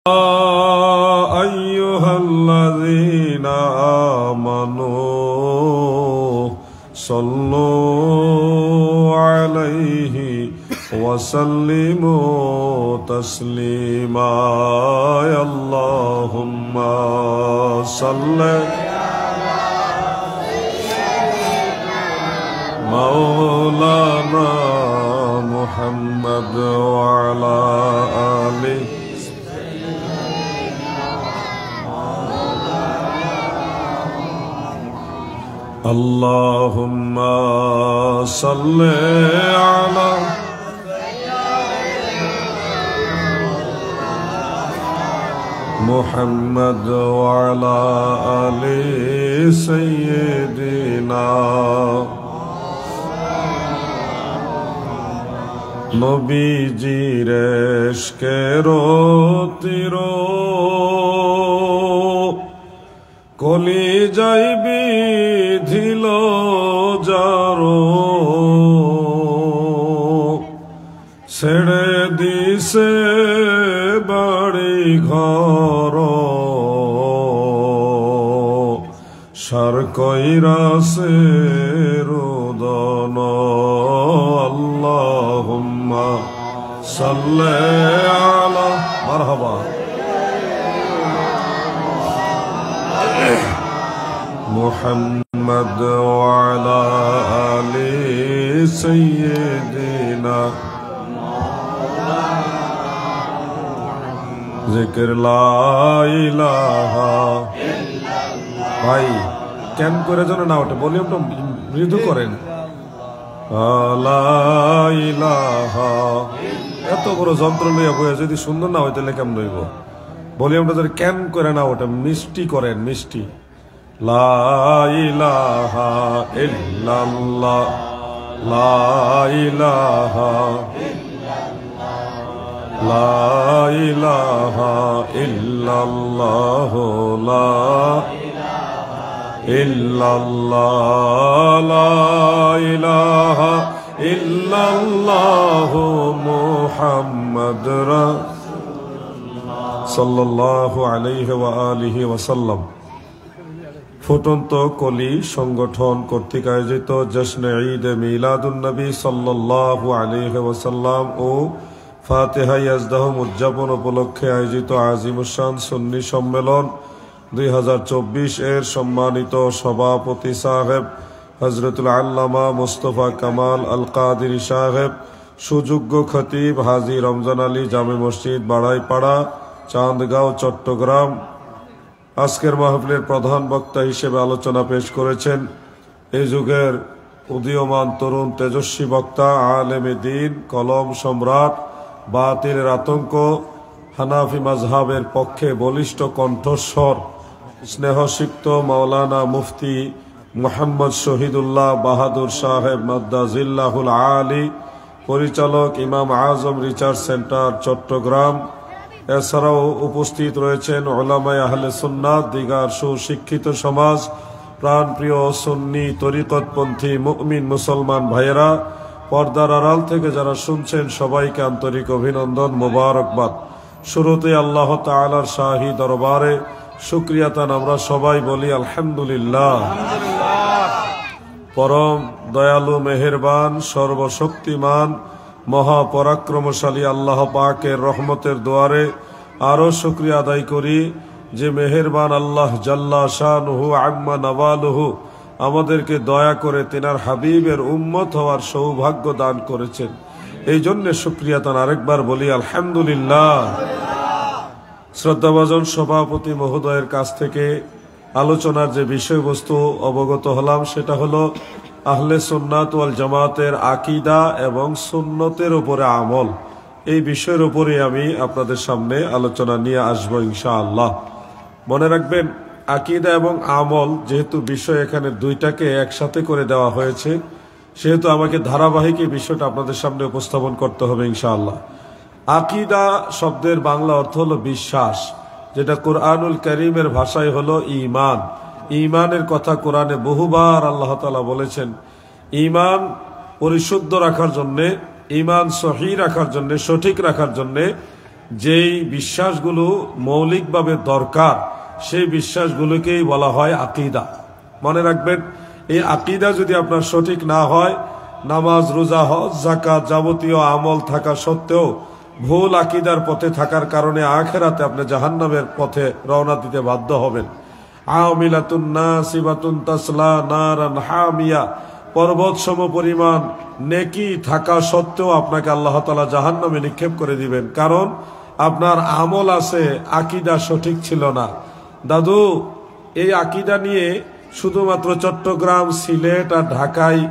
أيها الذين آمنوا صلوا عليه وسلموا تسليما اللهم صل مولانا محمد وعلى آله اللهم صل على محمد وعلى آل سيدنا নবীজির ইশকের তীর কলিজায় বিধিল যারো ছেড়ে দিছে বাড়ি ঘর সার কইরাছে রোদন আল্লাহুম্মা সাল্লি আলা মারহাবা মুহাম্মদ ওয়া আলা আলি সাইয়্যিদিনা জিকির লা ইলাহা ইল্লাল্লাহ। ভাই কেন করে যেন না ওঠে, ভলিউমটা মৃদু করেন। লা ইলাহা, এত বড় যন্ত্র লইয়া বইয়া যদি সুন্দর না হয় তাহলে কেমন হইব? ভলিউমটা যদি কেন করে না ওঠে, মিষ্টি করেন, মিষ্টি। লা ইলাহা ইল্লাল্লাহ, লা ইলাহা লা ইলাহা ইল্লাল্লাহ, লা ইল্লাল্লাহ, লা ইলাহা ইল্লাল্লাহ মুহাম্মদ রাসূলুল্লাহ সাল্লাল্লাহু আলাইহি ওয়া আলিহি ওয়াসাল্লাম। ফুটন্ত কলি সংগঠন কর্তৃক আয়োজিত জশ্নে ঈদ মিলাদুন নবী সাল্লাল্লাহু আলাইহি ওয়াসাল্লাম ও ফাতিহা ইয়াজদাহুম উদযাপন উপলক্ষে আয়োজিত আজিমুশান সুন্নি সম্মেলন 2024 এর সম্মানিত সভাপতি সাহেব হযরতুল আল্লামা মুস্তাফা কামাল আল কাদেরী সাহেব, সুযোগ্য খতিব হাজী রমজান আলী জামে মসজিদ বাড়াইপাড়া চাঁদগাঁও চট্টগ্রাম আজকের মাহফিলের প্রধান বক্তা হিসেবে আলোচনা পেশ করেছেন এই যুগের উদীয়মান তরুণ তেজস্বী বক্তা, আলেমে দ্বীন, কলম সম্রাট, বাতিলের আতঙ্ক, হানাফি মাযহাবের পক্ষে বলিষ্ঠ কণ্ঠস্বর, স্নেহসিক্ত মাওলানা মুফতি মুহাম্মদ শহীদুল্লাহ বাহাদুর সাহেব মাদ্দাজিল্লাহুল আলী, পরিচালক ইমাম আজম রিসার্চ সেন্টার চট্টগ্রাম। এছাড়াও উপস্থিত রয়েছেন উলামায়ে আহলে সুন্নাত, দিগার সুশিক্ষিত সমাজ, প্রাণপ্রিয় সুন্নি তরিকতপন্থী মুমিন মুসলমান ভাইয়েরা, পর্দার আড়াল থেকে যারা শুনছেন সবাইকে আন্তরিক অভিনন্দন, মোবারকবাদ। শুরুতে আল্লাহ তাআলার শাহী দরবারে শুকরিয়াতান আমরা সবাই বলি আলহামদুলিল্লাহ। পরম দয়ালু, মেহেরবান, সর্বশক্তিমান, মহাপরাক্রমশালী আল্লাহ পাকের রহমতের দুয়ারে আরো শুকরিয়া আদায় করি যে মেহেরবান আল্লাহ জাল্লা শানুহু আম্মা নওয়ালুহু আমাদেরকে দয়া করে তিনার হাবিবের উম্মত হওয়ার সৌভাগ্য দান করেছেন। এই জন্য শুকরিয়া তান আরেকবার বলি আলহামদুলিল্লাহ। শ্রদ্ধাভাজন সভাপতি মহোদয়ের কাছ থেকে আলোচনার যে বিষয়বস্তু অবগত হলাম সেটা হলো আহলে সুন্নাত ওয়াল জামাতের আকীদা এবং সুন্নতের উপরে আমল। এই বিষয়ের উপরে আমি আপনাদের সামনে আলোচনা নিয়ে আসবো ইনশাআল্লাহ। মনে রাখবেন, আকীদা এবং আমল যেহেতু বিষয় এখানে দুইটাকে একসাথে করে দেওয়া হয়েছে, সেহেতু আমাকে ধারাবাহিক এই বিষয়টা আপনাদের সামনে উপস্থাপন করতে হবে ইনশাআল্লাহ। আকীদা শব্দের বাংলা অর্থ হলো বিশ্বাস, যেটা কুরআনুল কারীমের ভাষায় হলো ঈমান। ঈমানের কথা কোরআনে বহুবার আল্লাহ তাআলা বলেছেন। ঈমান পরিশুদ্ধ রাখার জন্যে, ঈমান সহি রাখার জন্যে, সঠিক রাখার জন্যে যেই বিশ্বাসগুলো মৌলিকভাবে দরকার সেই বিশ্বাসগুলোকেই বলা হয় আকীদা। মনে রাখবেন, এই আকীদা যদি আপনার সঠিক না হয়, নামাজ, রোজা, হজ, যাকাত যাবতীয় আমল থাকা সত্ত্বেও ভুল আকীদার পথে থাকার কারণে আখিরাতে আপনি জাহান্নামের পথে রওনা দিতে বাধ্য হবেন। আমিলাতুন নাসিবাতুন তাসলা নারান হামিয়া, পর্বত সম পরিমাণ নেকি থাকা সত্ত্বেও আপনাকে আল্লাহ তাআলা জাহান্নামে নিক্ষেপ করে দিবেন, কারণ আপনার আমল আছে, আকীদা সঠিক ছিল না। দাদু, এই আকীদা নিয়ে শুধুমাত্র চট্টগ্রাম, সিলেট আর ঢাকায়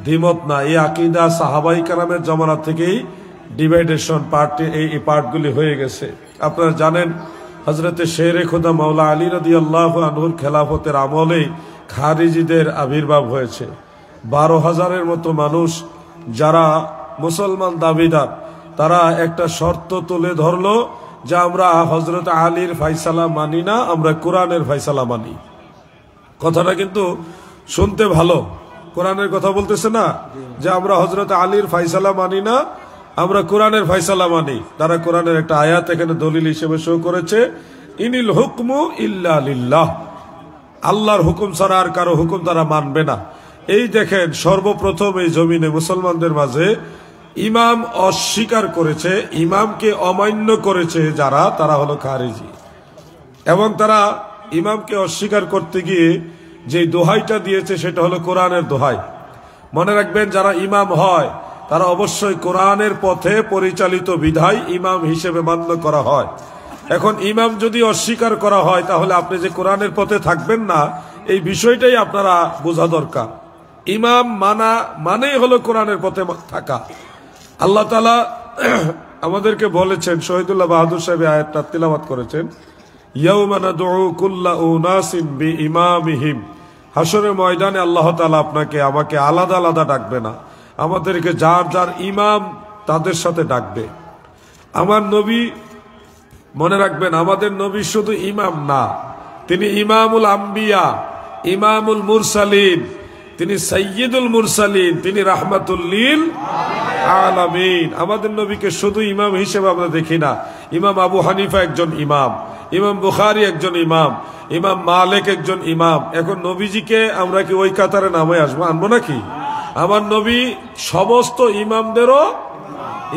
দ্বিমত না, এই আকীদা সাহাবাই কেরামের জমানা থেকেই ডিভাইডেশন এই পার্টগুলি হয়ে গেছে। আপনারা জানেন হযরতে শেরে খোদা মাওলা আলী রাদিয়াল্লাহু আনহুর খেলাফতের আমলেই খারিজিদের আবির্ভাব হয়েছে। 12,000-এর মতো মানুষ যারা মুসলমান দাবিদার, তারা একটা শর্ত তুলে ধরলো যে আমরা হযরত আলীর ফায়সালা মানি না, আমরা কোরআনের ফায়সালা মানি। কথাটা কিন্তু শুনতে ভালো, কোরআনের কথা বলতেছে না যে আমরা হযরত আলীর ফায়সালা মানি না, আমরা কোরআনের ফায়সালা মানি। তারা কোরআনের একটা আয়াত এখানে দলিল হিসেবে শো করেছে, ইনিল হুকমু ইল্লা লিল্লাহ, আল্লাহর হুকুম ছাড়া আর কারো হুকুম তারা মানবে না। এই দেখেন, সর্বপ্রথম এই জমিনে মুসলমানদের মাঝে ইমাম অস্বীকার করেছে, ইমামকে অমান্য করেছে যারা, তারা হলো খারিজি। এবং তারা ইমামকে অস্বীকার করতে গিয়ে যে দোহাইটা দিয়েছে সেটা হলো কোরআনের দোহাই। মনে রাখবেন, যারা ইমাম হয় তারা অবশ্যই কোরআনের পথে পরিচালিত বিধায় ইমাম হিসেবে মান্য করা হয়। এখন ইমাম যদি অস্বীকার করা হয়, তাহলে আপনি যে কোরআনের পথে থাকবেন না, এই বিষয়টাই আপনারা বোঝা দরকার। ইমাম মানা মানেই হলো কোরআনের পথে থাকা। আল্লাহ তাআলা আমাদেরকে বলেছেন, শহীদুল্লাহ বাহাদুর সাহেব আয়াতটা তিলাওয়াত করেছেন, ইয়াউমা নাদউ কুল্লা উনাসিম বিইমামিহিম, হাসরের ময়দানে আল্লাহ তাআলা আপনাকে আমাকে আলাদা আলাদা ডাকবে না, আমাদেরকে যার যার ইমাম তাদের সাথে ডাকবে। আমার নবী, মনে রাখবেন, আমাদের নবী শুধু ইমাম না, তিনি ইমামুল আম্বিয়া, ইমামুল মুরসালিন, তিনি সাইয়্যিদুল মুরসালিন, তিনি রাহমাতুল লিল আলামিন। আমাদের নবীকে শুধু ইমাম হিসেবে আমরা দেখি না। ইমাম আবু হানিফা একজন ইমাম, ইমাম বুখারী একজন ইমাম, ইমাম মালিক একজন ইমাম। এখন নবীজিকে আমরা কি ওই কাতারে নামে আসবো, আনবো নাকি? আমার নবী সমস্ত ইমামদেরও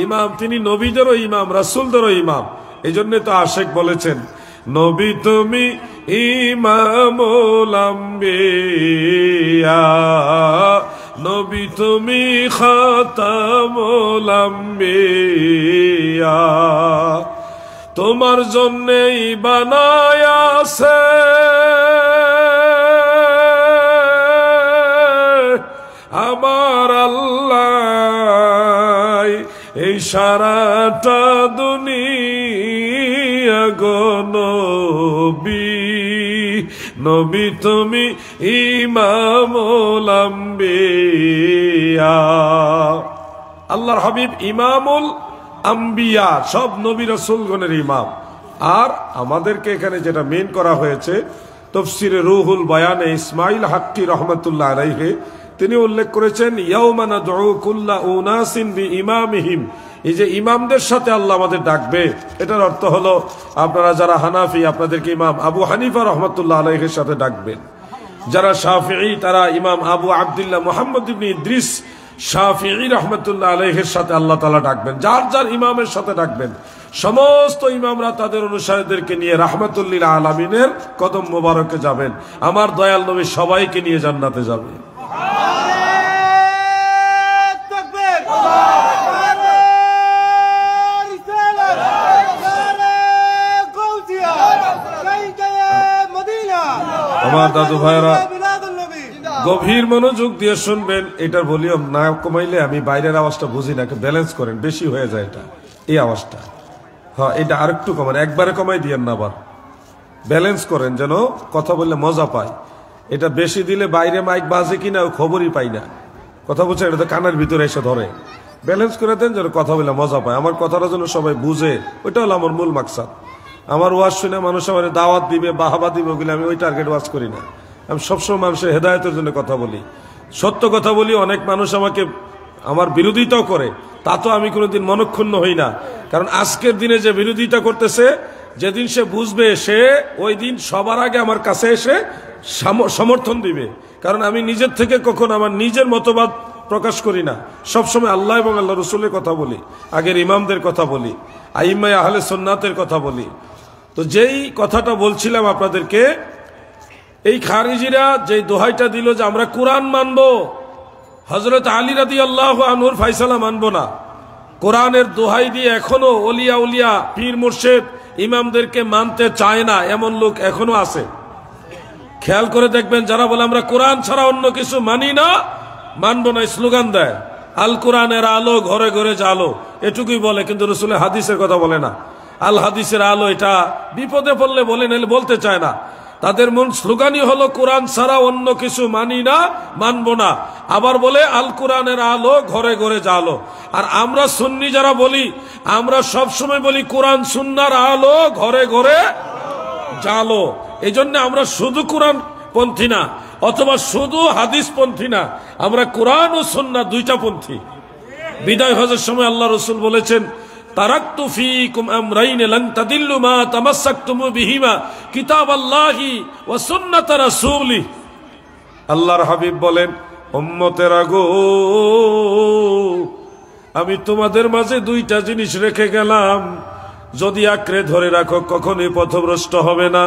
ইমাম, তিনি নবীদেরও ইমাম, রাসূলদেরও ইমাম। এই জন্য তো আশেক বলেছেন, নবী তুমি ইমামুল আম্বিয়া, নবী তুমি খাতামুল আম্বিয়া, তোমার জন্যই বানায়াছে আমার আল্লাহ এই সারাটা দুনিয়া গো নবী, নবী তুমি ইমামুল আম্বিয়া। আল্লাহর হাবিব ইমামুল আম্বিয়া, সব নবী রাসূলগণের ইমাম। আর আমাদেরকে এখানে যেটা মেন করা হয়েছে, তাফসীরে রুহুল বয়ানে ইসমাইল হাক্কি রহমাতুল্লাহ আলাইহি তিনি উল্লেখ করেছেন, ইয়াউমা নাদউ কুল্লা উনাসিন বিইমামিহিম, এই যে ইমামদের সাথে আল্লাহ আমাদের ডাকবে, এটার অর্থ হলো আপনারা যারা হানাফি, আপনাদেরকে ইমাম আবু হানিফা রহমাতুল্লাহ আলাইহির সাথে ডাকবেন। যারা শাফিঈ, তারা ইমাম আবু আব্দুল্লাহ মুহাম্মদ ইবনে ইদ্রিস শাফিঈ রহমাতুল্লাহ আলাইহির সাথে আল্লাহ তাআলা ডাকবেন, যার যার ইমামের সাথে ডাকবেন। সমস্ত ইমামরা তাদের অনুসারীদেরকে নিয়ে রাহমাতুল লিল আলামিনের কদম মোবারকে যাবেন। আমার দয়াল নবী সবাইকে নিয়ে জান্নাতে যাবে। আমার দাদু ভাইরা গভীর মনোযোগ দিয়ে শুনবেন, এটার ভলিউম না কমাইলে আমি বাইরের আওয়াজটা বুঝি না, ব্যালেন্স করেন, বেশি হয়ে যায় এটা, এই আওয়াজটা। হ্যাঁ, এটা আরেকটু কমান, একবারে কমাই দিয়েন না, আবার ব্যালেন্স করেন যেন কথা বললে মজা পায়। এটা বেশি দিলে বাইরে মাইক বাজে কিনা খবরই পাই না, কথা বলছে, এটা তো কানের ভিতরে এসে ধরে। ব্যালেন্স করে দেন যেন কথা বললে মজা পায়, আমার কথাটা যেন সবাই বুঝে, ওইটা হলো আমার মূল মাকসাদ। আমার ওয়াজ শুনে মানুষ আমার দাওয়াত দিবে, বাহাবা দিবে, ওগুলো আমি ওই টার্গেট ওয়াজ করি না। আমি সবসময় মানুষের হেদায়েতের জন্য কথা বলি, সত্য কথা বলি। অনেক মানুষ আমাকে আমার বিরোধিতাও করে, তা তো আমি কোনোদিন মনক্ষুণ্ণ হই না। কারণ আজকের দিনে যে বিরোধিতা করতেছে, যেদিন সে বুঝবে, সে ওই দিন সবার আগে আমার কাছে এসে সমর্থন দিবে। কারণ আমি নিজের থেকে কখনো আমার নিজের মতবাদ প্রকাশ করি না, সবসময় আল্লাহ এবং আল্লাহ রসুলের কথা বলি, আগের ইমামদের কথা বলি, আইম্মায়ে আহলে সুন্নাতের কথা বলি। তো যেই কথাটা বলছিলাম আপনাদেরকে, এই খারিজিরা যেই দোহাইটা দিল যে আমরা কোরআন মানব, হযরত আলী রাদিয়াল্লাহু আনহুর ফয়সালা মানব না, কোরআনের দোহাই দিয়ে এখনো ওলিয়া উলিয়া পীর মুর্শিদ ইমামদেরকে মানতে চায় না, এমন লোক এখনো আছে। খেয়াল করে দেখবেন, যারা বলে আমরা কোরআন ছাড়া অন্য কিছু মানি না, মানব না, স্লোগান দেয়, আল কোরআনের আলো ঘরে ঘরে জালো, এটুকুই বলে, কিন্তু রাসূলের হাদিসের কথা বলে না। আল হাদিসের আলো এটা বিপদে পড়লে বলে, নাহলে বলতে চায় না। তাদের মূল স্লোগানই হলো কোরআন ছাড়া অন্য কিছু মানি না, মানব না। আবার বলে আল কোরআনের আলো ঘরে ঘরে জালো। আর আমরা সুন্নি যারা বলি, আমরা সব সময় বলি কোরআন সুন্নাহর আলো ঘরে ঘরে জালো। এই জন্য আমরা শুধু কোরআন পন্থী না, অথবা শুধু হাদিস পন্থী না, আমরা কোরআন ও সুন্নাহ দুইটা পন্থী। বিদায় হজের সময় আল্লাহ রসুল বলেছেন, তারাকতু ফীকুম আমরাইন লান তাদিল্লু মা তামাসসাকতুমু বিহিমা কিতাবাল্লাহি ওয়া সুন্নাত রাসূলিহি। আল্লাহর হাবিব বলেন, উম্মতেরা গো, আমি তোমাদের মাঝে দুইটা জিনিস রেখে গেলাম, যদি আঁকড়ে ধরে রাখো কখনোই পথভ্রষ্ট হবে না।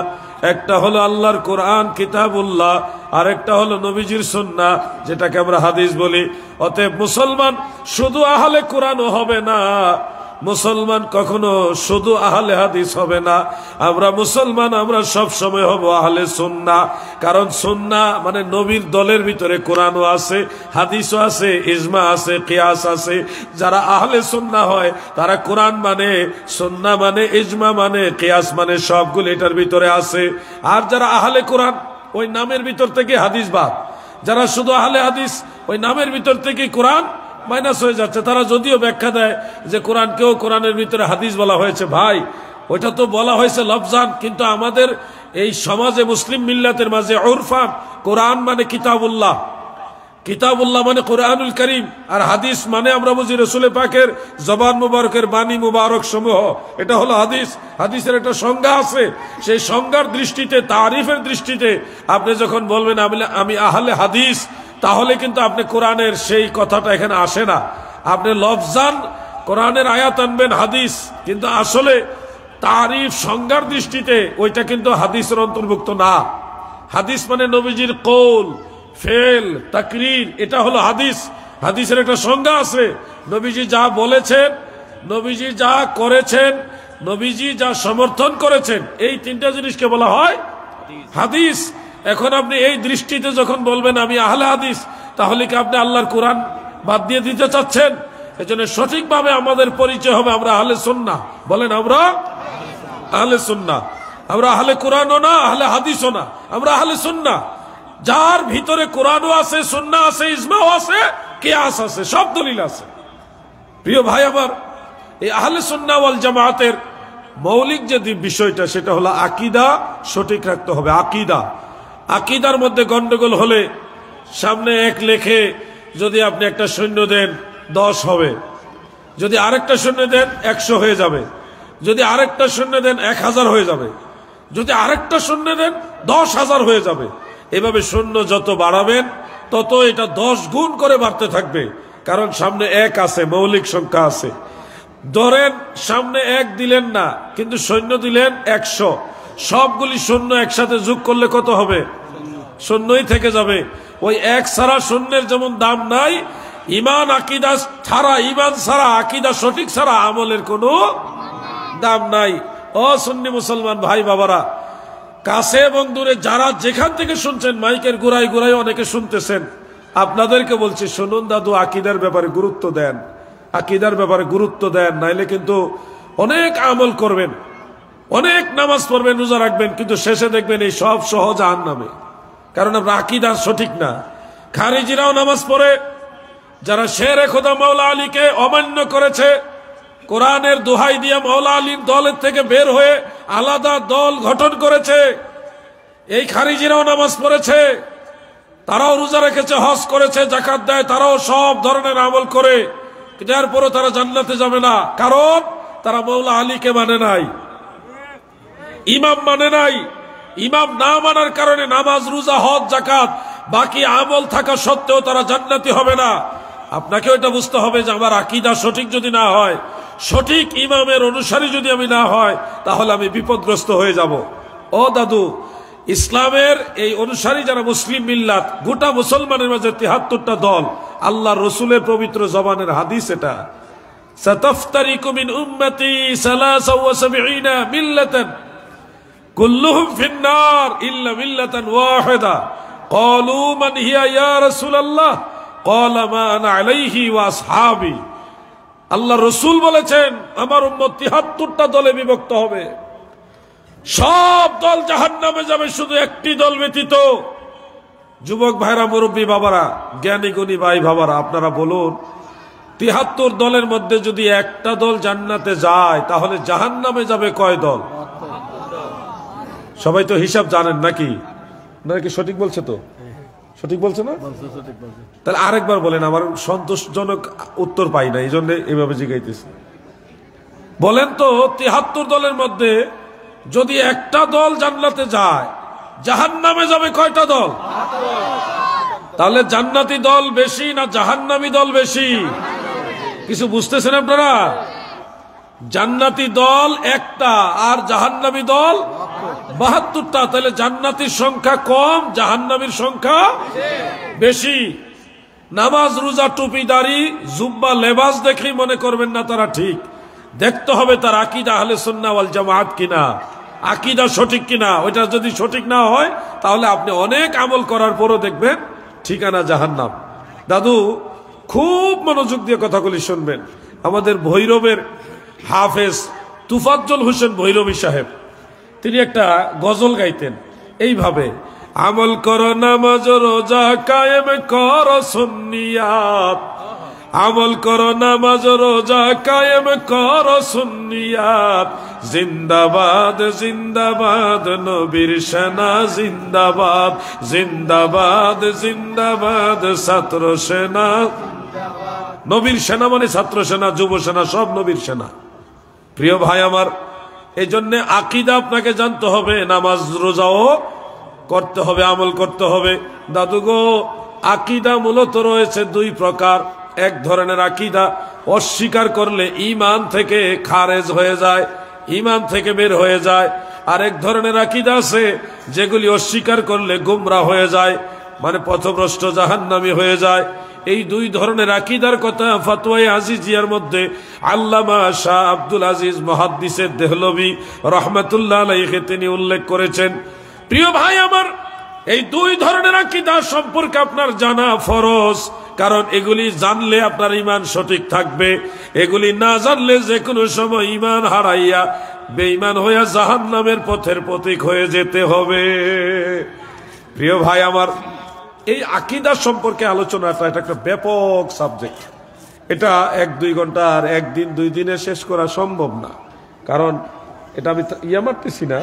একটা হলো আল্লাহর কোরআন কিতাবুল্লাহ, আর একটা হলো নবীজির সুন্নাহ, যেটাকে আমরা হাদিস বলি। অতএব মুসলমান শুধু আহলে কোরআনও হবে না, মুসলমান কখনো শুধু আহলে হাদিস হবে না। আমরা মুসলমান, আমরা সব সময় হব আহলে সুন্নাহ। কারণ সুন্নাহ মানে নবীর দলের ভিতরে কোরআনও আছে, হাদিসও আছে, ইজমা আছে, কিয়াস আছে। যারা আহলে সুন্নাহ হয় তারা কোরআন মানে, সুন্নাহ মানে, ইজমা মানে, কিয়াস মানে, সবগুলো এটার ভিতরে আছে। আর যারা আহলে কোরআন, ওই নামের ভিতর থেকে হাদিস বাদ। যারা শুধু আহলে হাদিস, ওই নামের ভিতর থেকে কোরআন মাইনাস হয়ে যাচ্ছে। তারা যদিও ব্যাখ্যা দেয় যে কোরআনকেও কোরআনের ভিতরে হাদিস বলা হয়েছে, ভাই ওইটা তো বলা হয়েছে লফজান, কিন্তু আমাদের এই সমাজে মুসলিম মিল্লাতের মাঝে উরফান কোরআন মানে কিতাবুল্লাহ, কিতাবুল্লাহ মানে কোরআনুল করিম, আর হাদিস মানে আমরা বুঝি রাসূল পাকের জবান মুবারকের বাণী মুবারক সমূহ, এটা হলো হাদিস। হাদিসের একটা সংজ্ঞা আছে, সেই সংজ্ঞার দৃষ্টিতে, তারিফের দৃষ্টিতে আপনি যখন বলবেন আমি আহলে হাদিস, তাহলে কিন্তু আপনি কোরআনের সেই কথাটা এখানে আসে না। আপনি লফজান কোরআনের আয়াত আনবেন হাদিস, কিন্তু আসলে তারিফ সংজ্ঞার দৃষ্টিতে ওইটা কিন্তু হাদিসের অন্তর্ভুক্ত না। হাদিস মানে নবীজির কৌল, ফেল, তাকরীর, এটা হলো হাদিস। হাদিসের একটা সংজ্ঞা আছে, নবীজি যা বলেছেন, নবীজি যা করেছেন, নবীজি যা সমর্থন করেছেন, এই তিনটা জিনিসকে বলা হয় হাদিস। এখন আপনি এই দৃষ্টিতে যখন বলবেন আমি আহলে হাদিস, তাহলে কি আপনি আল্লাহর কোরআন বাদ দিয়ে দিতে চাচ্ছেন? এজন্য সঠিকভাবে আমাদের পরিচয় হবে আমরা আহলে সুন্নাহ। বলেন আমরা আহলে সুন্নাহ, আমরা আহলে কোরআনও না, আহলে হাদিসও না, আমরা আহলে সুন্নাহ। যার ভিতরে কোরআনও আছে, সুন্নাহ আছে, ইজমাও আছে, কিয়াস আছে, সব দলিল আছে। প্রিয় ভাই আমার, এই আহলে সুন্নাহ ওয়াল জামাতের মৌলিক যে বিষয়টা, সেটা হলো আকীদা সঠিক রাখতে হবে। আকীদা, আকীদার মধ্যে গন্ডগোল হলে সামনে এক লেখে যদি আপনি একটা শূন্য দেন 10 হবে, যদি আরেকটা শূন্য দেন 100 হয়ে যাবে, যদি আরেকটা শূন্য দেন 1000 হয়ে যাবে, যদি আরেকটা শূন্য দেন 10,000 হয়ে যাবে। এভাবে শূন্য যত বাড়াবেন তত এটা 10 গুণ করে বাড়তে থাকবে, কারণ সামনে 1 আছে, মৌলিক সংখ্যা আছে। ধরেন সামনে 1 দিলেন না, কিন্তু শূন্য দিলেন 100, সবগুলি শূন্য একসাথে যোগ করলে কত হবে? শূন্যই থেকে যাবে। ওই 1 ছাড়া শূন্যের যেমন দাম নাই, ঈমান আকীদা ছাড়া, ঈমান ছাড়া, আকীদা সঠিক ছাড়া আমলের কোনো দাম নাই। ও সুন্নি মুসলমান ভাই বাবারা, কাছে এবং দূরে যারা যেখান থেকে শুনছেন, মাইকের গোড়ায় গোড়ায় অনেকে শুনতেছেন, আপনাদেরকে বলছি, শুনুন দাদু, আকীদার ব্যাপারে গুরুত্ব দেন, আকীদার ব্যাপারে গুরুত্ব দেন, নাইলে কিন্তু অনেক আমল করবেন, অনেক নামাজ পড়বেন, রোজা রাখবেন, কিন্তু শেষে দেখবেন এই সব সহ জাহান্নামে, কারণ আপনার আকীদা সঠিক না। খারিজিরাও নামাজ পড়ে, যারা শেরে খোদা মাওলা আলীকে অমান্য করেছে, কোরআনের দোহাই দিয়ে মাওলা আলীর দলের থেকে বের হয়ে আলাদা দল গঠন করেছে, এই খারিজিরাও নামাজ পড়েছে, তারাও রোজা রেখেছে, হজ করেছে, যাকাত দেয়, তারাও সব ধরনের আমল করে, এরপরও তারা জান্নাতে যাবে না, কারণ তারা মৌলা আলীকে মানে নাই, ইমাম মানে নাই। ইমাম না মানার কারণে নামাজ, রোজা, হজ, যাকাত বাকি আমল থাকা সত্ত্বেও তারা জান্নাতি হবে না। আপনাকে এটা বুঝতে হবে যে আমার আকীদা সঠিক যদি না হয়, সঠিক ইমামের অনুসারী যদি আমি না হয়, তাহলে আমি বিপদগ্রস্ত হয়ে যাব। ও দাদু, ইসলামের এই অনুসারী যারা মুসলিম মিল্লাত, গোটা মুসলমানের মাঝে ৭৩টা দল, আল্লাহ রসুলের পবিত্র জবানের হাদিস এটা। সাতাফতারিকু মিন উম্মতি ৭৩ মিল্লাতান কুল্লুহুম ফিন্নার ইল্লা মিল্লাতান ওয়াহিদা ক্বালু মান হিয়া ইয়া রাসূলুল্লাহ ক্বালা মা আনা আলাইহি ওয়া আসহাবি। আল্লাহ রসুল বলেছেন আমার উম্মত ৭৩টা দলে বিভক্ত হবে, সব দল জাহান্নামে যাবে, শুধু একটি দল ব্যতীত। যুবক ভাইরা, মুরব্বী বাবারা, জ্ঞানী গুণী ভাই বাবারা, আপনারা বলুন ৭৩ দলের মধ্যে যদি একটা দল জান্নাতে যায়, তাহলে জাহান্নামে যাবে কয় দল? সবাই তো হিসাব জানেন নাকি? নাকি সঠিক বলছে? তো সঠিক বলছে না? তাহলে আরেকবার বলেন, আমার সন্তোষজনক উত্তর পাই না, এই জন্য এইভাবে জিজ্ঞাইতেছি। বলেন তো ৭৩ দলের মধ্যে যদি একটা দল জান্নাতে যায়, জাহান্নামে যাবে কয়টা দল? তাহলে জান্নাতি দল বেশি না জাহান্নামী দল বেশি? কিছু বুঝতেছেন আপনারা? জান্নাতি দল একটা আর জাহান্নামী দল ৭২টা। তাহলে জান্নাতির সংখ্যা কম, জাহান্নামীর সংখ্যা বেশি। নামাজ, রোজা, টুপি, দাড়ি, জুব্বা, লেবাস দেখেই মনে করবেন না তারা ঠিক। দেখতে হবে তার আকীদা আহলে সুন্নাহ ওয়াল জামাত কিনা, আকীদা সঠিক কিনা। ওইটা যদি সঠিক না হয়, তাহলে আপনি অনেক আমল করার পরও দেখবেন ঠিকানা জাহান্নাম। দাদু, খুব মনোযোগ দিয়ে কথাগুলি শুনবেন। আমাদের ভৈরবের হাফেজ তুফাজ্জল হোসেন ভৈরবী সাহেব, তিনি একটা গজল গাইতেন এইভাবে: আমল করো, নামাজ রোজা কায়েম করো সুন্নিয়াত, আমল করো, নামাজ রোজা কায়েম করো সুন্নিয়াত, জিন্দাবাদ জিন্দাবাদ নবীর সেনা, জিন্দাবাদ জিন্দাবাদ জিন্দাবাদ ছাত্র সেনা। নবীর সেনা মানে ছাত্র সেনা, যুব সেনা, সব নবীর সেনা। প্রিয় ভাই আমার, এই জন্য আকীদা আপনাকে জানতে হবে, নামাজ রোজাও করতে হবে, আমল করতে হবে। দাদু গো, আকীদা মূলত রয়েছে দুই প্রকার। এক ধরনের আকীদা অস্বীকার করলে ঈমান থেকে খারেজ হয়ে যায়, ঈমান থেকে বের হয়ে যায়। আরেক ধরনের আকীদা আছে যেগুলি অস্বীকার করলে গুমরাহ হয়ে যায়, মানে পথভ্রষ্ট, জাহান্নামী হয়ে যায়। এই দুই ধরনের আকীদার কথা ফতোয়ায়ে আজিজিয়ার মধ্যে আল্লামা শাহ আব্দুল আজিজ মুহাদ্দিসে দেহলভী রাহমাতুল্লাহ আলাইহি তিনি উল্লেখ করেছেন। প্রিয় ভাই আমার, এই দুই ধরনের আকীদা সম্পর্কে আপনার জানা ফরজ, কারণ এগুলি জানলে আপনার ঈমান সঠিক থাকবে। এগুলি না জানলে যে কোনো সময় ঈমান হারাইয়া বেঈমান হইয়া জাহান্নামের পথের পথিক হয়ে যেতে হবে। প্রিয় ভাই আমার, এই আকীদা সম্পর্কে আলোচনাটা এটা একটা ব্যাপক সাবজেক্ট। এটা ১-২ ঘন্টা আর একদিন ২ দিনে শেষ করা সম্ভব না। কারণ এটা আমি মারতেছি না,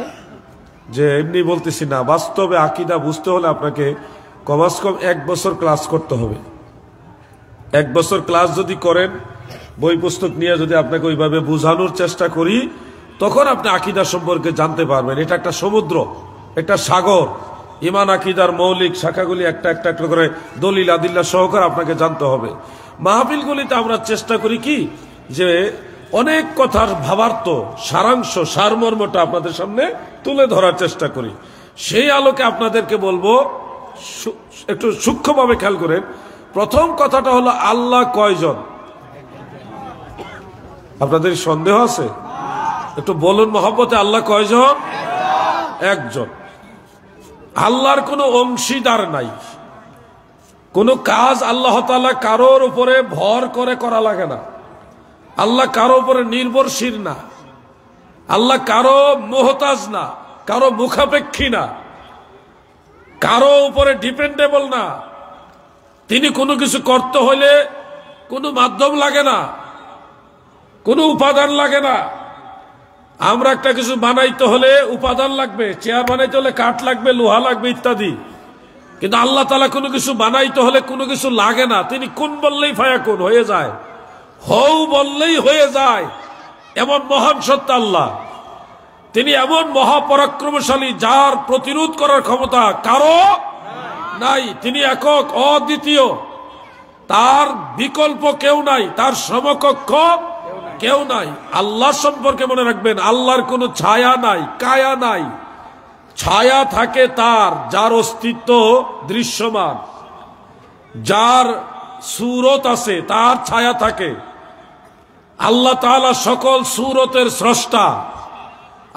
যে এমনি বলতেছি না। বাস্তবে আকীদা বুঝতে হলে আপনাকে কমাস কম ১ বছর ক্লাস করতে হবে। ১ বছর ক্লাস যদি করেন, বই পুস্তক নিয়ে যদি আপনাকে ওইভাবে বোঝানোর চেষ্টা করি, তখন আপনি আকীদা সম্পর্কে জানতে পারবেন। এটা একটা সমুদ্র, একটা সাগর। ঈমান আকীদার মৌলিক শাখাগুলি একটা একটা একটা করে দলিল আদিল্লা সহকারে আপনাকে জানতে হবে। মাহফিলগুলিতে আমরা চেষ্টা করি কি, যে অনেক কথার ভাবার্থ, সারাংশ, সারমর্মটা আপনাদের সামনে তুলে ধরার চেষ্টা করি। সেই আলোকে আপনাদেরকে বলবো, একটু সূক্ষ্মভাবে খেয়াল করেন। প্রথম কথাটা হলো, আল্লাহ কয়জন? আপনাদের সন্দেহ আছে? একটু বলুন মহব্বতে, আল্লাহ কয়জন? একজন। আল্লাহর কোনো অংশীদার নাই। কোনো কাজ আল্লাহ তাআলা কারোর উপরে ভর করে করা লাগে না। আল্লাহ কারো উপরে নির্ভরশীল না। আল্লাহ কারো মুহতাজ না, কারো মুখাপেক্ষী না, কারো উপরে ডিপেন্ডেবল না। তিনি কোনো কিছু করতে হলে কোনো মাধ্যম লাগে না, কোনো উপাদান লাগে না। আমরা একটা কিছু বানাইতে হলে উপাদান লাগবে, চেয়ার বানাইতে হলে কাঠ লাগবে, লোহা লাগবে ইত্যাদি। কিন্তু আল্লাহ তাআলা কোনো কিছু বানাইতে হলে কোনো কিছু লাগে না। তিনি কোন বললেই ফায়াকুন হয়ে যায়। হও বললেই হয়ে যায় এমন মহান সত্তা আল্লাহ। তিনি এমন মহাপরাক্রমশালী যার প্রতিরোধ করার ক্ষমতা কারো নাই। তিনি একক, অদ্বিতীয়, তার বিকল্প কেউ নাই, তার সমকক্ষ কেউ নাই। আল্লাহ সম্পর্কে মনে রাখবেন, আল্লাহর কোনো ছায়া নাই, কায়া নাই। ছায়া থাকে তার যার অস্তিত্ব দৃশ্যমান, যার সূরত আছে তার ছায়া থাকে। আল্লাহ তাআলা সকল সূরতের স্রষ্টা।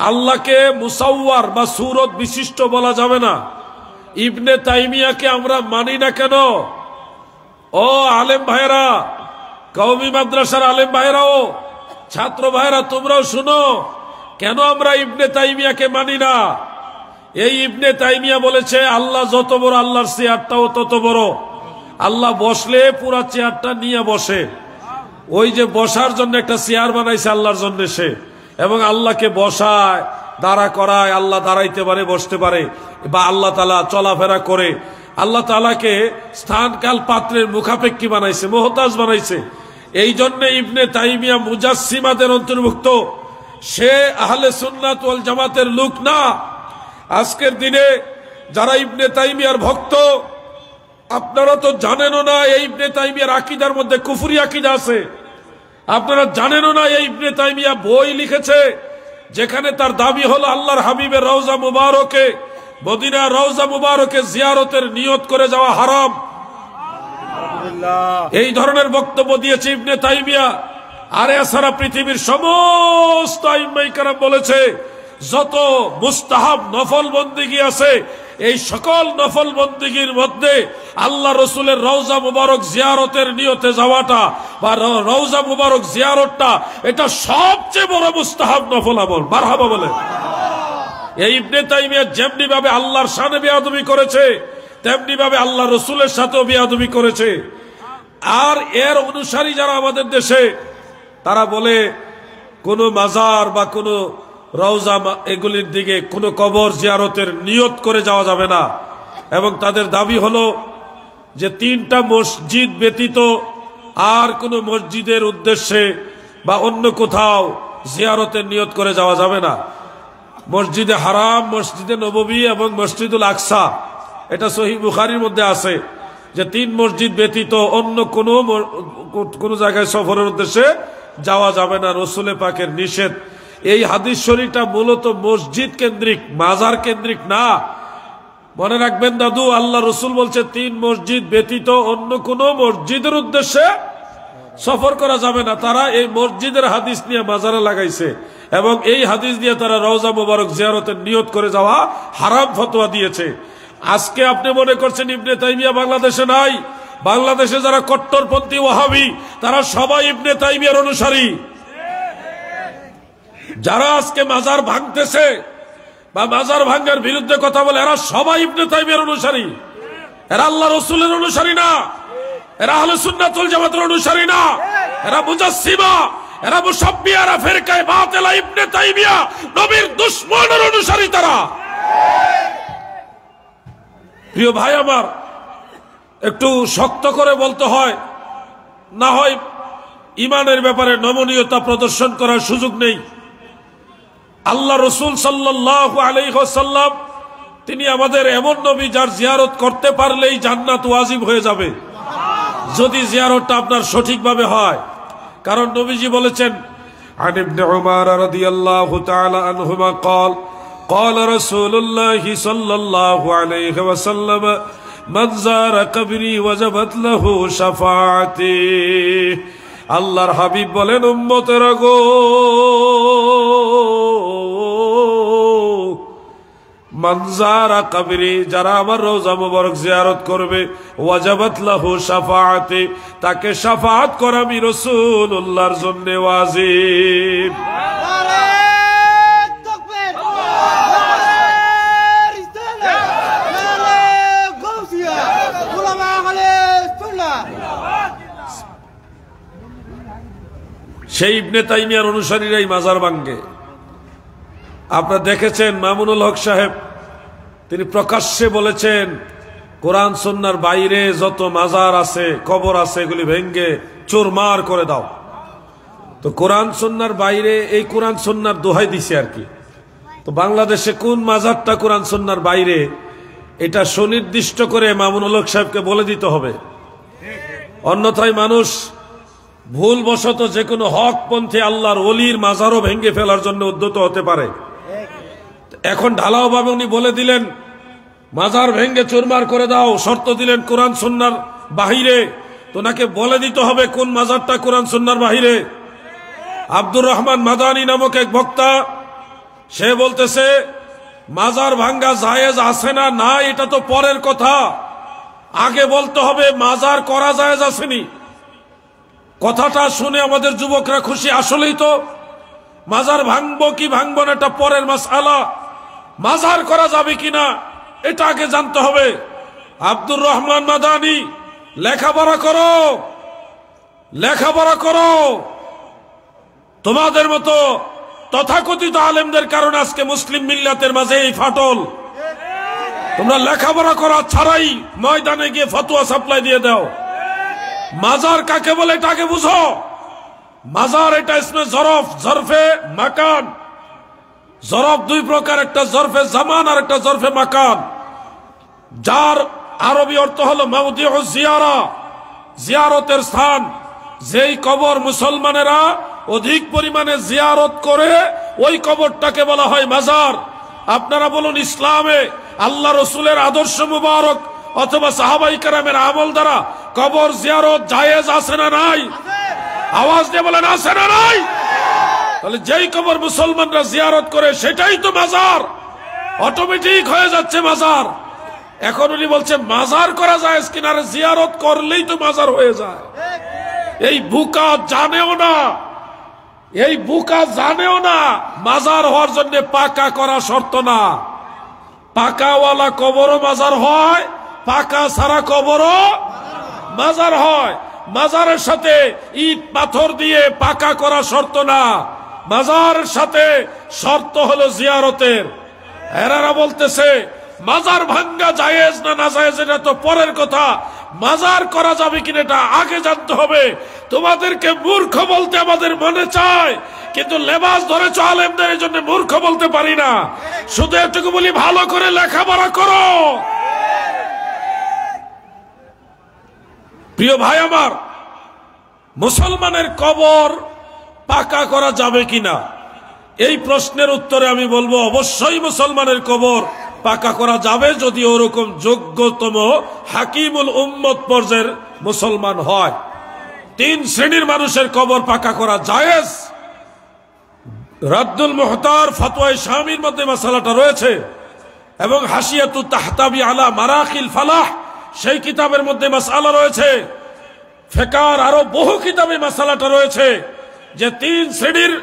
আল্লাহকে মুসাওয়ার বা সূরত বিশিষ্ট বলা যাবে না। ইবনে তাইমিয়াকে আমরা মানি না কেন? ও আলেম ভাইরা, কওমি মাদ্রাসার আলেম ভাইরাও, ছাত্র ভাইরা, তোমরাও শুনো, কেন আমরা ইবনে তাইমিয়াকে মানি না? এই ইবনে তাইমিয়া বলেছে আল্লাহ যত বড়, আল্লাহর চেয়ারটাও তত বড়। আল্লাহ বসলে পুরা চেয়ারটা নিয়ে বসে। ওই যে বসার জন্য একটা চেয়ার বানাইছে আল্লাহর জন্য সে, এবং আল্লাহকে বসায়, দাঁড়া করায়, আল্লাহ দাঁড়াইতে পারে, বসতে পারে, বা আল্লাহ তাআলা চলাফেরা করে। আল্লাহ তাআলাকে স্থানকাল পাত্রের মুখাপেক্ষী বানাইছে, মুহতাজ বানাইছে। এই জন্য ইবনে তাইমিয়া মুজাসসিমাদের অন্তর্ভুক্ত, সে আহলে সুন্নাত ওয়াল জামাতের লোক না। আজকের দিনে যারা ইবনে তাইমিয়ার ভক্ত, আপনারা তো জানেনও না এই ইবনে তাইমিয়ার আকীদার মধ্যে কুফরি আকীদা আছে। আপনারা জানেনও না এই ইবনে তাইমিয়া বই লিখেছে যেখানে তার দাবি হলো আল্লাহর হাবিবের রওজা মুবারকে, মদিনার রওজা মুবারকে জিয়ারতের নিয়ত করে যাওয়া হারাম। এই ধরনের বক্তব্য দিয়েছে ইবনে তাইমিয়া। আর এছাড়া পৃথিবীর সমস্ত আইম্মায়ে কেরাম বলেছে যত মুস্তাহাব নফল বন্দেগী আছে, এই সকল নফল বন্দেগীর মধ্যে আল্লাহ রসুলের রওজা মুবারক জিয়ারতের নিয়তে যাওয়াটা বা রওজা মুবারক জিয়ারতটা, এটা সবচেয়ে বড় মুস্তাহাব নফল আমল। মারহাবা বলে। এই ইবনে তাইমিয়া যেমনি ভাবে আল্লাহর শানে বেয়াদবি করেছে, তেমনি ভাবে আল্লাহ রসুলের সাথেও বেয়াদবি করেছে। আর এর অনুসারী যারা আমাদের দেশে, তারা বলে কোন মাজার বা কোন রওজা এগুলির দিকে কোনো কবর জিয়ারতের নিয়ত করে যাওয়া যাবে না। এবং তাদের দাবি হলো যে 3টা মসজিদ ব্যতীত আর কোনো মসজিদের উদ্দেশ্যে বা অন্য কোথাও জিয়ারতের নিয়ত করে যাওয়া যাবে না। মসজিদে হারাম, মসজিদে নববী এবং মসজিদুল আকসা, এটা সহিহ বুখারীর মধ্যে আছে যে 3 মসজিদ ব্যতীত অন্য কোনো জায়গায় সফরের উদ্দেশ্যে যাওয়া যাবে না, রসুলে পাকের নিষেধ। এই হাদিস শরীফটা মূলত মসজিদ কেন্দ্রিক, মাজার কেন্দ্রিক না। মনে রাখবেন দাদু, আল্লাহ রসুল বলছে 3 মসজিদ ব্যতীত অন্য কোন মসজিদের উদ্দেশ্যে সফর করা যাবে না। তারা এই মসজিদের হাদিস নিয়ে মাজারে লাগাইছে এবং এই হাদিস দিয়ে তারা রওজা মুবারক জিয়ারতের নিয়ত করে যাওয়া হারাম ফতোয়া দিয়েছে। আজকে আপনি মনে করছেন ইবনে তাইমিয়া বাংলাদেশে নাই। বাংলাদেশে যারা কট্টরপন্থী ওয়াহাবি, তারা সবাই ইবনে তাইমিয়ার অনুসারী। যারা আজকে মাজার ভাঙতেছে বা মাজার ভাঙার বিরুদ্ধে কথা বলে, এরা সবাই ইবনে তাইমিয়ার অনুসারী। এরা আল্লাহ রসুলের অনুসারী না, এরা আহলে সুন্নাত ওয়াল জামাতের অনুসারী না, এরা মুজাসসিমা, এরা মুশাব্বিহা, এরা ফিরকায়ে বাতিলা, ইবনে তাইমিয়া নবীর দুশমনের অনুসারী তারা। প্রিয় ভাই আমার, একটু শক্ত করে বলতে হয়, না হয় ইমানের ব্যাপারে নমনীয়তা প্রদর্শন করার সুযোগ নেই। আল্লাহ রসুল সাল্লাল্লাহু আলাইহি ওয়াসাল্লাম, তিনি আমাদের এমন নবী যার জিয়ারত করতে পারলেই জান্নাত ওয়াজিব হয়ে যাবে, যদি জিয়ারতটা আপনার সঠিকভাবে হয়। কারণ নবীজি বলেছেন, আন ইবনে উমার রাদিয়াল্লাহু তাআলা আনহুমা قال قال رسول الله صلى الله عليه وسلم من زار قبري وجبت له شفاعتي। আল্লাহর হাবিব বলেন, উম্মতেরা গো, মান যারা কবরি, যারা আমার রওজা মুবারক জিয়ারত করবে, ওয়াজাবাত লাহু শাফাআতি, তাকে শাফাআত করা আমি রাসূলুল্লাহর জন্য ওয়াজিব। সেই ইবনে তাইমিয়ার অনুসারীরাই মাজার ভাঙ্গে। আপনারা দেখেছেন মামুনুল হক সাহেব, তিনি প্রকাশ্যে বলেছেন কোরআন সুন্নাহর বাইরে যত মাজার আছে, কবর আছে, এগুলি ভেঙ্গে চুরমার করে দাও। তো কোরআন সুন্নাহর বাইরে এই কোরআন সুন্নাহর দোহাই দিছে আর কি। তো বাংলাদেশে কোন মাজারটা কোরআন সুন্নাহর বাইরে এটা সুনির্দিষ্ট করে মামুনুল হক সাহেবকে বলে দিতে হবে, অন্যথায় মানুষ ভুলবশত যে কোনো হকপন্থী আল্লাহর ওলির মাজারও ভেঙে ফেলার জন্য উদ্যত হতে পারে। এখন ঢালাও ভাবে উনি বলে দিলেন মাজার ভেঙে চুরমার করে দাও, শর্ত দিলেন কোরআন সুন্নাহর বাহিরে। তো নাকে বলে দিতে হবে কোন মাজারটা কোরআন সুন্নাহর বাহিরে। আব্দুর রহমান মাদানী নামক এক বক্তা, সে বলতেছে মাজার ভাঙ্গা জায়েজ আছে না, না এটা তো পরের কথা, আগে বলতে হবে মাজার করা জায়েজ আসেনি। কথাটা শুনে আমাদের যুবকরা খুশি, আসলেই তো মাজার ভাঙবো কি ভাঙবো না এটা পরের মাসআলা, মাজার করা যাবে কিনা এটা আগে জানতে হবে। আব্দুর রহমান মাদানী লেখাপড়া করো, লেখাপড়া করো। তোমাদের মতো তথাকথিত আলেমদের কারণে আজকে মুসলিম মিল্লাতের মাঝে এই ফাটল। তোমরা লেখাপড়া করা ছাড়াই ময়দানে গিয়ে ফতোয়া সাপ্লাই দিয়ে দাও। মাজার কাকে বলে এটা আগে বুঝো। মাজার এটা ইসমে জরফ, জরফে মাকান। জরফ দুই প্রকার, একটা জরফে জামান আর একটা জরফে মাকান। যার আরবি অর্থ হলো মাউদিউ জিয়ারা, জিয়ারতের স্থান। যেই কবর মুসলমানেরা অধিক পরিমাণে জিয়ারত করে ওই কবরটাকে বলা হয় মাজার। আপনারা বলুন ইসলামে আল্লাহ রসুলের আদর্শ মুবারক অথবা সাহাবাই কেরামের আমল দ্বারা কবর জিয়ারত জায়েজ আছে না নাই? আওয়াজ দিয়ে বলেন আছে না নাই? তাহলে যেই কবর মুসলমানরা জিয়ারত করে সেটাই তো মাজার, অটোমেটিক হয়ে যাচ্ছে মাজার। এখন উনি বলছে মাজার করা যায় কিনা, জিয়ারত করলেই তো মাজার হয়ে যায়। এই বুকা জানেও না, এই বুকা জানেও না মাজার হওয়ার জন্য পাকা করা শর্ত না। পাকাওয়ালা কবরও মাজার হয়, পাকা ছাড়া কবরও মাজার হয়। মাজারের সাথে ইট পাথর দিয়ে পাকা করা শর্ত না, মাজারের সাথে শর্ত হলো জিয়ারতের। এরারা বলতেছে মাজার ভাঙ্গা জায়েজ না না জায়েজ এটা তো পরের কথা, মাজার করা যাবে কিনা এটা আগে জানতে হবে। তোমাদেরকে মূর্খ বলতে আমাদের মনে চায়, কিন্তু লেবাস ধরেছ আলেমদের, এই জন্য মূর্খ বলতে পারি না। শুধু এটুকু বলি ভালো করে লেখাপড়া করো। প্রিয় ভাই আমার, মুসলমানের কবর পাকা করা যাবে কিনা এই প্রশ্নের উত্তরে আমি বলবো অবশ্যই মুসলমানের কবর পাকা করা যাবে, যদি ওরকম যোগ্যতম হাকিমুল উম্মত পর্যায়ের মুসলমান হয়। তিন শ্রেণীর মানুষের কবর পাকা করা জায়েজ। রাদ্দুল মুহতার ফতোয়ায়ে শামির মধ্যে মাসালাটা রয়েছে, এবং হাসিয়াতু তাহতাবি আলা মারাকিল ফালাহ সেই কিতাবের মধ্যে মাসআলা রয়েছে। ফিকার আরো বহু কিতাবে মাসালাটা রয়েছে যে তিন শ্রেণীর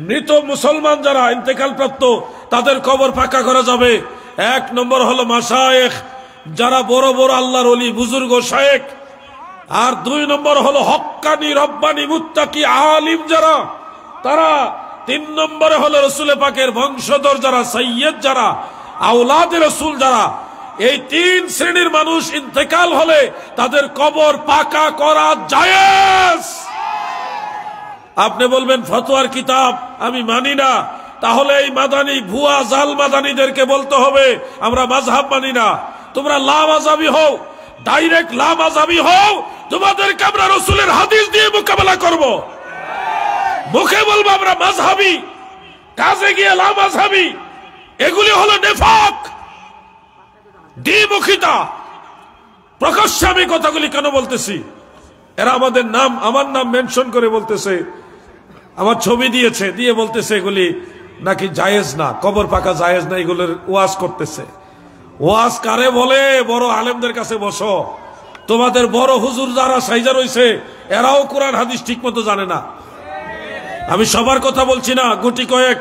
মৃত মুসলমান যারা ইন্তেকাল প্রাপ্ত তাদের কবর পাকা করা যাবে। এক নম্বর হলো মাশায়েখ, যারা বড় বড় আল্লাহর ওলি বুজুর্গ শায়েখ। আর দুই নম্বর হলো হক্কানি রব্বানি মুত্তাকি আলিম যারা, তারা। তিন নম্বরে হলো রাসূল পাকের বংশধর যারা, সাইয়্যিদ যারা, আওলাদে রাসূল যারা। এই তিন শ্রেণীর মানুষ ইন্তেকাল হলে তাদের কবর পাকা করা জায়েজ। আপনি বলবেন ফতোয়ার কিতাব আমি মানি না, তাহলে এই মাদানী ভুয়া জাল মাদানীদেরকে বলতে হবে আমরা মাযহাব মানি না। তোমরা লা মাযহাবী হও, ডাইরেক্ট লা মাযহাবী হও, তোমাদেরকে আমরা রাসূলের হাদিস দিয়ে মোকাবেলা করব। মুখে বলবো আমরা মাযহাবী, কাজে গিয়ে লা মাযহাবী, এগুলি হলো নিফাক, দ্বিমুখিতা। প্রকাশ্যে আমি কথাগুলি কেন বলতেছি? এরা আমাদের নাম, আমার নাম মেনশন করে বলতেছে, আমার ছবি দিয়েছে, দিয়ে বলতেছে এগুলি নাকি জায়েজ না, কবর পাকা জায়েজ না, এগুলোর ওয়াজ করতেছে। ওয়াজ কারে বলে? বড় আলেমদের কাছে বসো। তোমাদের বড় হুজুর যারা সাইজা রয়েছে এরাও কোরআন হাদিস ঠিক মতো জানে না। আমি সবার কথা বলছি না, গুটি কয়েক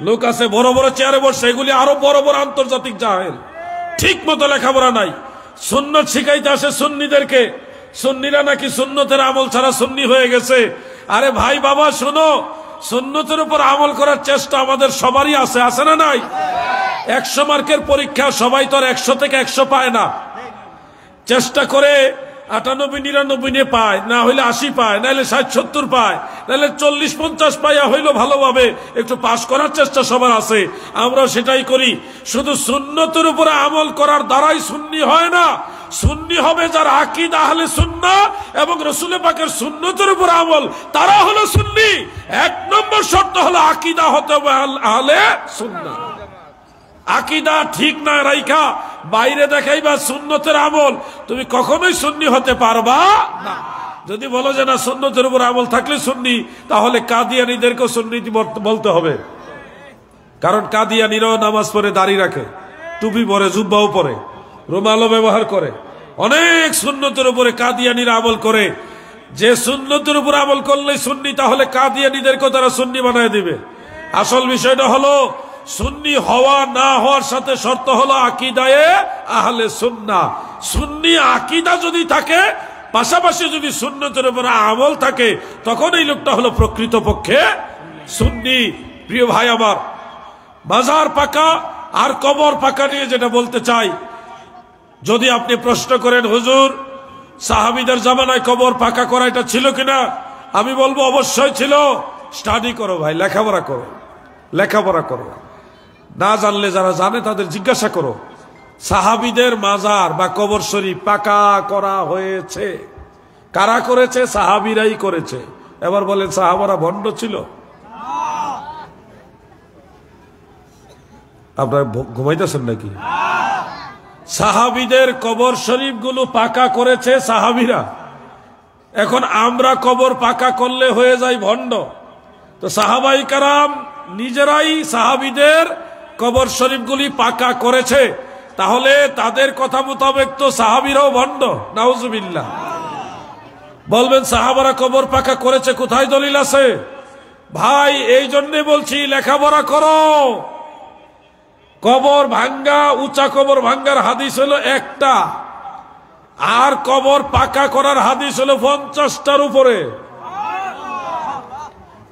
লোক আছে বড় বড় চেয়ারে বসে, এগুলি আরো বড় বড় আন্তর্জাতিক জাহেল, ঠিক মতো লেখাপড়া নাই। সুন্নত শিখাইতে আসে সুন্নিদেরকে, সুন্নিরা নাকি সুন্নতের আমল ছাড়া সুন্নি হয়ে গেছে। আরে ভাই বাবা শোনো, সুন্নতের উপর আমল করার চেষ্টা আমাদের সবারই আছে, আছে না নাই? 100 মার্কের পরীক্ষা, সবাই তো আর 100 থেকে 100 পায় না। চেষ্টা করে 98-99 নিয়ে পায়, না হইলে 80 পায়, নাহলে 60-70 পায়, নাহলে 40-50 পাইয়া হইলো ভালোভাবে একটু পাশ করার চেষ্টা সবার আছে। আমরা সেটাই করি। শুধু সুন্নতের উপরে আমল করার দ্বারাই সুন্নি হয় না। সুন্নি হবে যার আকীদা আহলে সুন্নাহ এবং রাসূল পাকের সুন্নতের উপর আমল, তারা হলো সুন্নি। 1 নম্বর শর্ত হলো আকীদা হতে হবে আহলে সুন্নাহ। আকীদা ঠিক না রাইখা বাইরে দেখাইবা সুন্নতের আমল, তুমি কখনোই সুন্নি হতে পারবা না। যদি বলো যে না সুন্নতের উপর আমল থাকলে সুন্নি, তাহলে কাদিয়ানীদেরকে সুন্নি বলতে হবে। কারণ কাদিয়ানীরাও নামাজ পড়ে, দাড়ি রাখে, টুপি পরে, জুব্বাও পরে, রুমালও ব্যবহার করে, অনেক সুন্নতের উপরে কাদিয়ানীরা আমল করে। যে সুন্নতের উপর আমল করলে সুন্নি, তাহলে কাদিয়ানীদেরকেও তারা সুন্নি বানায় দিবে। আসল বিষয়টা হলো সুন্নি হওয়া না হওয়ার সাথে শর্ত হলো আকীদায়ে আহলে সুন্নাহ। সুন্নি আকীদা যদি থাকে, পাশাপাশি যদি সুন্নতের উপরে আমল থাকে, তখন এই লোকটা হলো প্রকৃতপক্ষে সুন্নি। প্রিয় ভাই আমার, মাজার পাকা আর কবর পাকা নিয়ে যেটা বলতে চাই, যদি আপনি প্রশ্ন করেন হুজুর সাহাবীদের জামানায় কবর পাকা করা এটা ছিল কিনা, আমি বলবো অবশ্যই ছিল। স্টাডি করো ভাই, লেখাপড়া করো, লেখাপড়া করো। না জানলে যারা জানে তাদের জিজ্ঞাসা করো। সাহাবীদের মাজার বা কবর শরীফ পাকা করা হয়েছে। কারা করেছে? সাহাবীরাই করেছে। এবার বলেন সাহাবারা ভণ্ড ছিল? আপনারা ঘুমাইতেছেন নাকি? সাহাবীদের কবর শরীফ গুলো পাকা করেছে সাহাবীরা। এখন আমরা কবর পাকা করলে হয়ে যাই ভণ্ড। তো সাহাবাই কারাম নিজেরাই সাহাবীদের কবর শরীফগুলি পাকা করেছে, তাহলে তাদের কথা মোতাবেক তো সাহাবীরাও ভণ্ড। নাউজুবিল্লাহ। বলবেন সাহাবারা কবর পাকা করেছে, কোথায় দলিল আছে? ভাই এই জন্য বলছি লেখাপড়া করো। কবর ভাঙ্গা, উঁচা কবর ভাঙ্গার হাদিস হলো একটা, আর কবর পাকা করার হাদিস হলো 50টার উপরে।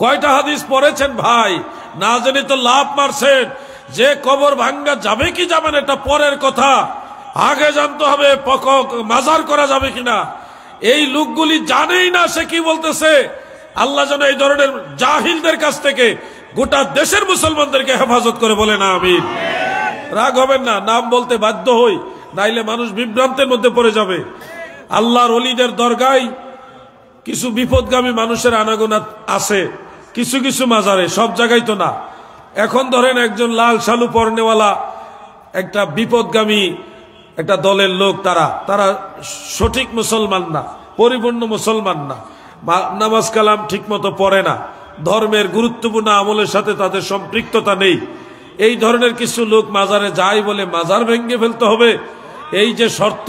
কয়টা হাদিস পড়েছেন ভাই? না জেনে তো লাভ মারছেন। যে কবর ভাঙ্গা যাবে কি যাবে না এটা পরের কথা, আগে জানতে হবে মাজার করা যাবে কিনা। এই লোকগুলি জানেই না সে কি বলতেছে। আল্লাহ যেন এই ধরনের জাহিলদের কাছ থেকে গোটা দেশের মুসলমানদেরকে হেফাজত করে, বলে না আমিন। রাগ হবেন না, নাম বলতে বাধ্য হই, নাইলে মানুষ বিভ্রান্তের মধ্যে পড়ে যাবে। আল্লাহর ওলিদের দরগায় কিছু বিপদগামী মানুষের আনাগোনা আছে, কিছু কিছু মাজারে, সব জায়গায় তো না। এখন ধরেন একজন লাল শালু পরনেওয়ালা একটা বিপদগামী একটা দলের লোক, তারা সঠিক মুসলমান না, পরিপূর্ণ মুসলমান না, নামাজ কালাম ঠিক মতো পড়ে না, ধর্মের গুরুত্বপূর্ণ আমলের সাথে তাদের সম্পৃক্ততা নেই। এই ধরনের কিছু লোক মাজারে যায় বলে মাজার ভেঙে ফেলতে হবে, এই যে শর্ত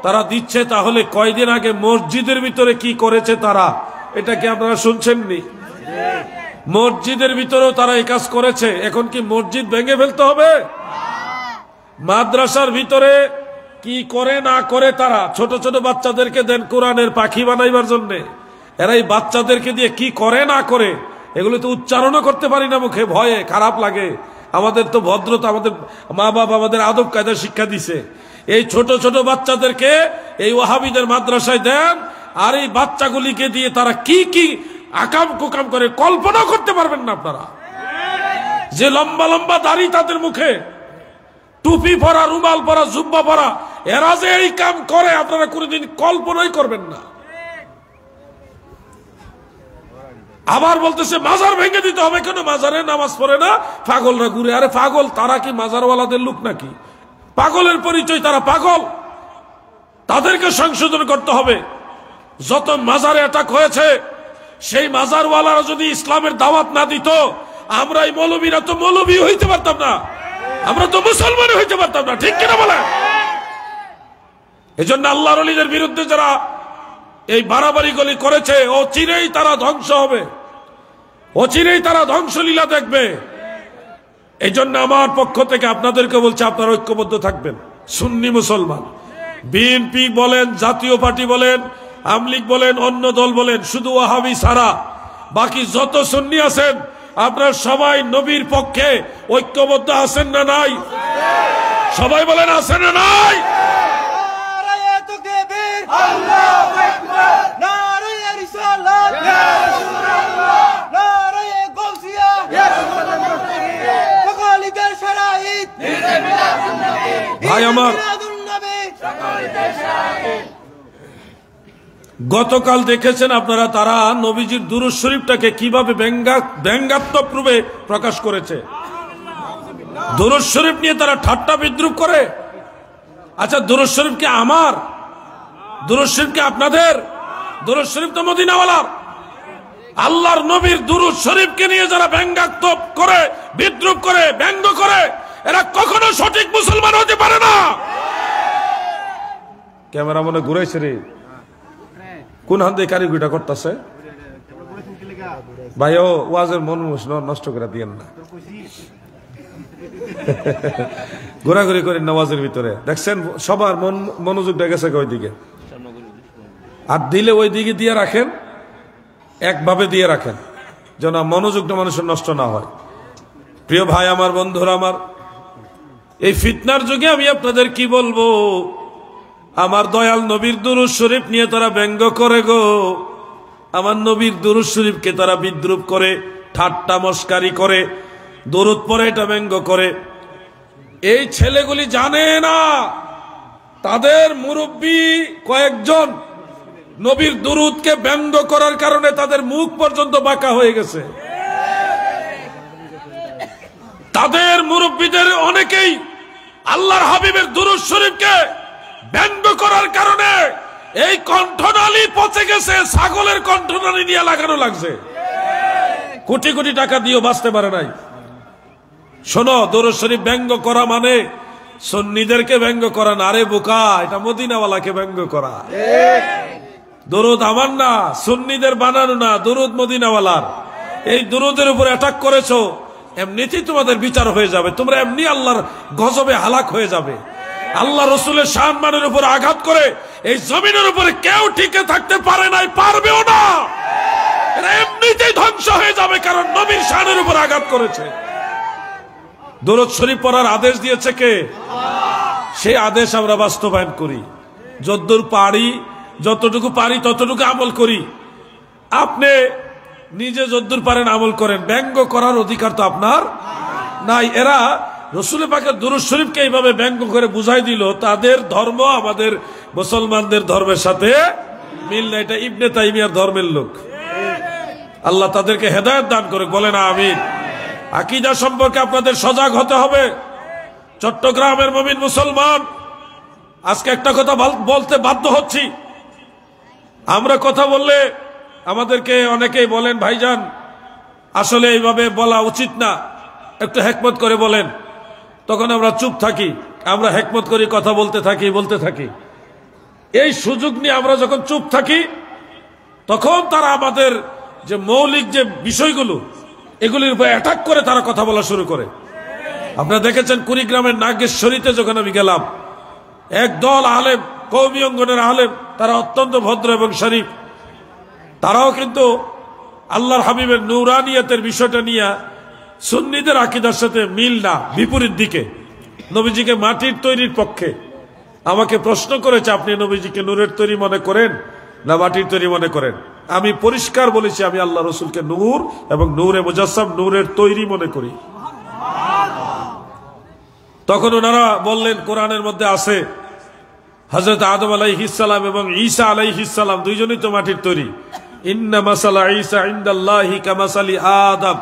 তারা দিচ্ছে, তাহলে কয়দিন আগে মসজিদের ভিতরে কি করেছে তারা, এটা কি আপনারা শুনছেননি? মসজিদের ভিতরেও তারা এই কাজ করেছে। এখন কি মসজিদ ভেঙে ফেলতে হবে? মাদ্রাসার ভিতরে কি করে না করে তারা, ছোট ছোট বাচ্চাদেরকে দেন কোরআনের পাখি বানাইবার জন্য, এরা এই বাচ্চাদেরকে দিয়ে কি করে না করে, এগুলো তো উচ্চারণও করতে পারি না মুখে, ভয়ে খারাপ লাগে। আমাদের তো ভদ্রতা, আমাদের মা বাবা আমাদের আদব কায়দা শিক্ষা দিছে। এই ছোট ছোট বাচ্চাদেরকে এই ওয়াহাবিদের মাদ্রাসায় দেন, আর এই বাচ্চাগুলিকে দিয়ে তারা কি কি আকাম কুকাম করে কল্পনা করতে পারবেন না আপনারা। যে লম্বা লম্বা দাড়ি তাদের মুখে, টুপি পরা, রুমাল পরা, জুব্বা পরা, এরা যে এই কাম করে আপনারা কোনোদিন কল্পনাই করবেন না। আবার বলতেছে মাজার ভেঙে দিতে হবে, কেন? মাজারে নামাজ পড়ে না, পাগলরা ঘুরে। আরে পাগল, তারা কি মাজারওয়ালাদের লোক নাকি? পাগলের পরিচয়, তারা পাগল, তাদেরকে সংশোধন করতে হবে। যত মাজারে অ্যাটাক হয়েছে, সেই মাজারওয়ালারা যদি ইসলামের দাওয়াত না দিত, আমরা এই মৌলবীরা তো মৌলবী হইতে পারতাম না, আমরা তো মুসলমান হইতে পারতাম না, ঠিক কিনা বলেন? এই জন্য আল্লাহর ওলিদের বিরুদ্ধে যারা এই বাড়াবাড়ি গলি করেছে, অচিরেই তারা ধ্বংস হবে, অচিরেই তারা ধ্বংসলীলা দেখবে। এই জন্য আমার পক্ষ থেকে আপনাদেরকে বলছে, আপনারা ঐক্যবদ্ধ থাকবেন। সুন্নি মুসলমান, বিএনপি বলেন, জাতীয় পার্টি বলেন, আওয়ামী লীগ বলেন, অন্য দল বলেন, শুধু ওয়াহাবি ছাড়া বাকি যত সুন্নি আছেন, আপনারা সবাই নবীর পক্ষে ঐক্যবদ্ধ আছেন না নাই? সবাই বলেন আছেন না নাই? আল্লাহু আকবার নারায়ে রিসালাত ইয়া রাসূলুল্লাহ নারায়ে গাউসিয়া ইয়া রাসূলুল্লাহ সকালিদের শরাইত ঈদে মিলাদুন নবী ভাই আমার সকালিদের শরাইত গতকাল দেখেছেন আপনারা, তারা নবীজির দুরূদ শরীফটাকে কিভাবে ব্যঙ্গাত্মক রূপে প্রকাশ করেছে। দুরূদ শরীফ নিয়ে তারা ঠাট্টা বিদ্রুপ করে। আচ্ছা, দুরূদ শরীফ কি আমার? দুরূদ শরীফ কি আপনাদের? দুরূদ শরীফ তো মদিনাওয়ালার। আল্লাহর নবীর দুরূদ শরীফকে নিয়ে যারা ব্যঙ্গাত্মক করে, বিদ্রুপ করে, ব্যঙ্গ করে, এরা কখনো সঠিক মুসলমান হতে পারে না। ক্যামেরা মনে ঘুরাইছে রে, কোন হাতে কারিগরিটা করতেছে ভাই? ও ওয়াজের মন নষ্ট করে দিয়েন না, ঘোরাঘুরি করেন নামাজের ভিতরে। দেখছেন সবার মনোযোগটা গেছে ওইদিকে, আর দিলে ওই দিকে দিয়ে রাখেন, একভাবে দিয়ে রাখেন যেন মনোযোগটা মানুষের নষ্ট না হয়। প্রিয় ভাই আমার, বন্ধুরা আমার, এই ফিতনার যুগে আমি আপনাদের কি বলবো? আমার দয়াল নবীর দুরূদ শরীফ নিয়ে তারা ব্যঙ্গ করে গো। আমার নবীর দুরূদ শরীফকে তারা বিদ্রুপ করে, ঠাট্টা মস্কারি করে, দরুদ পরে এটা ব্যঙ্গ করে। এই ছেলেগুলি জানে না তাদের মুরব্বী কয়েকজন নবীর দুরুদকে ব্যঙ্গ করার কারণে তাদের মুখ পর্যন্ত বাঁকা হয়ে গেছে। তাদের মুরব্বীদের অনেকেই আল্লাহর হাবিবের দুরূদ শরীফকে ব্যঙ্গ করার কারণে এই কণ্ঠনালী পচে গেছে, ছাগলের কণ্ঠনালী নিয়ে লাগানো লাগছে। কোটি কোটি টাকা দিয়েও বাঁচতে পারে নাই। শোনো, দুরূদ শরীফ ব্যঙ্গ করা মানে সুন্নিদেরকে ব্যঙ্গ করা না। আরে বোকা, এটা মদিনাওয়ালাকে ব্যঙ্গ করা। দরুদ আমার না, সুন্নিদের বানানো না, দরুদ মদিনাওয়ালার। এই দরুদের উপর অ্যাটাক করেছো, এমনিতেই তোমাদের বিচার হয়ে যাবে। তোমরা এমনি আল্লাহর গজবে হালাক হয়ে যাবে। আল্লাহ রসুলের সম্মানের উপর আঘাত করে এই জমিনের উপরে কেউ টিকে থাকতে পারে নাই, পারবেও না। এরা এমনিতেই ধ্বংস হয়ে যাবে, কারণ নবীর শানের উপর আঘাত করেছে। দরুদ শরীফ পড়ার আদেশ দিয়েছে কে? সেই আদেশ আমরা বাস্তবায়ন করি। যতটুকু পারি ততটুকু আমল করি। আপনি নিজে যদ্দূর পারেন আমল করেন, ব্যঙ্গ করার অধিকার তো আপনার নাই। এরা রসুল পাকের দুরূদ শরীফকে এইভাবে ব্যঙ্গ করে বুঝাই দিল তাদের ধর্ম আমাদের মুসলমানদের ধর্মের সাথে মিল না। এটা ইবনে তাইমিয়ার ধর্মের লোক। আল্লাহ তাদেরকে হেদায়েত দান করে, বলেন আমিন। আকীদা সম্পর্কে আপনাদের সজাগ হতে হবে। চট্টগ্রামের মুমিন মুসলমান, আজকে একটা কথা বলতে বাধ্য হচ্ছি। আমরা কথা বললে আমাদেরকে অনেকেই বলেন, ভাইজান আসলে এইভাবে বলা উচিত না, একটু হেকমত করে বলেন। তখন আমরা চুপ থাকি, আমরা হেকমত করি, কথা বলতে থাকি। এই সুযোগ নিয়ে আমরা যখন চুপ থাকি, তখন তারা আমাদের যে মৌলিক যে বিষয়গুলো, এগুলির উপর অ্যাটাক করে তারা কথা বলা শুরু করে। আপনারা দেখেছেন কুড়িগ্রামের নাগেশ্বরীতে যখন আমি গেলাম, একদল আলেম, কওমি অঙ্গনের আলেম, তারা অত্যন্ত ভদ্র এবং শরীফ। তারাও কিন্তু আল্লাহর হাবিবের নূরানিয়তের বিষয়টা নিয়ে সুন্নিদের আকীদার সাথে মিল না, বিপরীত দিকে। নবীজিকে মাটির তৈরির পক্ষে। আমাকে প্রশ্ন করেছে, আপনি নবীজিকে নূরের তৈরি মনে করেন না মাটির তৈরি মনে করেন? আমি পরিষ্কার বলেছি, আমি আল্লাহ রসুলকে নূর এবং নূরে মুজাসসাম, নূরের তৈরি মনে করি। তখন ওনারা বললেন, কোরআনের মধ্যে আছে হযরত আদম আলাইহিস সালাম এবং ঈসা আলাইহিস সালাম দুইজনই তো মাটির তৈরি। ইন্না মাসালা ঈসা ইনদাল্লাহি কামাসালি আদম।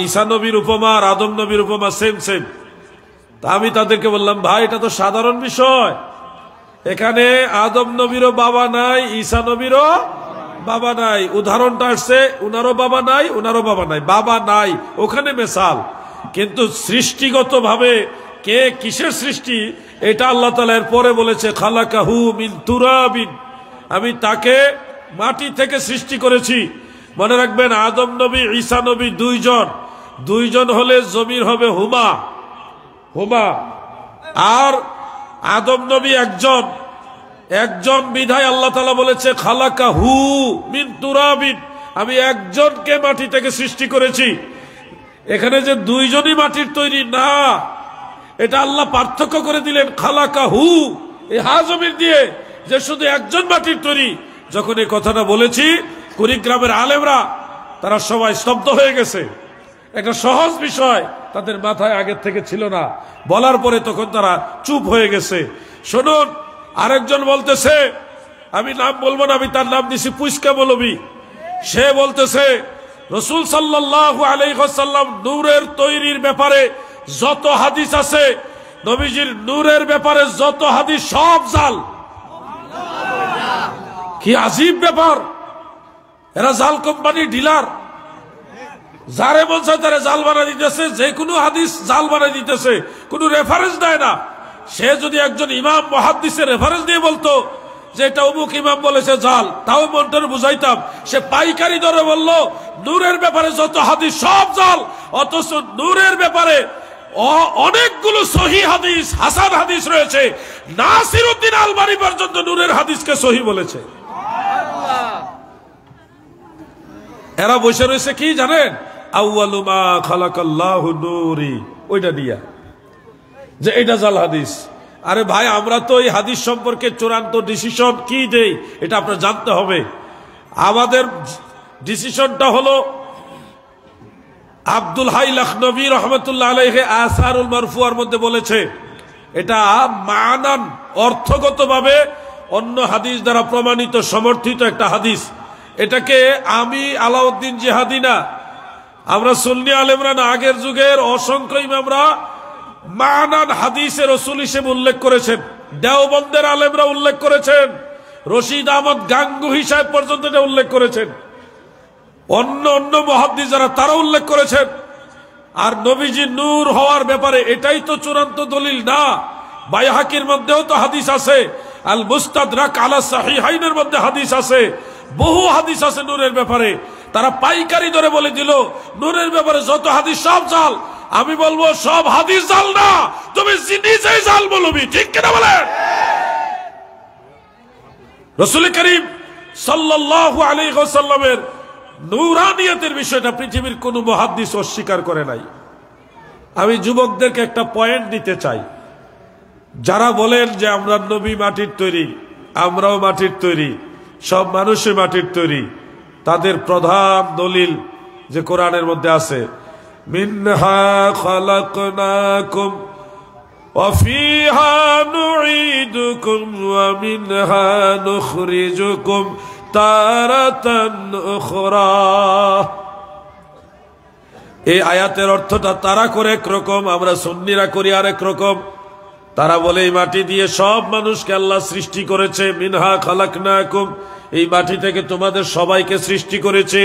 ঈসা নবীর উপমা আর আদম নবীর উপমা সেম। তা আমি তাদেরকে বললাম, ভাই এটা তো সাধারণ বিষয়। এখানে আদম নবীরও বাবা নাই, ঈসা নবীরও বাবা নাই। উদাহরণটা আসছে, উনারও বাবা নাই, উনারও বাবা নাই, বাবা নাই ওখানে মেসাল। কিন্তু সৃষ্টিগত ভাবে কে কিসের সৃষ্টি, এটা আল্লাহ তাআলা এর পরে বলেছে, খালাকাহু মিন তুরাবিন, আমি তাকে মাটি থেকে সৃষ্টি করেছি। মনে রাখবেন, আদম নবী ঈসা নবী দুইজন হলে জমির হবে হুমা, আর আদম নবী একজন বিধায় আল্লাহ তাআলা বলেছে খালাকাহু মিন তুরাবিন, আমি একজনকে মাটি থেকে সৃষ্টি করেছি। এখানে যে দুইজনই মাটির তৈরি না, এটা আল্লাহ পার্থক্য করে দিলেন। খালাকাহু এই হাজমির দিয়ে যে শুধু একজন মাটির তৈরি। যখন এই কথাটা বলেছি, কুড়িগ্রামের আলেমরা তারা সবাই স্তব্ধ হয়ে গেছে। একটা সহজ বিষয় তাদের মাথায় আগের থেকে ছিল না, বলার পরে তখন তারা চুপ হয়ে গেছে। শুনুন, আরেকজন বলতেছে, আমি নাম বলবো না, আমি তার নাম দিছি পুষ্কা মৌলবী। সে বলতেছে রাসূল সাল্লাল্লাহু আলাইহি ওয়াসাল্লাম নূরের তৈরির ব্যাপারে যত হাদিস আছে, নবীজির নূরের ব্যাপারে যত হাদিস সব জাল। কি আজীব ব্যাপার! এরা জাল কোম্পানির ডিলার, যারে মন চায় তারা জাল বানাই দিতেছে, যে কোনো হাদিস জাল বানাই দিতেছে, কোনো রেফারেন্স দেয় না। সে যদি একজন ইমাম মুহাদ্দিসের রেফারেন্স দিয়ে বলতো যে এটা অমুক ইমাম বলেছে জাল, তাও মনটার বুঝাইতাম। সে পাইকারি দরে বলল নূরের ব্যাপারে যত হাদিস সব জাল, অথচ নূরের ব্যাপারে অনেকগুলো সহিহ হাদিস, হাসান হাদিস রয়েছে। নাসিরউদ্দিন আলবানী পর্যন্ত নূরের হাদিসকে সহিহ বলেছে। এরা বসে রয়েছে কি জানেন? আউয়ালু মা খালাকাল্লাহু নূরি, ওইটা দিয়া যে এটা জাল হাদিস। আরে ভাই, আমরা তো এই হাদিস সম্পর্কে চূড়ান্ত ডিসিশন কি দেই এটা আপনার জানতে হবে। আমাদের ডিসিশনটা হলো আব্দুল হাই লখনবী রহমতুল্লাহ আলাইহি আসারুল মারফুয়ার মধ্যে বলেছে, এটা মানান অর্থগতভাবে অন্য হাদিস দ্বারা প্রমাণিত সমর্থিত একটা হাদিস। এটাকে আমি আলাউদ্দিন জিহাদি না, আমরা সুন্নি আলেমরা না, আগের যুগের অসংখ্য ইমামরা মানান হাদিসে রাসূল হিসেবে উল্লেখ করেছেন। দেওবন্দের আলেমরা উল্লেখ করেছেন, রশিদ আহমদ গাঙ্গুহি সাহেব পর্যন্ত এটা উল্লেখ করেছেন, অন্য অন্য মুহাদ্দিস যারা তারা উল্লেখ করেছেন। আর নবীজি নূর হওয়ার ব্যাপারে এটাই তো চূড়ান্ত দলিল না। বাইহাকির মধ্যেও তো হাদিস আছে, আল মুস্তাদরাক আলা সাহিহাইনের মধ্যে হাদিস আছে, বহু হাদিস আছে নূরের ব্যাপারে। তারা পাইকারি ধরে বলে দিল নূরের ব্যাপারে যত হাদিস সব জাল। আমি বলবো সব হাদিস জাল না, তুমি নিজেই জাল বলবি, ঠিক কিনা বলেন? রাসূল করিম সাল্লাল্লাহু আলাইহি ওয়াসাল্লামের নূরানিয়তের বিষয়টা পৃথিবীর কোন মুহাদ্দিস অস্বীকার করে নাই। আমি যুবকদেরকে একটা পয়েন্ট দিতে চাই, যারা বলেন যে আমরা নবী মাটির তৈরি, আমরাও মাটির তৈরি, সব মানুষই মাটির তৈরি, তাদের প্রধান দলিল যে কোরআনের মধ্যে আছে, মিনহা খালাকনাকুম ওয়া ফিহা নুঈদুকুম ওয়া মিনহা নুখরিজুকুম তারাতান উখরা। এই আয়াতের অর্থটা তারা করে একরকম, আমরা সুন্নিরা করি আরেক রকম। তারা বলে এই মাটি দিয়ে সব মানুষকে আল্লাহ সৃষ্টি করেছে, মিনহা খালাকনাকুম, এই মাটি থেকে তোমাদের সবাইকে সৃষ্টি করেছে।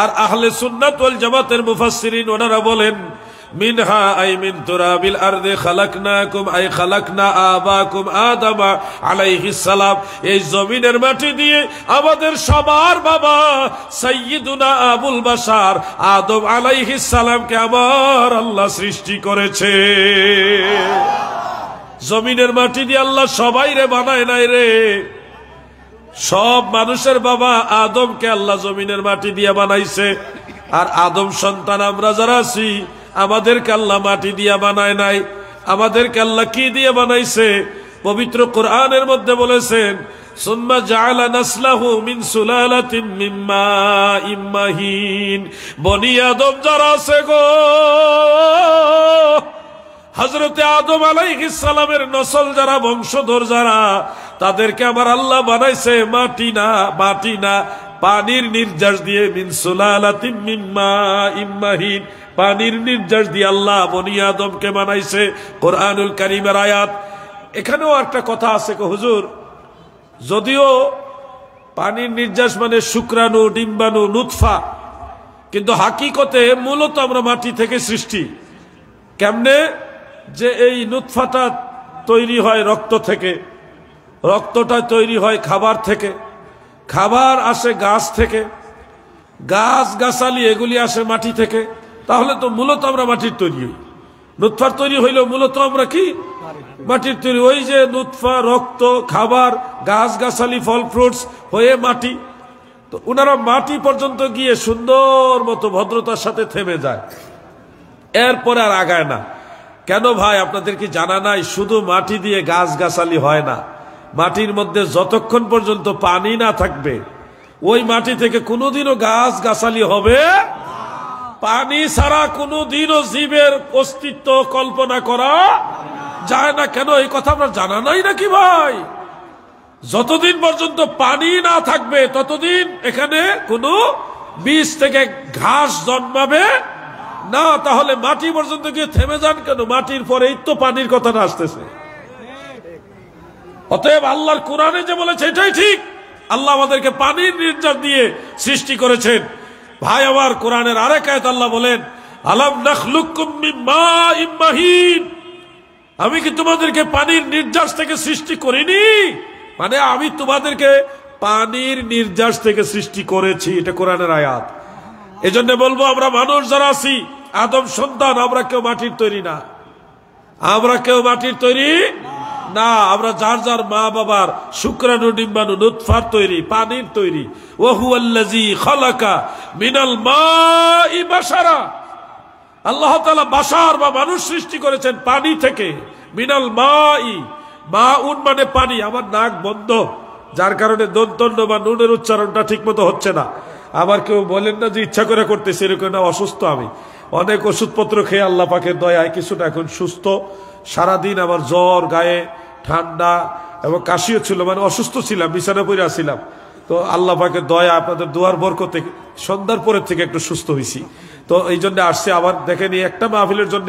আর আহলে সুন্নাত ওয়াল জামাতের মুফাসসিরিন ওনারা বলেন মিনহা আই মিন তুরাবিল আরদি খালাকনাকুম আই খালাকনা আবাকুম আদম আলাইহিস সালাম, এই জমিনের মাটি দিয়ে আমাদের সবার বাবা সাইয়্যিদুনা আবুল বাশার আদম আলাইহিস সালামকে আমার আল্লাহ সৃষ্টি করেছে। জমিনের মাটি দিয়ে আল্লাহ সবাই রে বানায় নাই রে, সব মানুষের বাবা আদমকে আল্লাহ জমিনের মাটি দিয়ে বানাইছে। আর আদম সন্তান আমরা যারা আছি, আমাদেরকে আল্লাহ মাটি দিয়ে বানায় নাই, আমাদেরকে আল্লাহ কি দিয়ে বানাইছে? পবিত্র কোরআনের মধ্যে বলেছেন, সুম্মা জাআলা নাসলাহু মিন সুলালাতিন মিন মাইম মাহিন। বনি আদম যারা আছে গো, হযরতে আদম আলাইহিস সালামের নসল যারা, বংশধর যারা, তাদেরকে আমার আল্লাহ বানাইছে মাটি না, মাটি না, পানির নির্যাস দিয়ে, মিন সুলালাতিন মিন মাইম মাহিন, পানির নির্যাস দিয়ে আল্লাহ বনি আদমকে বানাইছে। কোরআনুল কারীমের আয়াত। এখানেও একটা কথা আছে গো হুজুর, যদিও পানির নির্যাস মানে শুক্রাণু, ডিম্বাণু, নুতফা, কিন্তু হাকিকতে মূলত আমরা মাটি থেকে সৃষ্টি। কেমনে? যে এই নুতফাটা তৈরি হয় রক্ত থেকে, রক্তটা তৈরি হয় খাবার থেকে, খাবার আসে গাছ থেকে, গাছ গাছালি এগুলি আসে মাটি থেকে। তাহলে তো মূলত আমরা মাটির তৈরি হই। নুতফার তৈরি হইল মূলত আমরা কি? মাটির তৈরি। ওই যে নুতফা, রক্ত, খাবার, গাছ গাছালি, ফল ফ্রুটস হয়ে মাটি। তো ওনারা মাটি পর্যন্ত গিয়ে সুন্দর মতো ভদ্রতার সাথে থেমে যায়, এরপরে আর আগায় না। কেন ভাই আপনাদের কি জানা নাই শুধু মাটি দিয়ে গাছ গাছালি হয় না, মাটির মধ্যে যতক্ষণ পর্যন্ত পানি না থাকবে ওই মাটি থেকে কোনোদিনও গাছ গাছালি হবে। পানি ছাড়া কোনোদিনও জীবের অস্তিত্ব কল্পনা করা যায় না। কেন এই কথা আপনার জানা নাই নাকি ভাই? যতদিন পর্যন্ত পানি না থাকবে ততদিন এখানে কোনো বীজ থেকে ঘাস জন্মাবে না। তাহলে মাটি পর্যন্ত গিয়ে থেমে যান কেন? মাটির পরেই তো পানির কথাটা আসতেছে। অতএব আল্লাহর কোরআনে যে বলেছে এটাই ঠিক। আল্লাহ আমাদেরকে পানির নির্যাস দিয়ে সৃষ্টি করেছেন। ভাই আমার, কোরআনের আরেক আয়াত আল্লাহ বলেন, আলাম নাখলুকুম মিন মাইম মাহিন, আমি কি তোমাদেরকে পানির নির্যাস থেকে সৃষ্টি করিনি? মানে আমি তোমাদেরকে পানির নির্যাস থেকে সৃষ্টি করেছি, এটা কোরআনের আয়াত। এজন্য বলবো আমরা মানুষ যারা আছি, আদম সন্তান, আমরা কেউ মাটির তৈরি না, আমরা কেউ মাটির তৈরি না। আমরা যার যার মা বাবার শুক্রাণু ডিম্বাণু নুতফার তৈরি, পানির তৈরি। ওয়া হুয়াল্লাযী খালাকা মিনাল মাই বাশারা, আল্লাহ তাআলা বাশার বা মানুষ সৃষ্টি করেছেন পানি থেকে। মিনাল মাই, মাউন মানে পানি। আমার নাক বন্ধ, যার কারণে দন্তন্য বা নুনের উচ্চারণটা ঠিক মতো হচ্ছে না। আবার কেউ বলেন না যে ইচ্ছা করে করতেছে, এরকম না, অসুস্থ আমি। অনেক ওষুধপত্র খেয়ে আল্লাহ পাকের দয়ায় কিছুটা এখন সুস্থ। সারাদিন আমার জ্বর, গায়ে ঠান্ডা এবং কাশিও ছিল, মানে অসুস্থ ছিলাম, বিছানা পড়ে আসছিলাম। তো আল্লাহ পাকের দয়া, আপনাদের দোয়ার বরকতে সন্ধ্যার পরের থেকে একটু সুস্থ হয়েছি। তো এই জন্য আসছি, আবার দেখেন এই একটা মাহফিলের জন্য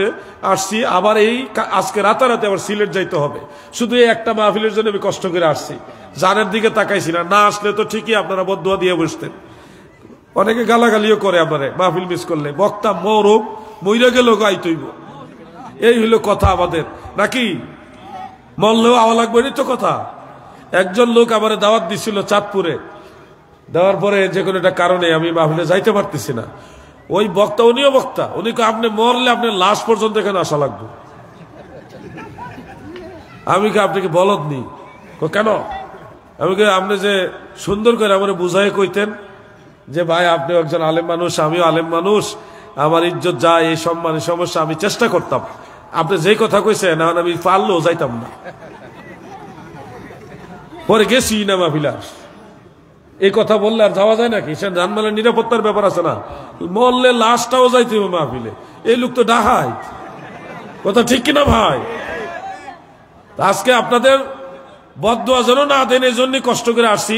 আসছি। আবার এই আজকে রাতারাতি আবার সিলেট যাইতে হবে, শুধু এই একটা মাহফিলের জন্য আমি কষ্ট করে আসছি। জানের দিকে তাকাইছি না, না আসলে তো ঠিকই আপনারা বদদুয়া দিয়ে বসতেন। অনেকে গালাগালিও করে আপনারে মাহফিল মিস করলে, বক্তা মরুক মইরা গেল গাইতইব, এই হইল কথা আমাদের নাকি? মরলেও আওয়া লাগবে, তো কথা। একজন লোক আমার দাওয়াত দিছিল চাঁদপুরে, দেওয়ার পরে যে কোনো একটা কারণে আমি মাহফিলে যাইতে পারতেছি না। ওই বক্তা, উনিও বক্তা, উনি আপনি মরলে আপনার লাশ পর্যন্ত এখানে আসা লাগবে। আমি কি আপনাকে বলদ নি? কেন? আমি কি আপনি যে সুন্দর করে আমার বুঝাই কইতেন যে ভাই আপনি একজন আলেম মানুষ, আমিও আলেম মানুষ, আমার ইজ্জত যায়, এই সম্মানের সমস্যা, আমি চেষ্টা করতাম। আপনি যেই কথা কইছেন এখন আমি পারলেও যাইতাম না। পরে গেছি না মাহফিলাস, এই কথা বললে আর যাওয়া যায় নাকি? সে জানমালের নিরাপত্তার ব্যাপার আছে না, মরলে লাশটাও যাইতে হবে মাহফিলে। এই লোক তো ডাকাইত, কথা ঠিক কিনা ভাই? আজকে আপনাদের বদদুয়া যেন না দেন, এই জন্য কষ্ট করে আসছি।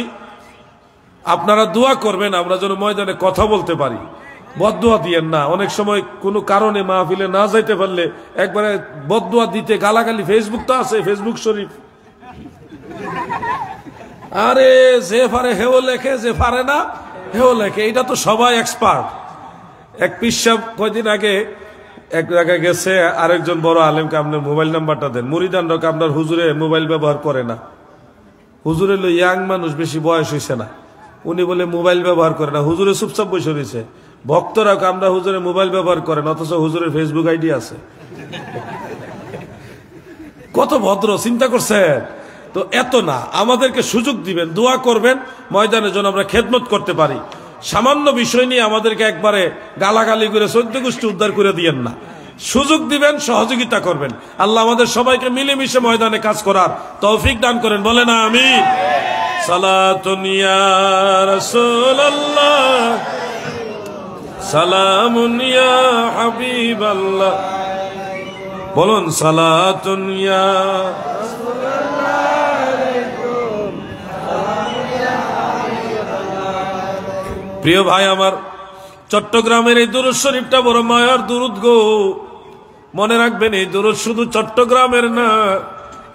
আপনারা দোয়া করবেন আমরা যেন ময়দানে কথা বলতে পারি, বদদুয়া দিয়েন না। অনেক সময় কোনো কারণে মাহফিলে না যাইতে পারলে একবারে বদদুয়া দিতে গালাগালি। ফেসবুক তো আছে, ফেসবুক শরীফ। আরে যে পারে হেও লেখে, যে পারে না হেও লেখে, এটা তো সবাই এক্সপার্ট। এক পিসাব কয়দিন আগে এক জায়গায় গেছে, আরেকজন বড় আলেমকে আপনার মোবাইল নাম্বারটা দেন। মুরিদানরা আপনার হুজুরে মোবাইল ব্যবহার করে না, হুজুরে লো ইয়াং মানুষ, বেশি বয়স হয়েছে না, উনি বলে মোবাইল ব্যবহার করে না। হুজুরে চুপচাপ বসে রয়েছে। ভক্তরা আমরা হুজুরে মোবাইল ব্যবহার করেন, অথচ হুজুরের ফেসবুক আইডি আছে। কত ভদ্র, চিন্তা করছেন? তো এত না, আমাদেরকে সুযোগ দিবেন, দোয়া করবেন ময়দানে যেন আমরা খেদমত করতে পারি। সামান্য বিষয় নিয়ে আমাদেরকে একবারে গালাগালি করে 14 গোষ্ঠী উদ্ধার করে দিয়েন না। সুযোগ দিবেন, সহযোগিতা করবেন। আল্লাহ আমাদের সবাইকে মিলেমিশে ময়দানে কাজ করার তৌফিক দান করেন, বলে না আমিন। সালাতুন ইয়া রাসূলুল্লাহ, সালামুন ইয়া হাবিবাল্লাহ, বলুন সালাতুন ইয়া প্রিয় ভাই আমার। চট্টগ্রামের এই দুরূদ শরীফটা বড় মায়ার দুরূদ গো। মনে রাখবেন, এই দুরূদ শুধু চট্টগ্রামের না।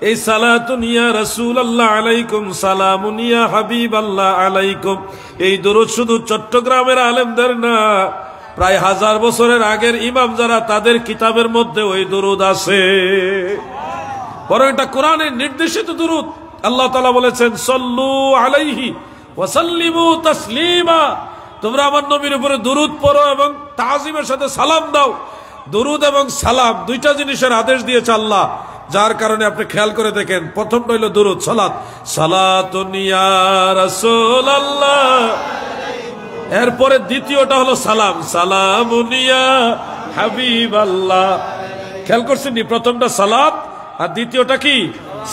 এই সালাতুন ইয়া রাসূলুল্লাহ আলাইকুম, সালামুন ইয়া হাবিবাল্লাহ আলাইকুম, এই দুরূদ শুধু চট্টগ্রামের আলেমদের না, প্রায় 1000 বছরের আগের ইমাম যারা, তাদের কিতাবের মধ্যে ওই দুরূদ আছে। বরং এটা কোরআনের নির্দেশিত দুরূদ। আল্লাহ তাআলা বলেছেন, সাল্লু আলাইহি ওয়া সাল্লিমু তাসলিমা, তোমরা আমার নবীর উপরে দুরূদ পড়ো এবং তাজিমের সাথে সালাম দাও। দুরূদ এবং সালাম দুইটা জিনিসের আদেশ দিয়েছে আল্লাহ, যার কারণে আপনি খেয়াল করে দেখেন, প্রথমটা হইল দুরূদ, সালাত, সালাতুন ইয়া রাসূলুল্লাহ, এরপরে দ্বিতীয়টা হলো সালাম, সালামুন ইয়া হাবিবাল্লাহ। খেয়াল করছেন নি? প্রথমটা সালাত আর দ্বিতীয়টা কি?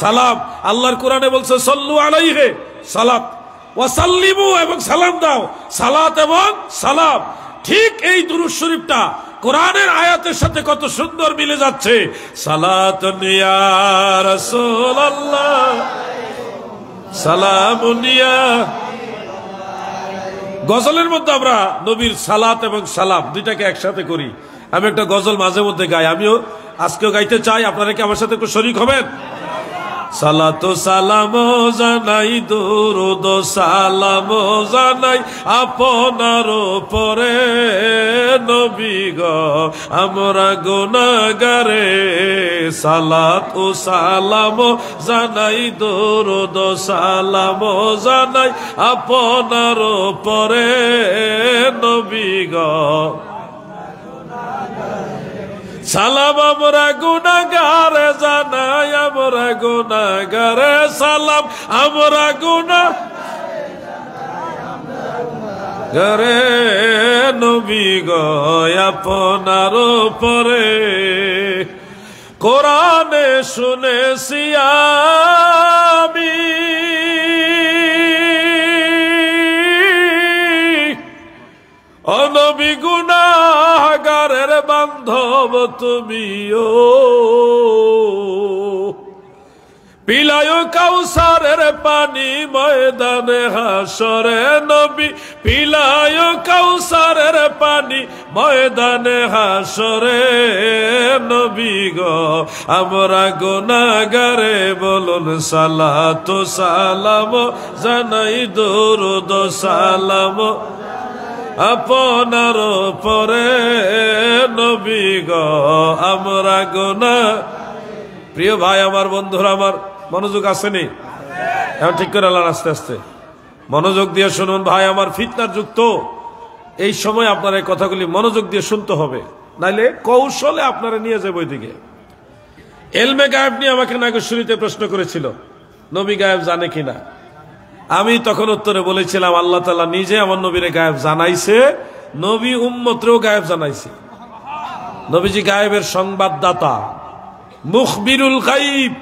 সালাম। আল্লাহর কোরআনে বলছে সাল্লু আলাইহি সালাত ওয়া সাল্লিমু, এবং সালাম দাও, সালাত এবং সালাম। ঠিক এই দুরূদ শরীফটা কোরআনের আয়াতের সাথে কত সুন্দর মিলে যাচ্ছে। সালাতুন ইয়া রাসূলুল্লাহ, সালামুন ইয়া। গজলের মধ্যে আমরা নবীর সালাত এবং সালাম দুইটাকে একসাথে করি। আমি একটা গজল মাঝে মধ্যে গাই, আমিও আজকেও গাইতে চাই। আপনারা কি আমার সাথে একটু শরীক হবেন? সালাত সালাম জানাই, দুরূদ সালাম জানাই আপনার উপরে নবী গো আমরা গুনাহগারে। সালাত ও সালাম জানাই, দুরূদ সালাম জানাই আপনার উপরে নবী গো। সালাম আমরা গুনাহগারে জানাই, আমরা গুনাহগারে। সালাম আমরা গুনাহগারে নবী গো আপনার উপরে। কোরআনে শুনেছি আমি ও নবী গুনাহগারের বান্ধব তুমিও। পিলায় কাউসারের পানি ময়দানে হাসরে নবী, পিলায় কাউসারের পানি ময়দানে হাসরে নবী গো আমরা গুনাহগারে। বলুন সালাত সালাম জানাই, দুরূদ সালাম আপনার উপরে নবী গো আমরা গুনাহ। প্রিয় ভাই আমার, বন্ধুরা আমার, মনোযোগ আসেনি? এখন ঠিক করে আল্লাহ আস্তে আস্তে মনোযোগ দিয়ে শুনুন ভাই আমার। ফিতনার যুক্ত এই সময় আপনার এই কথাগুলি মনোযোগ দিয়ে শুনতে হবে, নাইলে কৌশলে আপনারা নিয়ে যাবে ওইদিকে। এলমে গায়েব নিয়ে আমাকে নাগেশ্বরীতে প্রশ্ন করেছিল, নবী গায়েব জানে কিনা। আমি তখন উত্তরে বলেছিলাম আল্লাহ তাআলা নিজে আমার নবীরে গায়েব জানাইছে, নবী উম্মতরেও গায়েব জানাইছে। নবীজি গায়েবের সংবাদদাতা, মুখবিরুল গায়ব,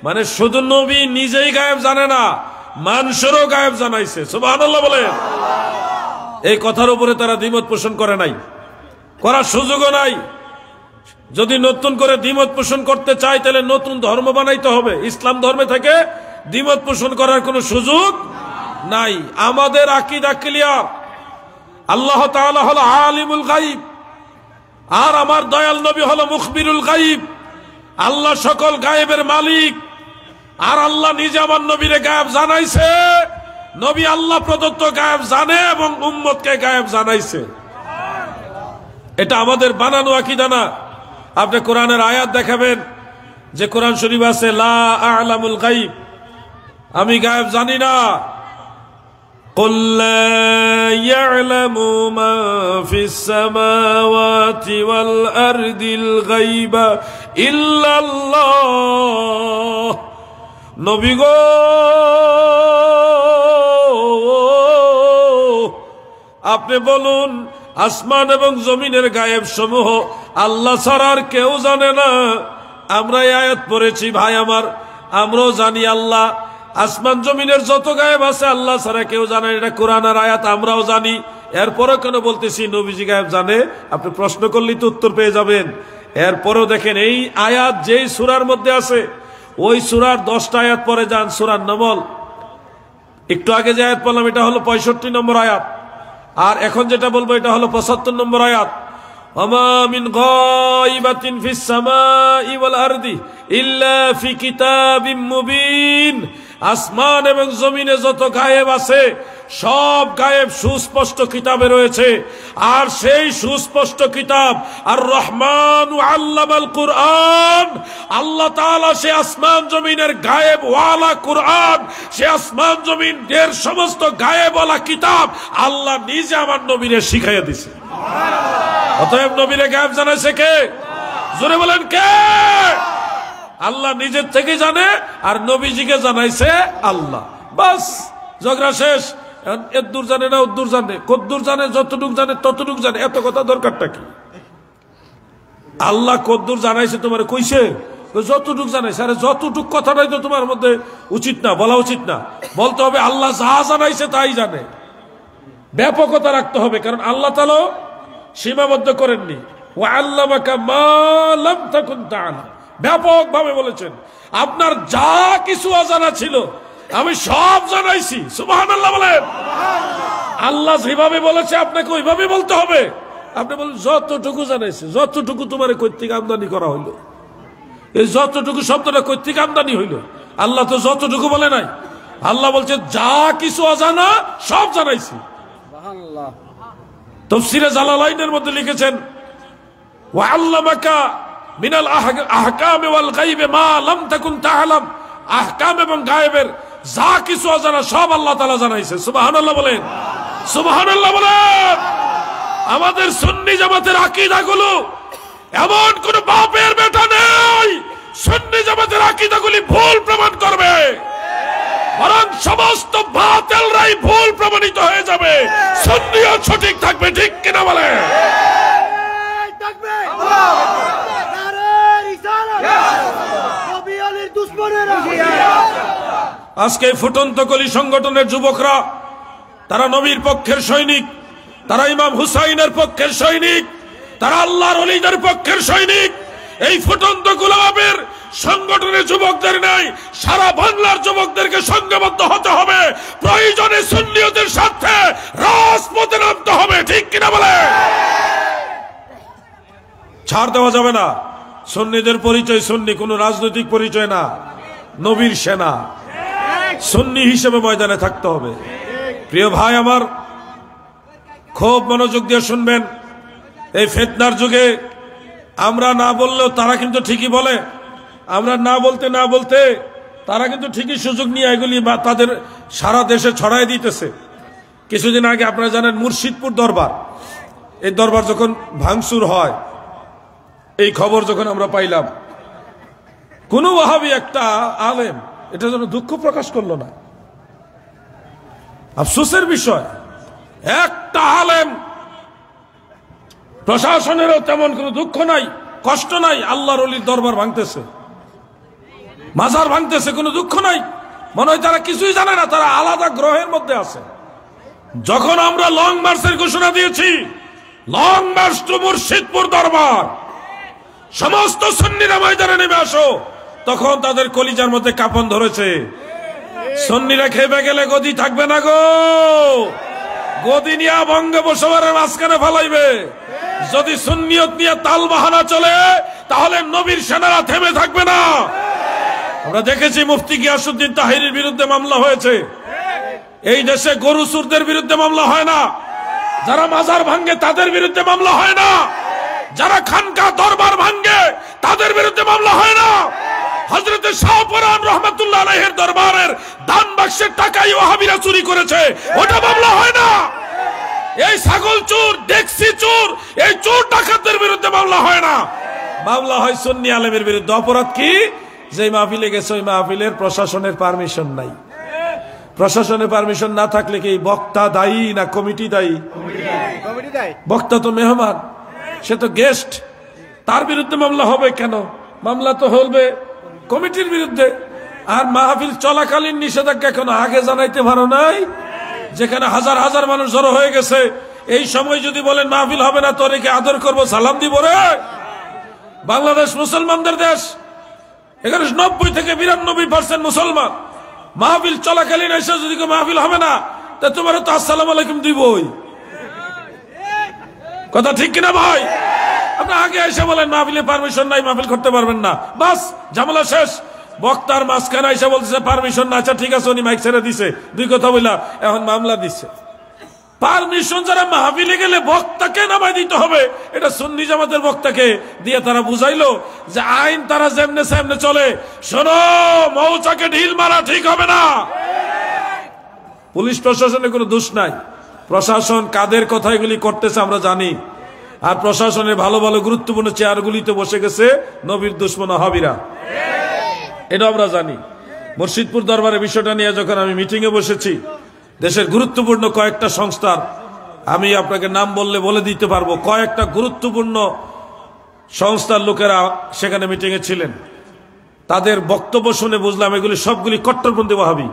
মানে শুধু নবী নিজেই গায়েব জানে না, মানুষেরও গায়েব জানাইছে। সুবহানাল্লাহ বলেন। এই কথার উপরে তারা দ্বিমত পোষণ করে নাই, করার সুযোগও নাই। যদি নতুন করে দ্বিমত পোষণ করতে চায় তাহলে নতুন ধর্ম বানাইতে হবে। ইসলাম ধর্মে থেকে দ্বিমত পোষণ করার কোনো সুযোগ নাই। আমাদের আকীদা ক্লিয়ার, আল্লাহ তাআলা হলো আলিমুল গায়ব, আর আমার দয়াল নবী হলো মুখবিরুল গায়ব। আল্লাহ সকল গায়েবের মালিক, আর আল্লাহ নিজে আমার নবীরে গায়েব জানাইছে। নবী আল্লাহ প্রদত্ত গায়েব জানে এবং উম্মতকে গায়েব জানাইছে। এটা আমাদের বানানো আকীদা না। আপনি কোরআনের আয়াত দেখাবেন যে কোরআন শরীফ আছে লা আ'লামুল গায়ব, আমি গায়েব জানি না। قل لا يعلم ما في السماوات والأرض الغيب إلا الله। নবী গো আপনি বলুন আসমান এবং জমিনের গায়েব সমূহ আল্লাহ ছাড়া আর কেউ জানে না। আমরা এই আয়াত পড়েছি ভাই আমার, আমরাও জানি আল্লাহ আসমান জমিনের যত গায়েব আছে আল্লাহ ছাড়া কেউ জানে। এটা কোরআনের আয়াত, আমরাও জানি। এরপরও কেন বলতেছি নবীজি গায়েব জানে? আপনি প্রশ্ন করলেই তো উত্তর পেয়ে যাবেন। এরপরেও দেখেন এই আয়াত যেই সূরার মধ্যে আছে ওই সূরার 10টা আয়াত পরে যান। সূরা নমল, একটু আগে যে আয়াত বললাম এটা হলো 65 নম্বর আয়াত, আর এখন যেটা বলবো এটা হলো 75 নম্বর আয়াত। ওমা মিন গায়বাতিন ফিস সামাই ওয়াল আরদি ইল্লা ফি কিতাবিম মুবিন। আসমান এবং জমিনে যত গায়েব আছে সব গায়েব সুস্পষ্ট কিতাবে রয়েছে, আর সেই সুস্পষ্ট কিতাব আর রহমান আল্লামাল কুরআন। আল্লাহ তাআলা সে আসমান জমিনের গায়েব ওয়ালা কুরআন, সে আসমান জমিনের সমস্ত গায়েব ওয়ালা কিতাব আল্লাহ নিজে আমার নবীরে শিখাইয়া দিয়েছে। অতএব নবীরে গায়েব জানাইছে কে? জোরে বলেন কে? আল্লাহ নিজের থেকে জানে, আর নবীজিকে জানাইছে আল্লাহ। বাস, ঝগড়া শেষ। এর দূর জানে না ওর দূর জানে, কত দূর জানে, যতটুক জানে ততটুক জানে, এত কথা দরকারটা কি? আল্লাহ কদ্দুর জানাইছে তোমার কইছে? যতটুক জানাইছে। আরে যতটুক কথাটাই তো তোমার মধ্যে উচিত না, বলা উচিত না। বলতে হবে আল্লাহ যা জানাইছে তাই জানে। ব্যাপকতা রাখতে হবে, কারণ আল্লাহ তাআলা সীমাবদ্ধ করেননি। ওয়া আল্লামাকা মা লাম তাকুন তাআলাম, ব্যাপক ভাবে বলেছেন আপনার যা কিছু অজানা ছিল আমি সব জানাইছি। সুবহানাল্লাহ বলেন। আল্লাহ যেভাবে বলেছে আপনাকে ওইভাবে বলতে হবে। আপনি বলেন যতটুকু জানাইছে, যতটুকু তোমার কর্তৃক আমদানি করা হইলো। এই যতটুকু শব্দটা কর্তৃক আমদানি হইল, আল্লাহ তো যতটুকু বলে নাই। আল্লাহ বলছে যা কিছু অজানা সব জানাইছি। তাফসীরে জালালাইনের মধ্যে লিখেছেন ওয়া আল্লামাকা মিনাল আহকাম ওয়াল গায়ব মা লাম তাকুন তাআলাম, আহকাম এবং গায়েবের যা কিছু অজানা সব আল্লাহ তাআলা জানাইছে। সুবহানাল্লাহ বলেন, সুবহানাল্লাহ বলেন। আমাদের সুন্নি জামাতের আকীদাগুলো এমন কোন বাপের বেটা নেই সুন্নি জামাতের আকীদাগুলি ভুল প্রমাণ করবে, বরং সমস্ত বাতিলরাই ভুল প্রমাণিত হয়ে যাবে, সুন্নিও সঠিক থাকবে। ঠিক কিনা বলে? আজকে ফুটন্ত কলি সংগঠনের যুবকরা, তারা নবীর পক্ষের সৈনিক, তারা ইমাম হুসাইনের পক্ষের সৈনিক, তারা আল্লাহর ওলিদের পক্ষের সৈনিক। এই ফুটন্ত গোলাপের সংগঠনের যুবকদের নাই, সারা বাংলার যুবকদেরকে সংঘবদ্ধ হতে হবে, প্রয়োজনে সুন্নিয়তের স্বার্থে রাজপথে নামতে হবে। ঠিক কিনা বলে? ছাড় দেওয়া যাবে না। সুন্নিদের পরিচয় সুন্নি, কোন রাজনৈতিক পরিচয় না। নবীর সেনা, সুন্নি হিসেবে ময়দানে থাকতে হবে। প্রিয় ভাই আমার, খুব মনোযোগ দিয়ে শুনবেন। এই ফিতনার যুগে আমরা না বললেও তারা কিন্তু ঠিকই বলে। আমরা না বলতে তারা কিন্তু ঠিকই সুযোগ নিয়ে এগুলি তাদের সারা দেশে ছড়াই দিতেছে। কিছুদিন আগে আপনারা জানেন মুর্শিদপুর দরবার, এই দরবার যখন ভাঙচুর হয়, এই খবর যখন আমরা পাইলাম, কোন ওয়াহাবি একটা আলেম এটা যেন দুঃখ প্রকাশ করলো না। আফসোসের বিষয়, একটা আলেম, প্রশাসনেরও তেমন কোনো দুঃখ নাই, কষ্ট নাই। আল্লাহর ওলির দরবার ভাঙতেছে, মাজার ভাঙতেছে, কোনো দুঃখ নাই। মনে হয় তারা কিছুই জানে না, তারা আলাদা গ্রহের মধ্যে আছে। যখন আমরা লং মার্চের ঘোষণা দিয়েছি, লং মার্চ টু মুর্শিদপুর দরবার, সমস্ত সুন্নিরা ময়দানে নেমে আসো, তখন তাদের কলিজার মধ্যে কাঁপন ধরেছে। সুন্নিরা খেপে গেলে গদি থাকবে না গো, গদি নিয়ে বঙ্গোপসাগরের মাঝখানে ফালাইবে। যদি সুন্নিয়ত নিয়ে তাল বাহানা চলে, তাহলে নবীর সেনারা থেমে থাকবে না। আমরা দেখেছি মুফতি গিয়াসউদ্দিন তাহিরির বিরুদ্ধে মামলা হয়েছে। এই দেশে গরু চোরদের বিরুদ্ধে মামলা হয় না, যারা মাজার ভাঙ্গে তাদের বিরুদ্ধে মামলা হয় না, যারা খানকা দরবার ভাঙ্গে তাদের বিরুদ্ধে মামলা হয় না। হযরত শাহপুরান রহমাতুল্লাহ আলাইহির দরবারের দান বাক্সের টাকাই ওয়াহাবিরা চুরি করেছে, ওটা মামলা হয় না। এই ছাগল চোর, ডেক্সি চোর, এই চোর ডাকাতদের বিরুদ্ধে মামলা হয় না, মামলা হয় সুন্নি আলেমের বিরুদ্ধে। অপরাধ কি? যে মাহফিলে গেছে ওই মাহফিলের প্রশাসনের পারমিশন নাই। প্রশাসনের পারমিশন না থাকলে কি বক্তা দায়ী না কমিটি দায়ী? বক্তা তো মেহমান, সে তো গেস্ট, তার বিরুদ্ধে মামলা হবে কেন? মামলা তো হবে কমিটির বিরুদ্ধে। আর মাহফিল চলাকালীন নিষেধাজ্ঞা কেন আগে জানাইতে পারো নাই? যেখানে হাজার হাজার মানুষ জড়ো হয়ে গেছে, এই সময় যদি বলেন মাহফিল হবে না, তোরে কি আদর করবো, সালাম দিব রে? বাংলাদেশ মুসলমানদের দেশ, এখানে 90 থেকে 92% মুসলমান। মাহফিল চলাকালীন এসে যদি মাহফিল হবে না, তা তোমার তো আসসালামু আলাইকুম দিবই। কথা ঠিক কিনা ভাই? আপনি আগে এসে বলেন মাহফিলে পারমিশন নাই, মাহফিল করতে পারবেন না, বাস ঝামেলা শেষ। বক্তার মাঝখানে এসে বলতেছে পারমিশন না, আচ্ছা ঠিক আছে, উনি মাইক ছেড়ে দিছে, দুই কথা বললা, এখন মামলা দিচ্ছে। পারমিশন যারা মাহফিলে গেলে বক্তাকে নামাই দিতে হবে, এটা সুন্নি জামাতের বক্তাকে দিয়ে তারা বুঝাইলো যে আইন তারা যেমনে সেমনে চলে। শোনো, মৌচাকে ঢিল মারা ঠিক হবে না। পুলিশ প্রশাসনের কোনো দোষ নাই, প্রশাসন কাদের কথা এগুলি করতেছে আমরা জানি। আর প্রশাসনের ভালো ভালো গুরুত্বপূর্ণ চেয়ারগুলিতে বসে গেছে নবীর দুশমন ওয়াহাবিরা, এটা আমরা জানি। মুর্শিদপুর দরবারের বিষয়টা নিয়ে যখন আমি মিটিং এ বসেছি, দেশের গুরুত্বপূর্ণ কয়েকটা সংস্থার, আমি আপনাকে নাম বললে বলে দিতে পারবো, কয়েকটা গুরুত্বপূর্ণ সংস্থার লোকেরা সেখানে মিটিংয়ে ছিলেন। তাদের বক্তব্য শুনে বুঝলাম এগুলি সবগুলি কট্টরপন্থী ওয়াহাবি।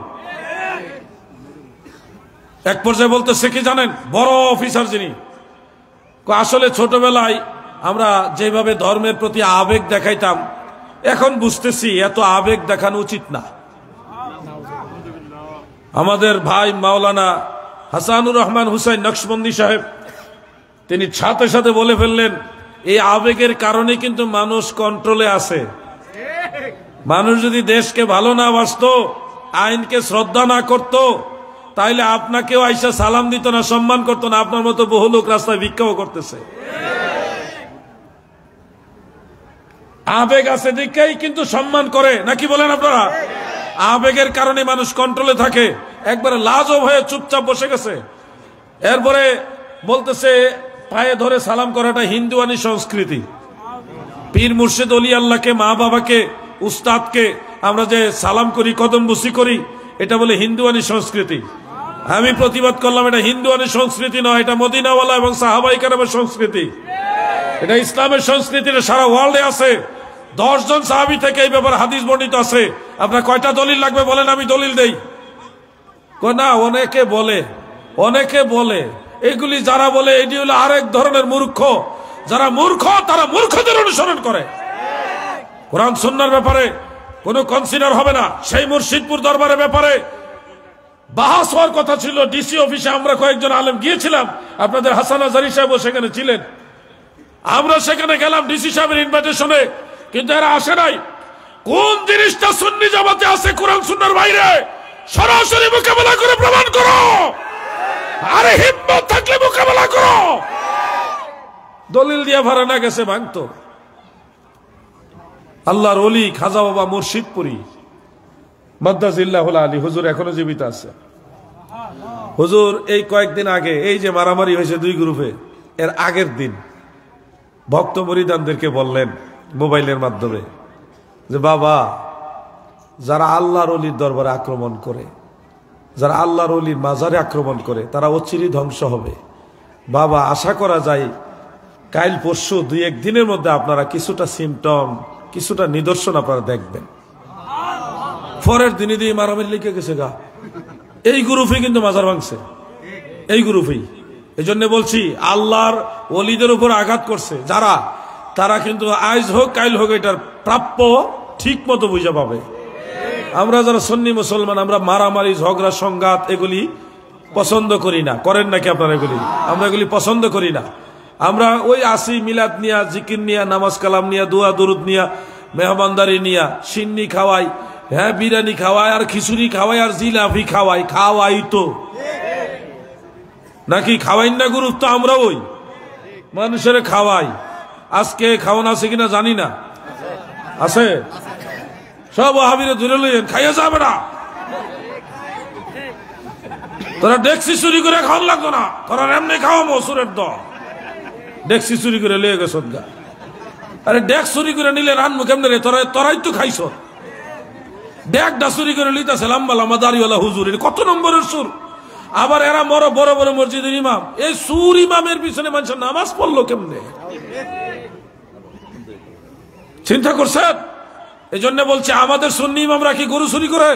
এক পর্যায়ে বলতেছে কি জানেন, বড় অফিসার যিনি, আসলে ছোটবেলায় আমরা যেভাবে ধর্মের প্রতি আবেগ দেখাইতাম, এখন বুঝতেছি এত আবেগ দেখানো উচিত না। আমাদের ভাই মাওলানা হাসানুর রহমান হুসাইন নকশবন্দি সাহেব তিনি সাথে সাথে বলে ফেললেন, এই আবেগের কারণে কিন্তু মানুষ কন্ট্রোলে আছে। মানুষ যদি দেশকে ভালো না বাসতো, আইনকে শ্রদ্ধা না করত, তাইলে আপনাকেও আইসা সালাম দিত না, সম্মান করতো না। আপনার মতো বহু লোক রাস্তায় ভিক্ষাও করতেছে। আবেগ আছে দেখেই কিন্তু সম্মান করে, নাকি বলেন আপনারা? আবেগের কারণে মানুষ কন্ট্রোলে থাকে। একবারে লাজব হয়ে চুপচাপ বসে গেছে। এরপরে বলতেছে পায়ে ধরে সালাম করাটা হিন্দুয়ানি সংস্কৃতি। পীর মুর্শিদ অলি আল্লাহকে, মা বাবাকে, উস্তাদকে আমরা যে সালাম করি, কদম বুসি করি, এটা বলে হিন্দুয়ানি সংস্কৃতি। আমি প্রতিবাদ করলাম এটা হিন্দুয়ানি সংস্কৃতি নয়, এটা মদিনাওয়ালা এবং সাহাবাই কেরামের সংস্কৃতি। এটা ইসলামের সংস্কৃতি, এটা সারা ওয়ার্ল্ডে আছে। 10 জন সাহাবী থেকে এই ব্যাপারে হাদিস বর্ণিত আছে। আপনার কয়টা দলিল লাগবে বলেন, আমি দলিল দেই। না, অনেকে বলে এগুলি যারা বলে এটি হলো আরেক ধরনের মূর্খ। যারা মূর্খ তারা মূর্খদের অনুসরণ করে। কোরআন সুন্নাহর ব্যাপারে কোনো কনসিডার হবে না। সেই মুর্শিদপুর দরবারের ব্যাপারে বাহাস হওয়ার কথা ছিল। ডিসি অফিসে আমরা কয়েকজন আলেম গিয়েছিলাম, আপনাদের হাসান আজারি সাহেব সেখানে ছিলেন। আমরা সেখানে গেলাম ডিসি সাহেবের ইনভাইটেশনে, কিন্তু এরা আসে নাই। কোন জিনিসটা সুন্নি জামাতে আছে কোরআন সুন্নাহর বাইরে, সরাসরি মোকাবেলা করে প্রমাণ করো। আরে হিম্মত থাকলে মোকাবেলা করো। দলিল দিয়া ভাড়া না গেছে ভাঙতো। আল্লাহর ওলি খাজা বাবা মুর্শিদপুরি মাদ্দাজিল্লাহুল আলী হুজুর এখনো জীবিত আছে। হুজুর এই কয়েকদিন আগে এই যে মারামারি হয়েছে 2 গ্রুপে, এর আগের দিন ভক্ত মুরিদানদেরকে বললেন মোবাইলের মাধ্যমে যে বাবা, যারা আল্লাহর ওলির দরবারে আক্রমণ করে, যারা আল্লাহর ওলির মাজারে আক্রমণ করে, তারা অচিরেই ধ্বংস হবে। বাবা, আশা করা যায় কাল পরশু 2-1 দিনের মধ্যে আপনারা কিছুটা সিমটম, কিছুটা নিদর্শন আপনারা দেখবেন। পরের দিনে দিয়ে মারামারি লিখে গেছে গা। এই গ্রুপে কিন্তু মাজার ভাঙছে, এই গ্রুপেই। এই জন্য বলছি আল্লাহর ওলিদের উপর আঘাত করছে যারা, তারা কিন্তু আজ হোক কাল হোক এটার প্রাপ্য ঠিক মতো বুঝে পাবে। আমরা যারা সুন্নি মুসলমান, আমরা মারামারি, ঝগড়া, সংঘাত এগুলি পছন্দ করি না। করেন নাকি আপনারা এগুলি? আমরা এগুলি পছন্দ করি না। আমরা ওই আসি মিলাদ নিয়া, জিকির নিয়া, নামাজ কালাম নিয়া, দোয়া দরুদ নিয়া, মেহমানদারি নিয়া, সিন্নি খাওয়াই, হ্যাঁ বিরিয়ানি খাওয়াই, আর খিচুড়ি খাওয়াই, আর জিলাপি খাওয়াই তো নাকি? খাওয়াই না গুরু তো আমরা ওই মানুষের খাওয়াই। আজকে খাওয়ান আছে কিনা জানি না, আছে? সব ওয়াহাবিরা ধরে লইয়েন, খাইয়া যাবে না। তোরা ডেক্সি চুরি করে খাওয়ান লাগতো না, তোরা এমনি খাওয়া মসুরের দল। ডেক্সি চুরি করে লিয়ে গেছ গা। আরে ডেক্স চুরি করে নিলে রানবো কেমনে রে? তোরাই তো খাইছ। ডেকটা চুরি করে লিতেছে লাম্বা লাম্বা দাড়িওয়ালা হুজুর, কত নম্বরের সুর। আবার এরা বড় বড় মসজিদের ইমাম। এই সুর ইমামের পিছনে মানুষের নামাজ পড়লো কেমনে? চিন্তা করছেন? এই জন্য বলছে আমাদের সুন্নি ইমামরা কি গরু চুরি করে?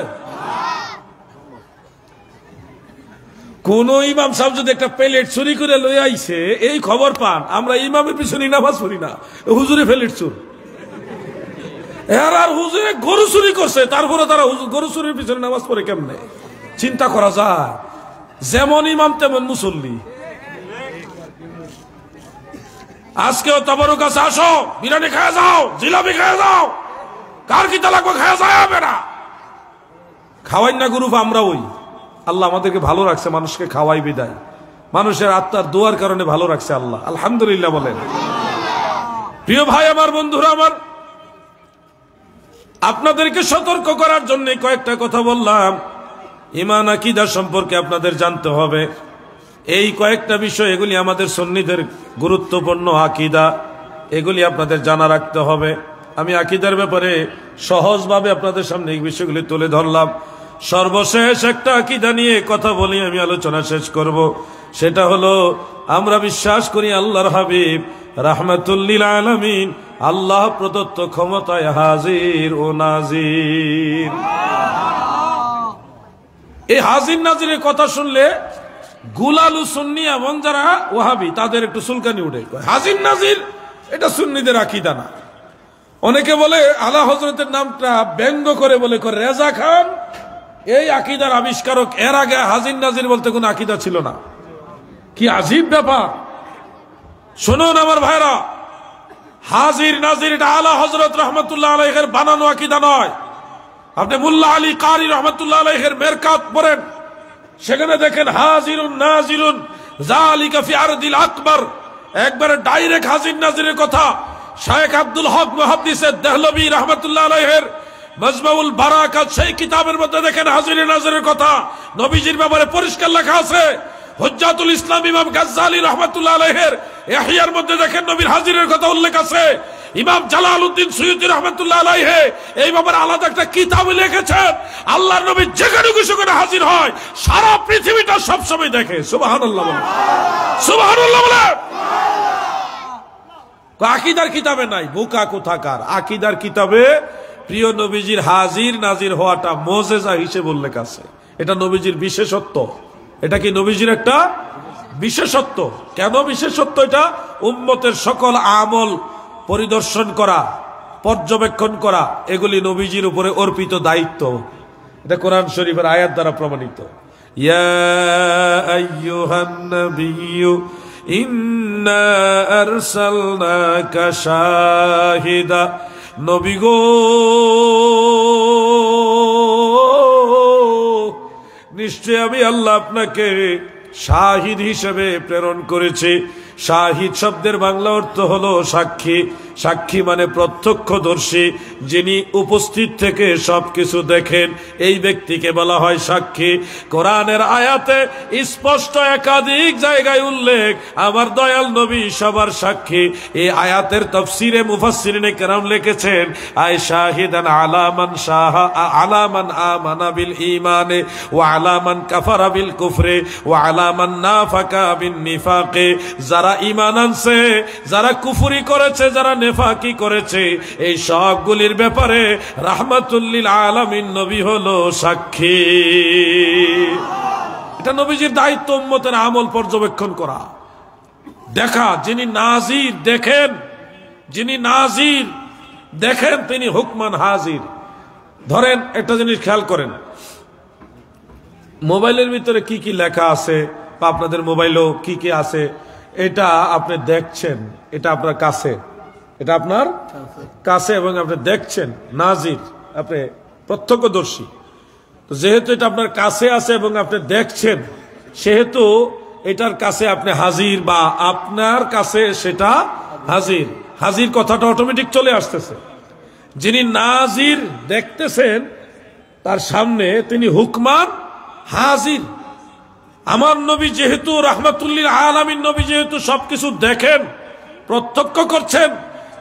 কোন ইমাম সাহেব যদি একটা প্লেট চুরি করে লই আইছে, এই খবর পান, আমরা ইমামের পিছনে নামাজ পড়ি না, হুজুরে প্লেট চুর। আর হুজুরে গরু চুরি করছে, তারপরে তারা গরু চুরির পিছনে নামাজ পড়ে কেমনে? চিন্তা করা যায়। যেমন ইমাম তেমন মুসল্লি। আজকেও তাবারুক কাছে আসো, বিরিয়ানি খাওয়া যাও, জিলাপি খাওয়া যাও, কার কি লাগবে খাওয়া যাবে না। খাওয়াই না গ্রুপ আমরা ওই। আল্লাহ আমাদেরকে ভালো রাখছে, মানুষকে খাওয়াই বিদায়, মানুষের আত্মার দোয়ার কারণে ভালো রাখছে আল্লাহ, আলহামদুলিল্লাহ বলেন। প্রিয় ভাই আমার, বন্ধুরা আমার, আপনাদেরকে সতর্ক করার জন্য কয়েকটা কথা বললাম। ঈমান আকীদা সম্পর্কে আপনাদের জানতে হবে। এই কয়েকটা বিষয়, এগুলি আমাদের সুন্নিদের গুরুত্বপূর্ণ আকীদা, এগুলি আপনাদের জানা রাখতে হবে। আমি আকীদার ব্যাপারে সহজভাবে আপনাদের সামনে এই বিষয়গুলি তুলে ধরলাম। সর্বশেষ একটা আকীদা নিয়ে কথা বলি, আমি আলোচনা শেষ করব। সেটা হলো আমরা বিশ্বাস করি আল্লাহর হাবিব রাহমাতুল লিল আলামিন, আল্লাহ প্রদত্ত ক্ষমতায় হাজির ও নাজির। এই হাজির নাজিরের কথা শুনলে গুলালু সুন্নি এবং যারা ওয়াহাবি তাদের একটু চুলকানি উঠে। হাজির নাজির এটা সুন্নিদের আকীদা না। অনেকে বলে আলা হযরতের নামটা ব্যঙ্গ করে বলে রেজা খান এই আকীদার আবিষ্কারক, এর আগে হাজির নাজির বলতে কোনো আকীদা ছিল না। কি আজীব ব্যাপার! শুনুন আমার ভাইরা, হাজির নাজির এটা আলা হযরত রাহমাতুল্লাহ আলাইহির বানানো আকীদা নয়। আপনি মুল্লা আলী কারি রহমাতুল্লাহ আলাইহির মেরকাত পড়েন, সেখানে দেখেন হাজিরুন নাজিরুন যালিকা ফি আরদিল আকবার, একবারে ডাইরেক্ট হাজির নাজিরের কথা। শেখ আব্দুল হক মুহাদ্দিস দেহলভী রহমাতুল্লাহ আলাইহির মাজমাউল বারাকাত সেই কিতাবের মধ্যে দেখেন হাজির নাজিরের কথা নবীজির ব্যাপারে পরিষ্কার লেখা আছে। হুজ্জাতুল ইসলাম ইমাম গাজ্জালী রহমাতুল্লাহ আলাইহির ইহইয়ার মধ্যে দেখেন নবীর হাজিরের কথা উল্লেখ আছে। ইমাম জালালউদ্দিন সুয়ুতী রহমাতুল্লাহ আলাইহি এই ব্যাপারে আলাদা একটা কিতাব লিখেছেন। আল্লাহর নবী যেখানে খুশি করে হাজির হয়, সারা পৃথিবীটা সব সময় দেখে। সুবহানাল্লাহ বলে, সুবহানাল্লাহ বলে। আকীদার কিতাবে নাই, বোকা কোথাকার। আকীদার কিতাবে প্রিয় নবীজির হাজির নাজির হওয়াটা মুজিজা হিসেবে উল্লেখ আছে। এটা নবীজির বিশেষত্ব। এটা কি নবীজির একটা বিশেষত্ব? কেন বিশেষত্ব? এটা উম্মতের সকল আমল পরিদর্শন করা, পর্যবেক্ষণ করা, এগুলি নবীজির উপরে অর্পিত দায়িত্ব। এটা কোরআন শরীফের আয়াত দ্বারা প্রমাণিত। ইয়া আইয়ুহান নাবিয়্যু ইন্না আরসালনাকা শাহিদা, নবী গো নিশ্চয় আমি আল্লাহ আপনাকে শাহিদ হিসেবে প্রেরণ করেছি। শাহিদ শব্দের বাংলা অর্থ হলো সাক্ষী। সাক্ষী মানে প্রত্যক্ষদর্শী, যিনি উপস্থিত থেকে সবকিছু দেখেন, এই ব্যক্তিকে বলা হয় সাক্ষী। কোরআনের আয়াতে স্পষ্ট একাধিক জায়গায় উল্লেখ আমার দয়াল নবী সবার সাক্ষী। এই আয়াতের তাফসীরে মুফাসসিরিনে কেরাম লিখেছেন আয় শাহিদান আলামান শাহা আলামান আমানা বিল ঈমানে ওয়া আলামান কাফারা বিল কুফরে ওয়া আলামান নাফাকা বিন নিফাকে। যারা ঈমান আনছে, যারা কুফরি করেছে, যারা নেফাকি করেছে, এই সবগুলির ব্যাপারে রাহমাতুল লিল আলামিন নবী হলো সাক্ষী। এটা নবীজির দায়িত্ব উম্মতের আমল পর্যবেক্ষণ করা, দেখা। যিনি নাজির দেখেন, যিনি নাজির দেখেন তিনি হুকমান হাজির। ধরেন একটা জিনিস খেয়াল করেন, মোবাইলের ভিতরে কি কি লেখা আছে বা আপনাদের মোবাইলেও কি কি আছে এটা আপনি দেখছেন, এটা আপনার কাছে, এটা আপনার কাছে এবং আপনি দেখছেন। নাজির আপনি প্রত্যক্ষদর্শী। তো যেহেতু এটা আপনার কাছে আছে এবং আপনি দেখছেন, সেহেতু এটার কাছে আপনি হাজির বা আপনার কাছে সেটা হাজির। হাজির কথাটা অটোমেটিক চলে আসতেছে। যিনি নাজির দেখতেছেন তার সামনে তিনি হুকমান হাজির। আমার নবী যেহেতু রাহমাতুল লিল আলামিন নবী, যেহেতু সবকিছু দেখেন, প্রত্যক্ষ করছেন,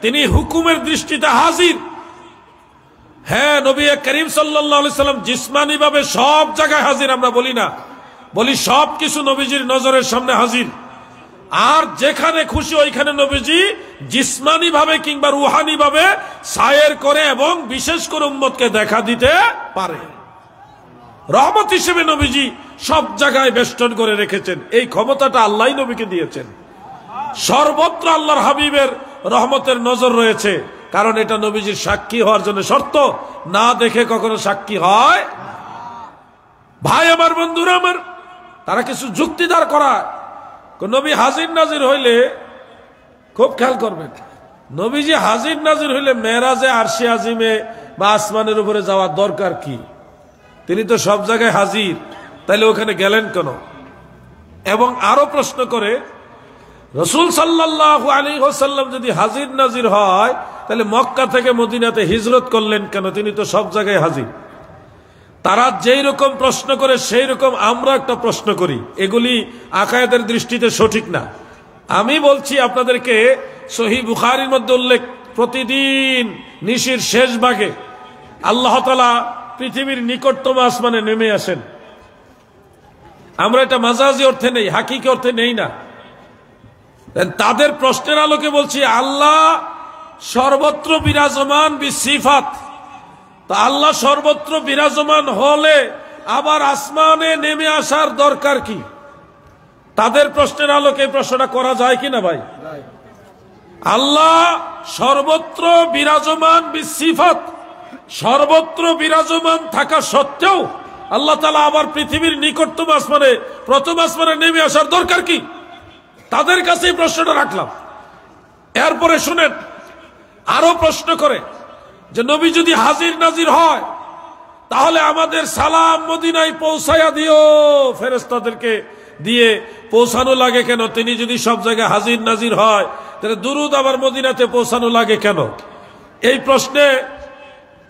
তিনি হুকুমের দৃষ্টিতে হাজির। হ্যাঁ, নবী করিম সাল্লাল্লাহু আলাইহি সাল্লাম জিসমানি ভাবে সব জায়গায় হাজির আমরা বলি না, বলি সবকিছু নবীজির নজরের সামনে হাজির। আর যেখানে খুশি ওইখানে নবীজি জিসমানি ভাবে কিংবা রুহানি ভাবে সায়ের করে এবং বিশেষ করে উম্মতকে দেখা দিতে পারে। রহমত হিসেবে নবীজি সব জায়গায় বেষ্টন করে রেখেছেন। এই ক্ষমতাটা আল্লাহই নবীকে দিয়েছেন। সর্বত্র আল্লাহর হাবিবের রহমতের নজর রয়েছে, কারণ এটা নবীজির সাক্ষী হওয়ার জন্য শর্ত। না দেখে কখনো সাক্ষী হয়? ভাই আমার, বন্ধুরা আমার, তারা কিছু যুক্তিদার করায়। নবী হাজির নাজির হইলে খুব খেয়াল করবেন, নবীজি হাজির নাজির হইলে মেরাজে আরশে আজিমে বা আসমানের উপরে যাওয়ার দরকার কি? তিনি তো সব জায়গায় হাজির, তাইলে ওখানে গেলেন কেন? এবং আরো প্রশ্ন করে, রাসূল সাল্লাল্লাহু আলাইহি ওয়াসাল্লাম যদি হাজির নাজির হয় তাহলে মক্কা থেকে মদিনাতে হিজরত করলেন কেন? তিনি তো সব জায়গায় হাজির। তারা যেই রকম প্রশ্ন করে সেই রকম আমরা একটা প্রশ্ন করি, এগুলি আকায়েদের দৃষ্টিতে সঠিক না। আমি বলছি আপনাদেরকে, সহিহ বুখারীর মধ্যে উল্লেখ, প্রতিদিন নিশির শেষ ভাগে আল্লাহ তাআলা পৃথিবীর নিকটতম আসমানে নেমে আসেন। আমরা এটা মাজাজি অর্থে নেই, হাকিকি অর্থে নেই না। তাদের প্রশ্নের আলোকে বলছি, আল্লাহ সর্বত্র বিরাজমান বিসিফাত। তা আল্লাহ সর্বত্র বিরাজমান হলে আবার আসমানে নেমে আসার দরকার কি? তাদের প্রশ্নের আলোকে প্রশ্নটা করা যায় কিনা ভাই? আল্লাহ সর্বত্র বিরাজমান বিসিফাত, সর্বত্র বিরাজমান থাকা সত্ত্বেও আল্লাহ তাআলা আবার পৃথিবীর নিকটতম আসমানে, প্রথম আসমানে নেমে আসার দরকার কি? তাদের কাছে এই প্রশ্নটা রাখলাম। এরপরে শুনেন, আরো প্রশ্ন করে যে নবী যদি হাজির নাজির হয় তাহলে আমাদের সালাম মদিনায় পৌঁছায়া দিও, ফেরেশতাদেরকে দিয়ে পৌঁছানো লাগে কেন? তিনি যদি সব জায়গায় হাজির নাজির হয় তাহলে দুরুদ আবার মদিনাতে পৌঁছানো লাগে কেন? এই প্রশ্নে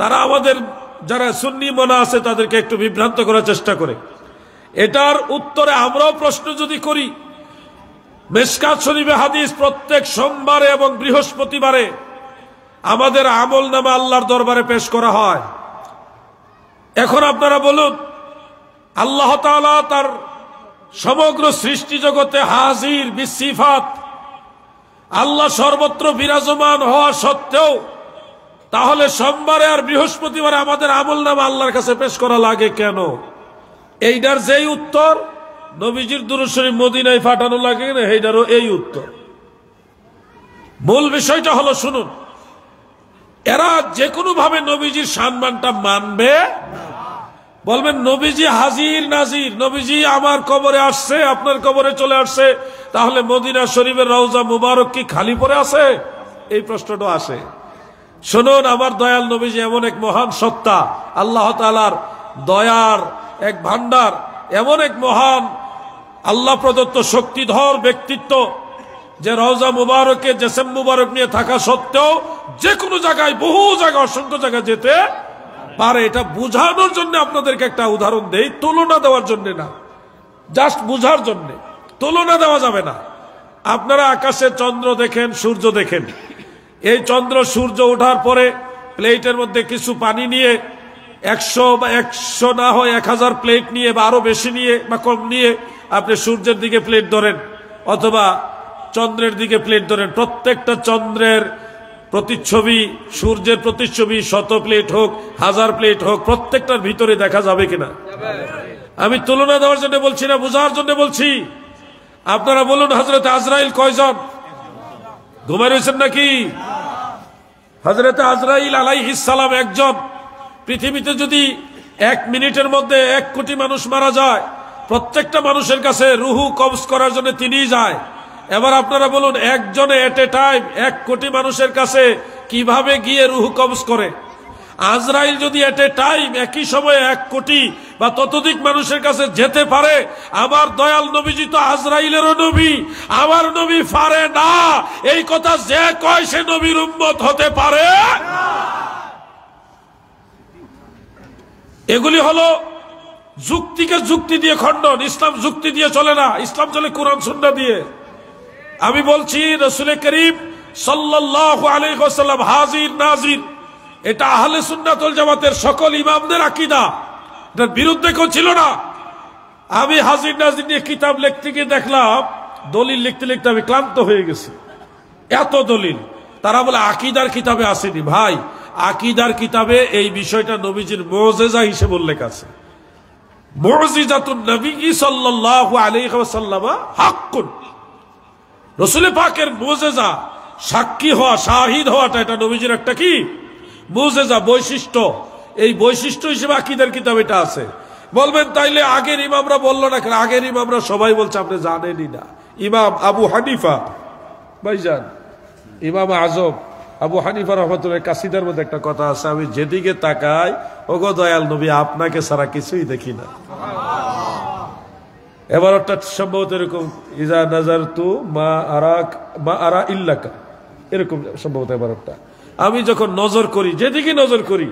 তারা আমাদের যারা সুন্নি মনা আছে তাদেরকে একটু বিভ্রান্ত করার চেষ্টা করে। এটার উত্তরে আমরাও প্রশ্ন যদি করি, মিশকাত শরীফে হাদিস প্রত্যেক সোমবারে এবং বৃহস্পতিবারে আমাদের আমল নামা আল্লাহর দরবারে পেশ করা হয়। এখন আপনারা বলুন, আল্লাহ তাআলা তার সমগ্র সৃষ্টি জগতে হাজির বিসিফাত, আল্লাহ সর্বত্র বিরাজমান হওয়া সত্ত্বেও তাহলে সোমবারে আর বৃহস্পতিবারে আমাদের আমল নামা আল্লাহর কাছে পেশ করা লাগে কেন? এইটার যেই উত্তর, নবীজির দুরূদ শরীফ মদিনায় পাঠানো লাগে না, এইটারও এই উত্তর। মূল বিষয়টা হলো, শুনুন, এরা যে কোনো ভাবে নবীজির সম্মানটা মানবে। বলবেন নবীজি হাজির নাজির, নবীজি আমার কবরে আসছে, আপনার কবরে চলে আসছে, তাহলে মদিনা শরীফের রওজা মুবারক কি খালি পড়ে আছে? এই প্রশ্নটা আসে। শুনুন, আমার দয়াল নবীজি এমন এক মহান সত্তা, আল্লাহ তাআলার দয়ার এক ভান্ডার, এমন এক মহান আল্লাহ প্রদত্ত শক্তিধর ব্যক্তিত্ব যে রওজা মুবারকে জেসেম মুবারক নিয়ে থাকা সত্ত্বেও যে কোনো জায়গায়, বহু জায়গায়, অসংখ্য জায়গায় যেতে পারে। এটা বুঝানোর জন্য আপনাদেরকে একটা উদাহরণ দেই, তুলনা দেওয়ার জন্য না, জাস্ট বুঝার জন্য। তুলনা দেওয়া যাবে না। আপনারা আকাশে চন্দ্র দেখেন, সূর্য দেখেন, এই চন্দ্র সূর্য ওঠার পরে প্লেটের মধ্যে কিছু পানি নিয়ে 100 বা 100 না হয় 1000 প্লেট নিয়ে বা আরো বেশি নিয়ে বা কম নিয়ে আপনি সূর্যের দিকে প্লেট ধরেন অথবা চন্দ্রের দিকে প্লেট ধরেন, প্রত্যেকটা চন্দ্রের প্রতিচ্ছবি, সূর্যের প্রতিচ্ছবি 100 প্লেট হোক, 1000 প্লেট হোক, প্রত্যেকটার ভিতরে দেখা যাবে কিনা? আমি তুলনা দেওয়ার জন্য বলছি না, বোঝার জন্য বলছি। আপনারা বলুন, হযরত আজরাইল কয়জন? ঘুমায় রয়েছেন নাকি? হযরত আজরাইল আলাইহিস সালাম একজন। পৃথিবীতে যদি 1 মিনিটের মধ্যে 1 কোটি মানুষ মারা যায়, প্রত্যেকটা মানুষের কাছে রুহু কবজ করার জন্য তিনিই যায়। এবার আপনারা বলুন, একজনে এট এ টাইম 1 কোটি মানুষের কাছে কিভাবে গিয়ে রুহু কবজ করে? আজরাইল যদি এট এ টাইম একই সময়ে 1 কোটি বা ততোধিক মানুষের কাছে যেতে পারে, আমার দয়াল নবীজি তো আজরাইলেরও নবী, আমার নবী পারে না। এই কথা যে কয় সে নবীর উম্মত হতে পারে? এগুলি হলো যুক্তিকে যুক্তি দিয়ে খণ্ডন। ইসলাম যুক্তি দিয়ে চলে না, ইসলাম চলে কোরআন সুন্নাহ দিয়ে। আমি বলছি, রাসূল করিম সাল্লাল্লাহু আলাইহি ওয়াসাল্লাম হাজির নাজির, এটা আহলে সুন্নাত ওয়াল জামাতের সকল ইমামদের আকীদা, এটার বিরুদ্ধে কেউ ছিল না। আমি হাজির নাজির নিয়ে কিতাব লিখতে গিয়ে দেখলাম, দলিল লিখতে লিখতে আমি ক্লান্ত হয়ে গেছি, এত দলিল। তারা বলে আকীদার কিতাবে আসেনি। ভাই, আকীদার কিতাবে এই বিষয়টা নবীজির মুজিজা হিসেবে উল্লেখ আছে। মুজিজাতুন নবী সাল্লাল্লাহু আলাইহি ওয়াসাল্লাম হাক্কুন, রাসূল পাকের মুজিজা, সাক্ষী হওয়া, শাহিদ হওয়াটা, এটা নবীজির একটা কি মুজিজা, বৈশিষ্ট্য। এই বৈশিষ্ট্য হিসেবে আকীদার কিতাব এটা আছে। বলবেন তাইলে আগের ইমামরা বললো না কেন? আগের ইমামরা সবাই বলছে, আপনি জানেনই না। ইমাম আবু হানিফা, ভাইজান, ইমাম আজম আবু হানিফা রহমাতুল্লাহ কাসিদার মধ্যে একটা কথা আছে, আমি যেদিকে তাকাই, ওগো দয়াল নবী, আপনাকে ছাড়া কিছুই দেখি না। এবার ওটা সম্ভবত এরকম, ইজা নাজারতু মা আরা ইল্লাকা, এরকম সম্ভবত। এবার ওটা আমি যখন নজর করি, যেদিকে নজর করি,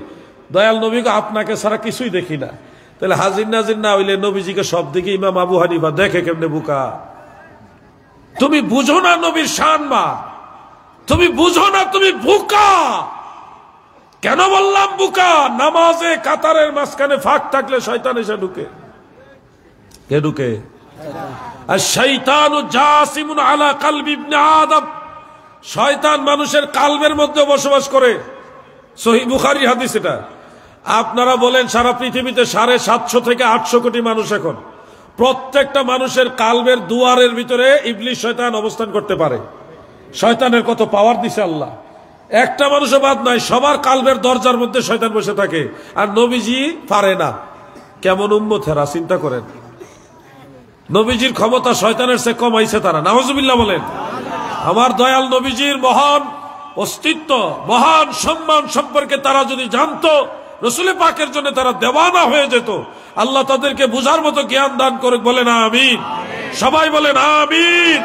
দয়াল নবীকে আপনাকে ছাড়া কিছুই দেখি না। তাহলে হাজির নাজির না হইলে নবীজিকে সব দিকে ইমাম আবু হানিফা দেখে কেমনে? বুকা, তুমি বুঝো না নবীর শানমান, তুমি বুঝো না, তুমি বুকা। কেন বললাম বুকা? নামাজে কাতারের মাঝখানে ফাঁক থাকলে শয়তান এসে ঢুকে। কে ঢুকে? আর শাইতানু জাসিমুন আলা কলবি ইবনে আদম, শয়তান মানুষের কালবের মধ্যে বসবাস করে। সহিহ বুখারী হাদিস এটা। আপনারা বলেন সারা পৃথিবীতে 750 থেকে 800 কোটি মানুষ, এখন প্রত্যেকটা মানুষের কালবের দুয়ারের ভিতরে ইবলিস শয়তান অবস্থান করতে পারে। শয়তানের কত পাওয়ার দিছে আল্লাহ! একটা মানুষও বাদ নাই, সবার কালবের দরজার মধ্যে শয়তান বসে থাকে, আর নবীজি পারে না। কেমন উম্মত হেরা, চিন্তা করেন। নবীজির ক্ষমতা শয়তানের চেয়ে কমাইছে তারা, নাউজুবিল্লাহ বলেন। আমার দয়াল নবীজির মহান অস্তিত্ব, মহান সম্মান সম্পর্কে তারা যদি জানতো, রসুল পাকের জন্য তারা দেওয়ানা হয়ে যেত। আল্লাহ তাদেরকে বুঝার মতো জ্ঞান দান করে, বলেন আমিন। সবাই বলেন আমিন।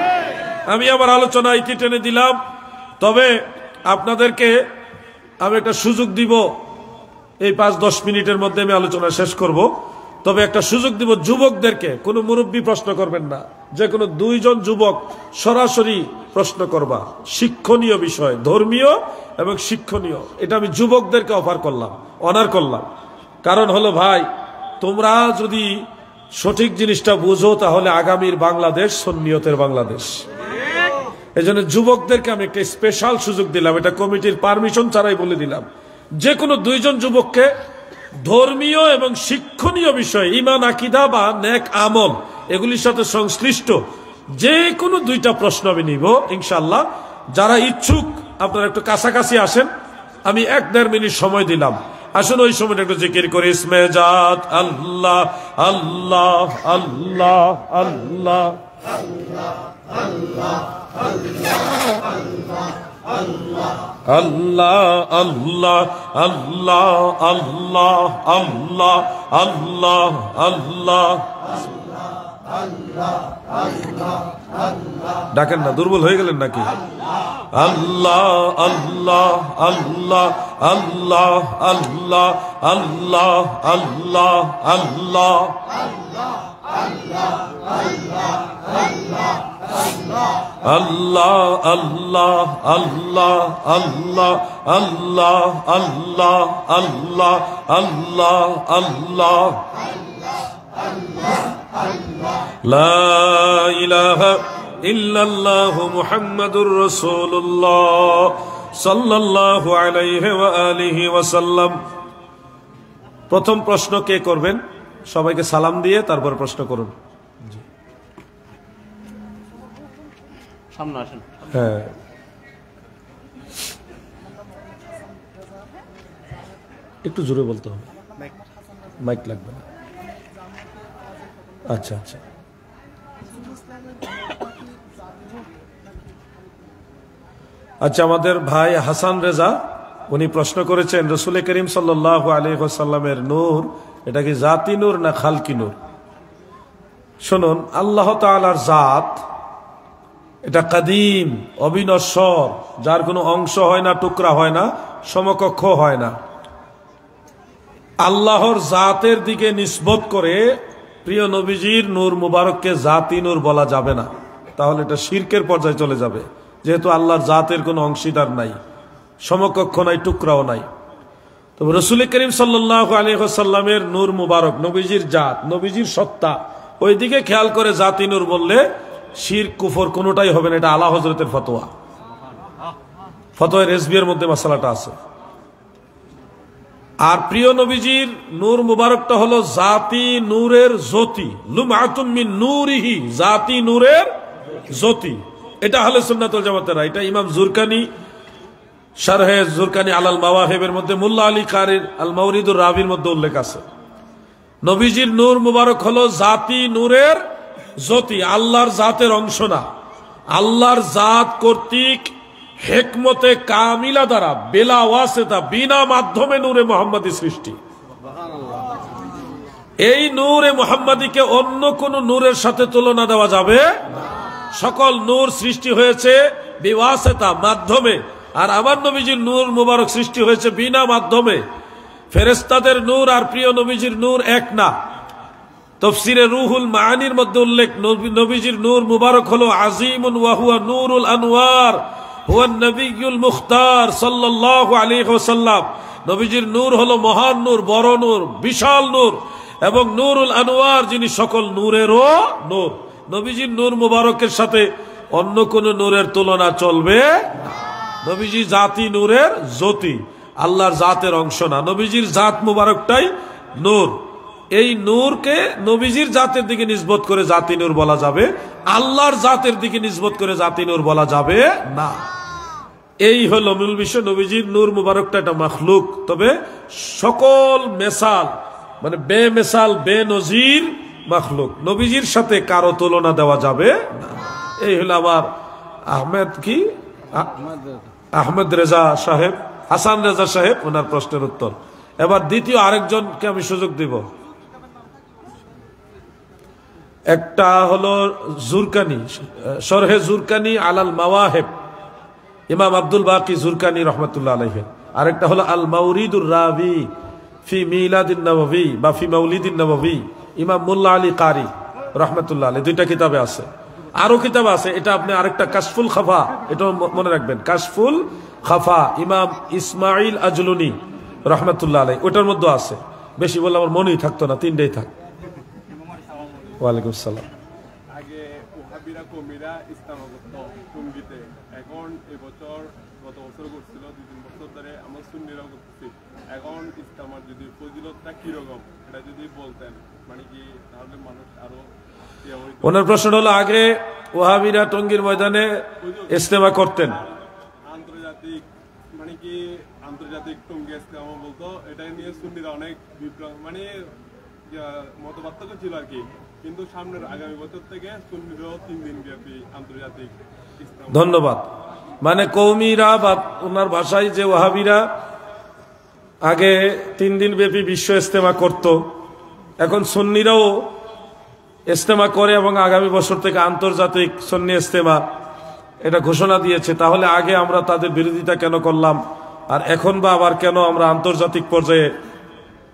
আমি আমার আলোচনা ইতি টেনে দিলাম, তবে আপনাদেরকে আমি একটা সুযোগ দিব। এই 5-10 মিনিটের মধ্যে আমি আলোচনা শেষ করব। তবে একটা সুযোগ দিব যুবকদেরকে। কোনো মুরব্বী প্রশ্ন করবেন না, যে কোনো 2 জন যুবক সরাসরি প্রশ্ন করবা, শিক্ষণীয় বিষয়, ধর্মীয় এবং শিক্ষণীয়। এটা আমি যুবকদেরকে অফার করলাম, অনার করলাম। কারণ হলো ভাই, তোমরা যদি সঠিক জিনিসটা বুঝো, তাহলে আগামীর বাংলাদেশ সুন্নিয়তের বাংলাদেশ। এই জন্য যুবকদেরকে আমি একটা স্পেশাল সুযোগ দিলাম, এটা কমিটির পারমিশন ছাড়াই বলে দিলাম। যে কোনো 2 জন যুবককে ধর্মীয় এবং শিক্ষণীয় বিষয়, ঈমান আকীদা বা নেক আমল, এগুলির সাথে সংশ্লিষ্ট যে কোনো 2টা প্রশ্ন আমি নিব ইনশাআল্লাহ। যারা ইচ্ছুক আপনারা একটু কাছাকাছি আসেন, আমি 1-1.5 মিনিট সময় দিলাম। আসুন ওই সময়টা একটু জিকির করে ইসমে জাত আল্লাহ আল্লাহ আল্লাহ আল্লাহ আল্লাহ আল্লাহ আল্লাহ আল্লাহ আল্লাহ আল্লাহ আল্লাহ। ডাকেন না, দুর্বল হয়ে গেলেন নাকি? আল্লাহ আল্লাহ আল্লাহ আল্লাহ আল্লাহ আল্লাহ আল্লাহ আল্লাহ আল্লাহ আল্লাহ আল্লাহ আল্লাহ আল্লাহ আল্লাহ আল্লাহ আল্লাহ আল্লাহ লা ইলাহা ইল্লাল্লাহু মুহাম্মাদুর রাসূলুল্লাহ সাল্লাল্লাহু আলাইহি ওয়া আলিহি ওয়াসাল্লাম। প্রথম প্রশ্ন কে করবেন? সবাইকে সালাম দিয়ে তারপর প্রশ্ন করুন। সামনে আসেন। হ্যাঁ, একটু জোরে বলতে হবে, মাইক লাগবে না। আচ্ছা আচ্ছা, আচ্ছা। আমাদের ভাই হাসান রেজা, উনি প্রশ্ন করেছেন রাসূল করিম সাল্লাল্লাহু আলাইহি ওয়াসাল্লামের নূর, এটা কি জাতি নূর না খালকি নূর? শুনুন, আল্লাহ তাআলার জাত এটা কাদিম, অবিনশ্বর, যার কোনো অংশ হয় না, টুকরা হয় না, সমকক্ষ হয় না। আল্লাহর জাতের দিকে নিসবত করে প্রিয় নবীজির নূর মুবারককে জাতি নূর বলা যাবে না, তাহলে এটা শিরকের পর্যায়ে চলে যাবে। যেহেতু আল্লাহর জাতের কোনো অংশীদার নাই, সমকক্ষ নাই, টুকরাও নাই। তবে রাসূল করিম সাল্লাল্লাহু আলাইহি ওয়াসাল্লামের নূর মুবারক, নবীজির জাত, নবীজির সত্তা, ওই দিকে খেয়াল করে জাতি নূর বললে শিরক কুফর কোনোটাই হবে না। এটা আলা হযরতের ফতোয়া, ফতোয়া রেজবির মধ্যে মাসালাটা আছে। আর প্রিয় নবীজির নূর মুবারকটা হলো জাতি নূরের জ্যোতি, লুমআতুম মিন নূরিহি, জাতি নূরের জ্যোতি। এটা আহলে সুন্নাত ওয়াল জামাতের, এটা ইমাম জুরকানি শারহে জুরকানি আলাল মাওয়াহিবের মধ্যে, মুল্লা আলী কারির আল মাওরিদুর রাবির মধ্যে উল্লেখ আছে। নবীজির নূর মুবারক হলো জাতি নূরের জ্যোতি, আল্লাহর জাতের অংশ না। আল্লাহর জাত কর্তৃক হিকমতে কামিলা দ্বারা বেলা ওয়াসিতা, বিনা মাধ্যমে নূরে মুহাম্মাদি সৃষ্টি। এই নূরে মুহাম্মাদিকে অন্য কোন নূরের সাথে তুলনা দেওয়া যাবে না। সকল নূর সৃষ্টি হয়েছে বিওয়াসিতা, মাধ্যমে, আর আমার নবীজির নূর মুবারক সৃষ্টি হয়েছে বিনা মাধ্যমে। ফেরেশতাদের নূর আর প্রিয় নবীজির নূর এক না। তাফসীরে রুহুল মাআনির মধ্যে উল্লেখ, নবীজির নূর মুবারক হলো আজিমুন ওয়া হুয়া নূরুল আনওয়ার, হুয়া নবিয়ুল মুখতার সাল্লাল্লাহু আলাইহি ওয়াসাল্লাম। নবীজির নূর হলো মহান নূর, বড় নূর, বিশাল নূর, এবং নূরুল আনওয়ার, যিনি সকল নূরেরও নূর। নবীজির নূর মুবারকের সাথে অন্য কোন নূরের তুলনা চলবে না। নবীজি জাতি নূরের জ্যোতি, আল্লাহর জাতের অংশ না। নবীজির জাত মুবারকটাই নূর। এই নূরকে নবীজির জাতের দিকে নিসবত করে জাতি নূর বলা যাবে, আল্লাহর জাতের দিকে নিসবত করে জাতি নূর বলা যাবে না। এই হলো মূল বিষয়। নবীজির নূর মুবারকটা একটা মাখলুক, তবে সকল মেসাল মানে বেমেসাল বেনজির মাখলুক, নবীজির সাথে কারো তুলনা দেওয়া যাবে না। এই হলো আমার আহমেদ রেজা সাহেব, হাসান রেজা সাহেব, ওনার প্রশ্নের উত্তর। এবার দ্বিতীয় আরেকজনকে আমি সুযোগ দিব। একটা হলো জুরকানি, শরহে জুরকানি আলাল মাওয়াহিব, ইমাম আব্দুল বাকি জুরকানি রহমতুল্লাহ আলাইহি। আরেকটা হলো আল মাউরিদুর রাবি ফি মিলাদিন নববী বা ফি মাউলিদিন নববী, ইমাম মোল্লা আলী কারি রহমতুল্লাহ আলাইহি। দুইটা কিতাবে আছে, আরো কিতাব আছে। এটা আপনি আরেকটা কাশফুল খাফা, এটা মনে রাখবেন, কাশফুল খাফা ইমাম ইসমাইল আজলুনি রহমতুল্লাহ আলাইহি, ওটার মধ্যে আছে। বেশি বললে আমার মনেই থাকতো না, তিনটেই থাক। ওয়ালাইকুম আসসালাম। আগে ওহাবিরা কমিরা ইসলাম টঙ্গিতে, এখন এবছর গত বছর করছিল, 2-3 বছর ধরে আমরা সুন্নিরাও করতেছি। এখন ইসলামের যদি ফজিলতটা কিরকম এটা যদি বলতেন, মানে কি তাহলে মানুষ আরো। ওনার প্রশ্ন হলো, আগে ওহাবিরা টঙ্গীর ময়দানে ইজতেমা করতেন, আন্তর্জাতিক মানে কি আন্তর্জাতিক টঙ্গী ইজতেমা বলতো, এটা নিয়ে সুন্নিরা অনেক বিপ্লব মানে মত পার্থক্য ছিল আর কি। কিন্তু সামনের আগামী বছর থেকে সুন্নিরাও 3 দিন ব্যাপী আন্তর্জাতিক ইজতেমা। ধন্যবাদ। মানে কৌমিরা বা ওনার ভাষায় যে ওহাবিরা আগে 3 দিন ব্যাপী বিশ্ব ইজতেমা করত, এখন সুন্নিরাও ইজতেমা করে এবং আগামী বছর থেকে আন্তর্জাতিক সুন্নি ইজতেমা এটা ঘোষণা দিয়েছে। তাহলে আগে আমরা তাদের বিরোধিতা কেন করলাম, আর এখন বা আবার কেন আমরা আন্তর্জাতিক পর্যায়ে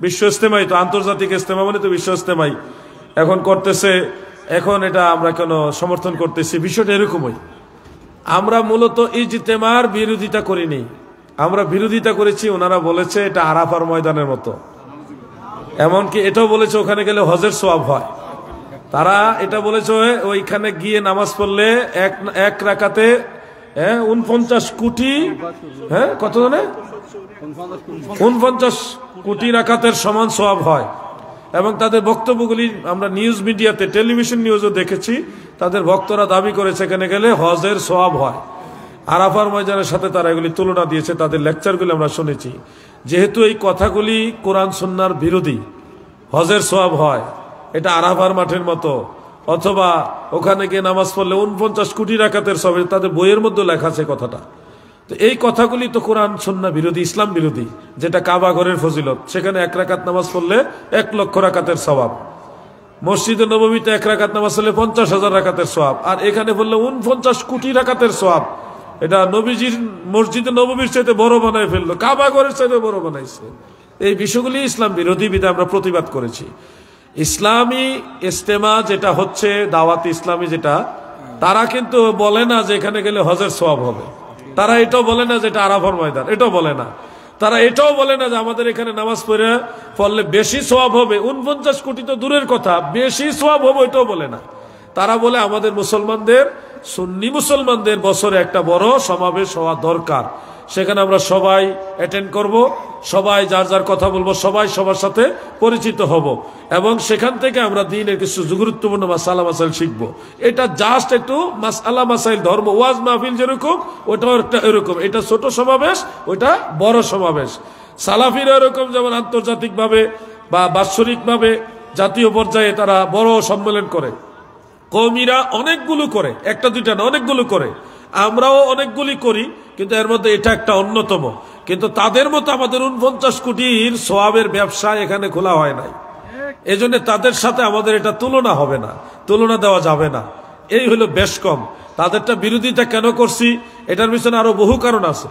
বিশ্ব ইজতেমাই, তো আন্তর্জাতিক ইজতেমা মানে তো বিশ্ব ইজতেমাই এখন করতেছে, এখন এটা আমরা কেন সমর্থন করতেছি? বিষয়টা এরকমই। আমরা মূলত ইজতেমার বিরোধিতা করিনি, আমরা বিরোধিতা করেছি, ওনারা বলেছে এটা আরাফার ময়দানের মতো, এমনকি এটাও বলেছে ওখানে গেলে হজের সওয়াব হয়। তারা এটা বলেছে ওইখানে গিয়ে নামাজ পড়লে এক রাকাতে 49 কোটি, কত জানে 49 কোটি রাকাতের সমান সওয়াব হয়। এবং তাদের বক্তব্যগুলি আমরা নিউজ মিডিয়াতে, টেলিভিশন নিউজও দেখেছি, তাদের ভক্তরা দাবি করেছে এখানে গেলে হজের সওয়াব হয়। আরাফার ময়দানের সাথে তারা এগুলি তুলনা দিয়েছে, তাদের লেকচারগুলি আমরা শুনেছি। যেহেতু এই কথাগুলি কোরআন সুন্নাহর বিরোধী, হজের সওয়াব হয়, এটা আরাফার মাঠের মতো, অথবা ওখানে গিয়ে নামাজ পড়লে 49 কোটি রাকাতের সওয়াব, তাদের বইয়ের মধ্যে লেখা আছে কথাটা। তো এই কথাগুলি তো কোরআন সুন্নাহ বিরোধী, ইসলাম বিরোধী। যেটা কাবা ঘরের ফজিলত, সেখানে 1 রাকাত নামাজ পড়লে 1 লক্ষ রাকাতের সওয়াব। মসজিদে নববীতে 1 রাকাত নামাজ পড়লে 50,000 রাকাতের সওয়াব, আর এখানে বললে 49 কোটি রাকাতের সওয়াব। এটা নবীজির মসজিদে নববীর চাইতে বড় বানায় ফেললো, কাবা ঘরের চাইতে বড় বানাইছে। এই বিষয়গুলি ইসলাম বিরোধী, বিধায় আমরা প্রতিবাদ করেছি। ইসলামী ইজতেমা যেটা হচ্ছে দাওয়াত ইসলামী, যেটা তারা কিন্তু বলে না যে এখানে গেলে হজের সওয়াব হবে, তারা এটাও বলে না যে এটা আরাফার ময়দান, এটাও বলে না। তারা এটাও বলে না যে আমাদের এখানে নামাজ পড়লে বেশি সওয়াব হবে, 49 কোটি তো দূরের কথা, বেশি সওয়াব হবে এটাও বলে না। তারা বলে আমাদের মুসলমানদের, সুন্নি মুসলমানদের বছরে একটা বড় সমাবেশ হওয়া দরকার, সেখানে আমরা সবাই অ্যাটেন্ড করব, সবাই যার যার কথা বলবো, সবাই সবার সাথে পরিচিত হব, এবং সেখান থেকে আমরা দ্বীনের কিছু গুরুত্বপূর্ণ মাসালা মাসাইল শিখবো। এটা জাস্ট একটু মাসালা মাসাইল, ধর্ম ওয়াজ মাহফিল যেরকম ওটাও একটা এরকম, এটা ছোট সমাবেশ, ওটা বড় সমাবেশ। সালাফিরা এরকম, যেমন আন্তর্জাতিকভাবে বা বাৎসরিকভাবে জাতীয় পর্যায়ে তারা বড় সম্মেলন করে, কওমিরা অনেকগুলো করে, একটা দুইটা না, অনেকগুলো করে। আমরাও অনেকগুলি করি, কিন্তু এর মধ্যে এটা একটা অন্যতম। কিন্তু তাদের মতো আমাদের 49 কোটির সওয়াবের ব্যবসা এখানে খোলা হয় নাই, এজন্য তাদের সাথে আমাদের এটা তুলনা হবে না, তুলনা দেওয়া যাবে না। এই হলো বেশ কম। তাদেরটা বিরোধিতা কেন করছি, এটার পিছনে আরো বহু কারণ আছে।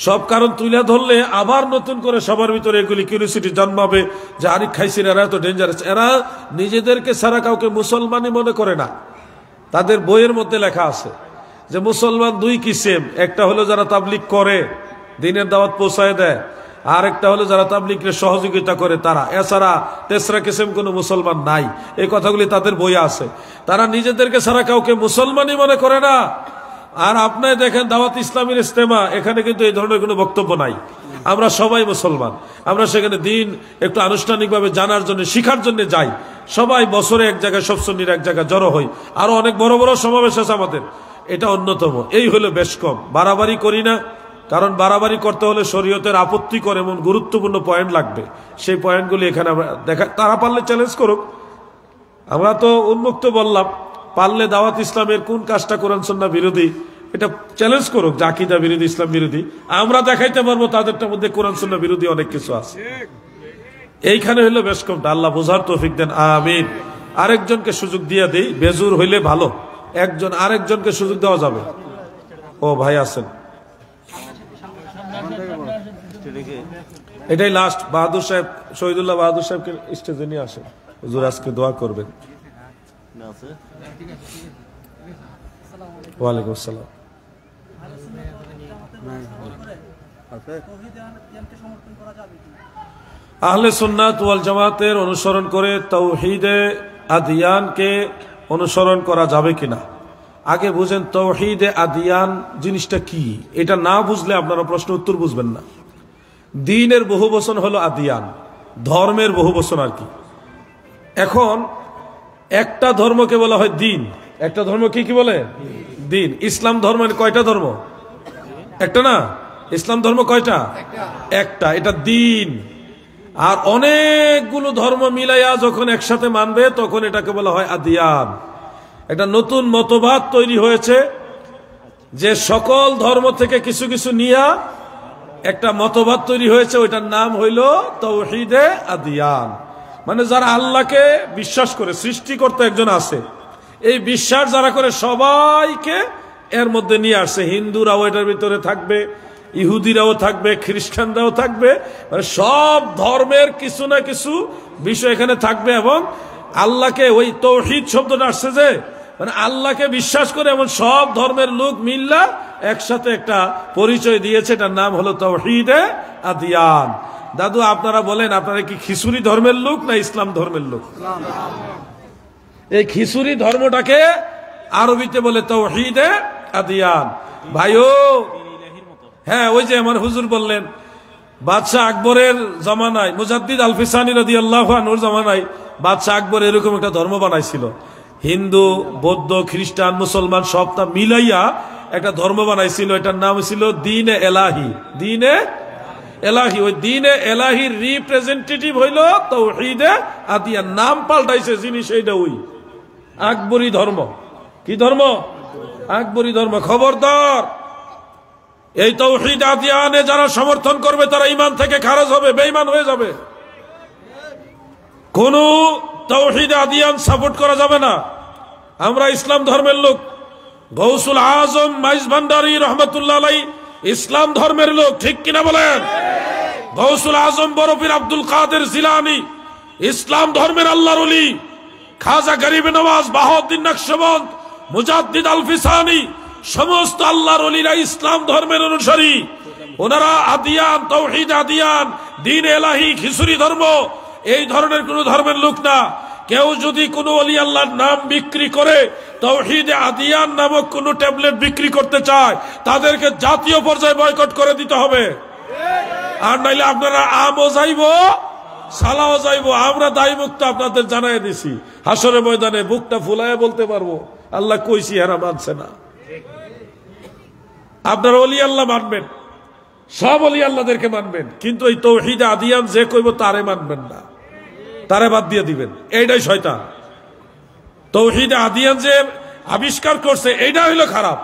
সব কারণ তুলে ধরলে আবার নতুন করে সবার ভিতরে এগুলি কিউরিওসিটি জন্মাবে যে আরিক খাইসির এরা এত ডেঞ্জারাস। এরা নিজেদেরকে ছাড়া কাউকে মুসলমানই মনে করে না। তাদের বইয়ের মধ্যে লেখা আছে যে মুসলমান 2 কিসেম, একটা হলো যারা তাবলিগ করে, দ্বীনের দাওয়াত পৌঁছায় দেয়, আর একটা হলো যারা তাবলীগের সহযোগিতা করে তারা। এছাড়া তেসরা কিসিম কোনো মুসলমান নাই, এই কথাগুলি তাদের বইয়ে আছে। তারা নিজেদেরকে ছাড়া কাউকে মুসলমানই মনে করে না। আর আপনি দেখেন দাওয়াত ইসলামীর ইজতেমা, এখানে কিন্তু এই ধরনের কোনো বক্তব্য নাই। আমরা সবাই মুসলমান, আমরা সেখানে দিন একটু আনুষ্ঠানিকভাবে জানার জন্য, শিখার জন্য যাই। সবাই বছরে এক জায়গায়, সব সুন্নির এক জায়গায় জড়ো হই। আরো অনেক বড় বড় সমাবেশ আছে আমাদের, এটা অন্যতম। এই হলো বেশ কম, বাড়াবাড়ি করি না। কারণ বাড়াবাড়ি করতে হলে শরীয়তের আপত্তিকর এমন গুরুত্বপূর্ণ পয়েন্ট লাগবে, সেই পয়েন্টগুলি এখানে আমরা দেখা। তারা পারলে চ্যালেঞ্জ করুক, আমরা তো উন্মুক্ত বললাম। পারলে দাওয়াত ইসলামের কোন কাজটা কোরআন সুন্নাহ বিরোধী এটা চ্যালেঞ্জ করুক, যে আকীদা বিরোধী, ইসলাম বিরোধী। আমরা দেখাইতে পারবো তাদেরটার মধ্যে কোরআন সুন্নাহ বিরোধী অনেক কিছু আছে। এইখানে হইলো বেশ কমটা। আল্লাহ বোঝার তৌফিক দেন, আমিন। আরেকজনকে সুযোগ দিয়ে দেই, বেজুর হইলে ভালো। একজন আরেকজনকে সুযোগ দেওয়া যাবে। ও ভাই আছেন, এটাই লাস্ট। বাহাদুর সাহেব, শহীদুল্লাহ বাহাদুর সাহেবকে স্টেজে নিয়ে আসেন, হুজুর আজকে দোয়া করবেন। ওয়ালাইকুম আসসালাম। আহলে সুন্নাত ওয়াল জামাতের অনুসরণ করে তাওহীদে আদিয়ানকে অনুসরণ করা যাবে কিনা? আগে বুঝেন তাওহীদে আদিয়ান জিনিসটা কি। এটা না বুঝলে আপনারা প্রশ্ন উত্তর বুঝবেন না। দ্বীনের বহু বচন হলো আদিয়ান, ধর্মের বহু বচন আর কি। এখন একটা ধর্মকে বলা হয় দ্বীন। একটা ধর্ম কি কি বলে? দ্বীন। ইসলাম ধর্ম কয়টা ধর্ম? একটা না? ইসলাম ধর্ম কয়টা? একটা। এটা দ্বীন। আর অনেকগুলো ধর্ম মিলাইয়া যখন একসাথে মানবে তখন এটাকে বলা হয় আদিয়ান। একটা নতুন মতবাদ তৈরি হয়েছে যে সকল ধর্ম থেকে কিছু কিছু নিয়া একটা মতবাদ তৈরি হয়েছে, ওইটার নাম হইল তাওহীদে আদিয়ান। মানে যারা আল্লাহকে বিশ্বাস করে, সৃষ্টিকর্তা একজন আছে, এই বিশ্বাস যারা করে সবাইকে এর মধ্যে নিয়ে আসছে। হিন্দুরাও এটার ভিতরে থাকবে, ইহুদিরাও থাকবে, খ্রিস্টানরাও থাকবে। মানে সব ধর্মের কিছু না কিছু বিষয় এখানে থাকবে। এবং আল্লাহকে, ওই তাওহীদ শব্দটা আসছে যে মানে আল্লাহকে বিশ্বাস করে এমন সব ধর্মের লোক মিল্লা একসাথে একটা পরিচয় দিয়েছে, এটার নাম হলো তাওহীদে আদিয়ান। দাদু আপনারা বলেন, আপনারা কি খিচুড়ি ধর্মের লোক না ইসলাম ধর্মের লোক? এই খিচুড়ি ধর্মটাকে আরবিতে বলে তাওহীদে আদিয়ান। ভাইও হ্যাঁ, ওই যে আমার হুজুর বললেন, বাদশাহ আকবরের জামানায়, মুজাদ্দিদ আল-ফিসানি রাদিয়াল্লাহু আনহুর জামানায় বাদশাহ আকবর এরকম একটা ধর্ম বানাইছিল। হিন্দু, বৌদ্ধ, খ্রিস্টান, মুসলমান সবটা মিলাইয়া একটা ধর্ম বানাইছিল। এটার নাম ছিল দ্বীনে এলাহি। দ্বীনে এলাহি। ওই দ্বীনে এলাহির রিপ্রেজেন্টেটিভ হইল তাওহীদে আদিয়ান। নাম পাল্টাইছে জিনিস এইটা, ওই আকবরী ধর্ম। কি ধর্ম? আকবরী ধর্ম। খবরদার, এই তাওহীদ আদিয়ানে যারা সমর্থন করবে তারা ঈমান থেকে খারেজ হবে, বেঈমান হয়ে যাবে। কোন তাওহীদ আদিয়ান সাপোর্ট করা যাবে না। আমরা ইসলাম ধর্মের লোক। গৌসুল আজম মাইজ ভান্ডারী রহমাতুল্লাহ আলাইহি ইসলাম ধর্মের লোক, ঠিক কিনা বলেন? গৌসুল আজম বরফির আব্দুল কাদের জিলানী ইসলাম ধর্মের আল্লাহর ওলি। খাজা গরিব নওয়াজ, বাহাউদ্দিন নকশবন্দ, মুজাদ্দিদ আল-ফিসানি সমস্ত আল্লাহর ওলিরা ইসলাম ধর্মের অনুসারী। ওনারা আদিয়ান, তাওহীদ আদিয়ান, দ্বীন এলাহি, খিচুড়ি ধর্ম এই ধরনের কোন ধর্মের লোক না। কেউ যদি কোন ওলি আল্লাহর নাম বিক্রি করে, তাওহীদ আদিয়ান নামক কোন ট্যাবলেট বিক্রি করতে চায়, তাদেরকে জাতীয় পর্যায়ে বয়কট করে দিতে হবে। আর নাইলে আপনারা আমও যাইব, সালাও যাইব। আমরা দায়ী মুক্ত আপনাদের জানাই দিছি। হাসরের ময়দানে বুকটা ফুলায় বলতে পারবো, আল্লাহ কইছি, এরা মানছে না। আপনারা ওলি আল্লাহ মানবেন, সব ওলি আল্লাহদেরকে মানবেন, কিন্তু এই তাওহীদ আদিয়ান যে কইব তারে মানবেন না, তারে বাদ দিয়ে দিবেন। এইটাই শয়তান। তাওহীদ আদিয়ান যে আবিষ্কার করছে এইটা হইল খারাপ।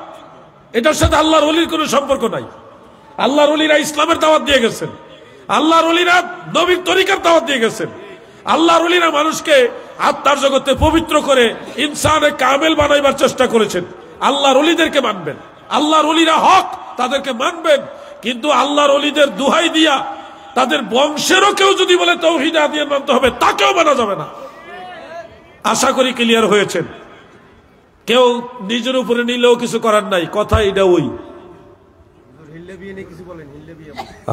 এটার সাথে আল্লাহর ওলির কোনো সম্পর্ক নাই। আল্লাহর ওলিরা ইসলামের দাওয়াত দিয়ে গেছেন, আল্লাহর ওলিরা নবীর তরিকার দাওয়াত দিয়ে গেছেন। আল্লাহর ওলিরা মানুষকে আত্মার জগতে পবিত্র করে ইনসানে কামেল বানাইবার চেষ্টা করেছেন। আল্লাহর ওলিদেরকে মানবেন, আল্লাহর ওলিরা হক, তাদেরকে মানবেন। কিন্তু আল্লাহর ওলিদের দুহাই দিয়া তাদের বংশেরও কেউ যদি বলে তাওহীদ আদিয়ান মানতে হবে, তাকেও মানা যাবে না। আশা করি ক্লিয়ার হয়েছেন। কেউ নিজের উপরে নিলেও কিছু করার নাই, কথা এটা ওই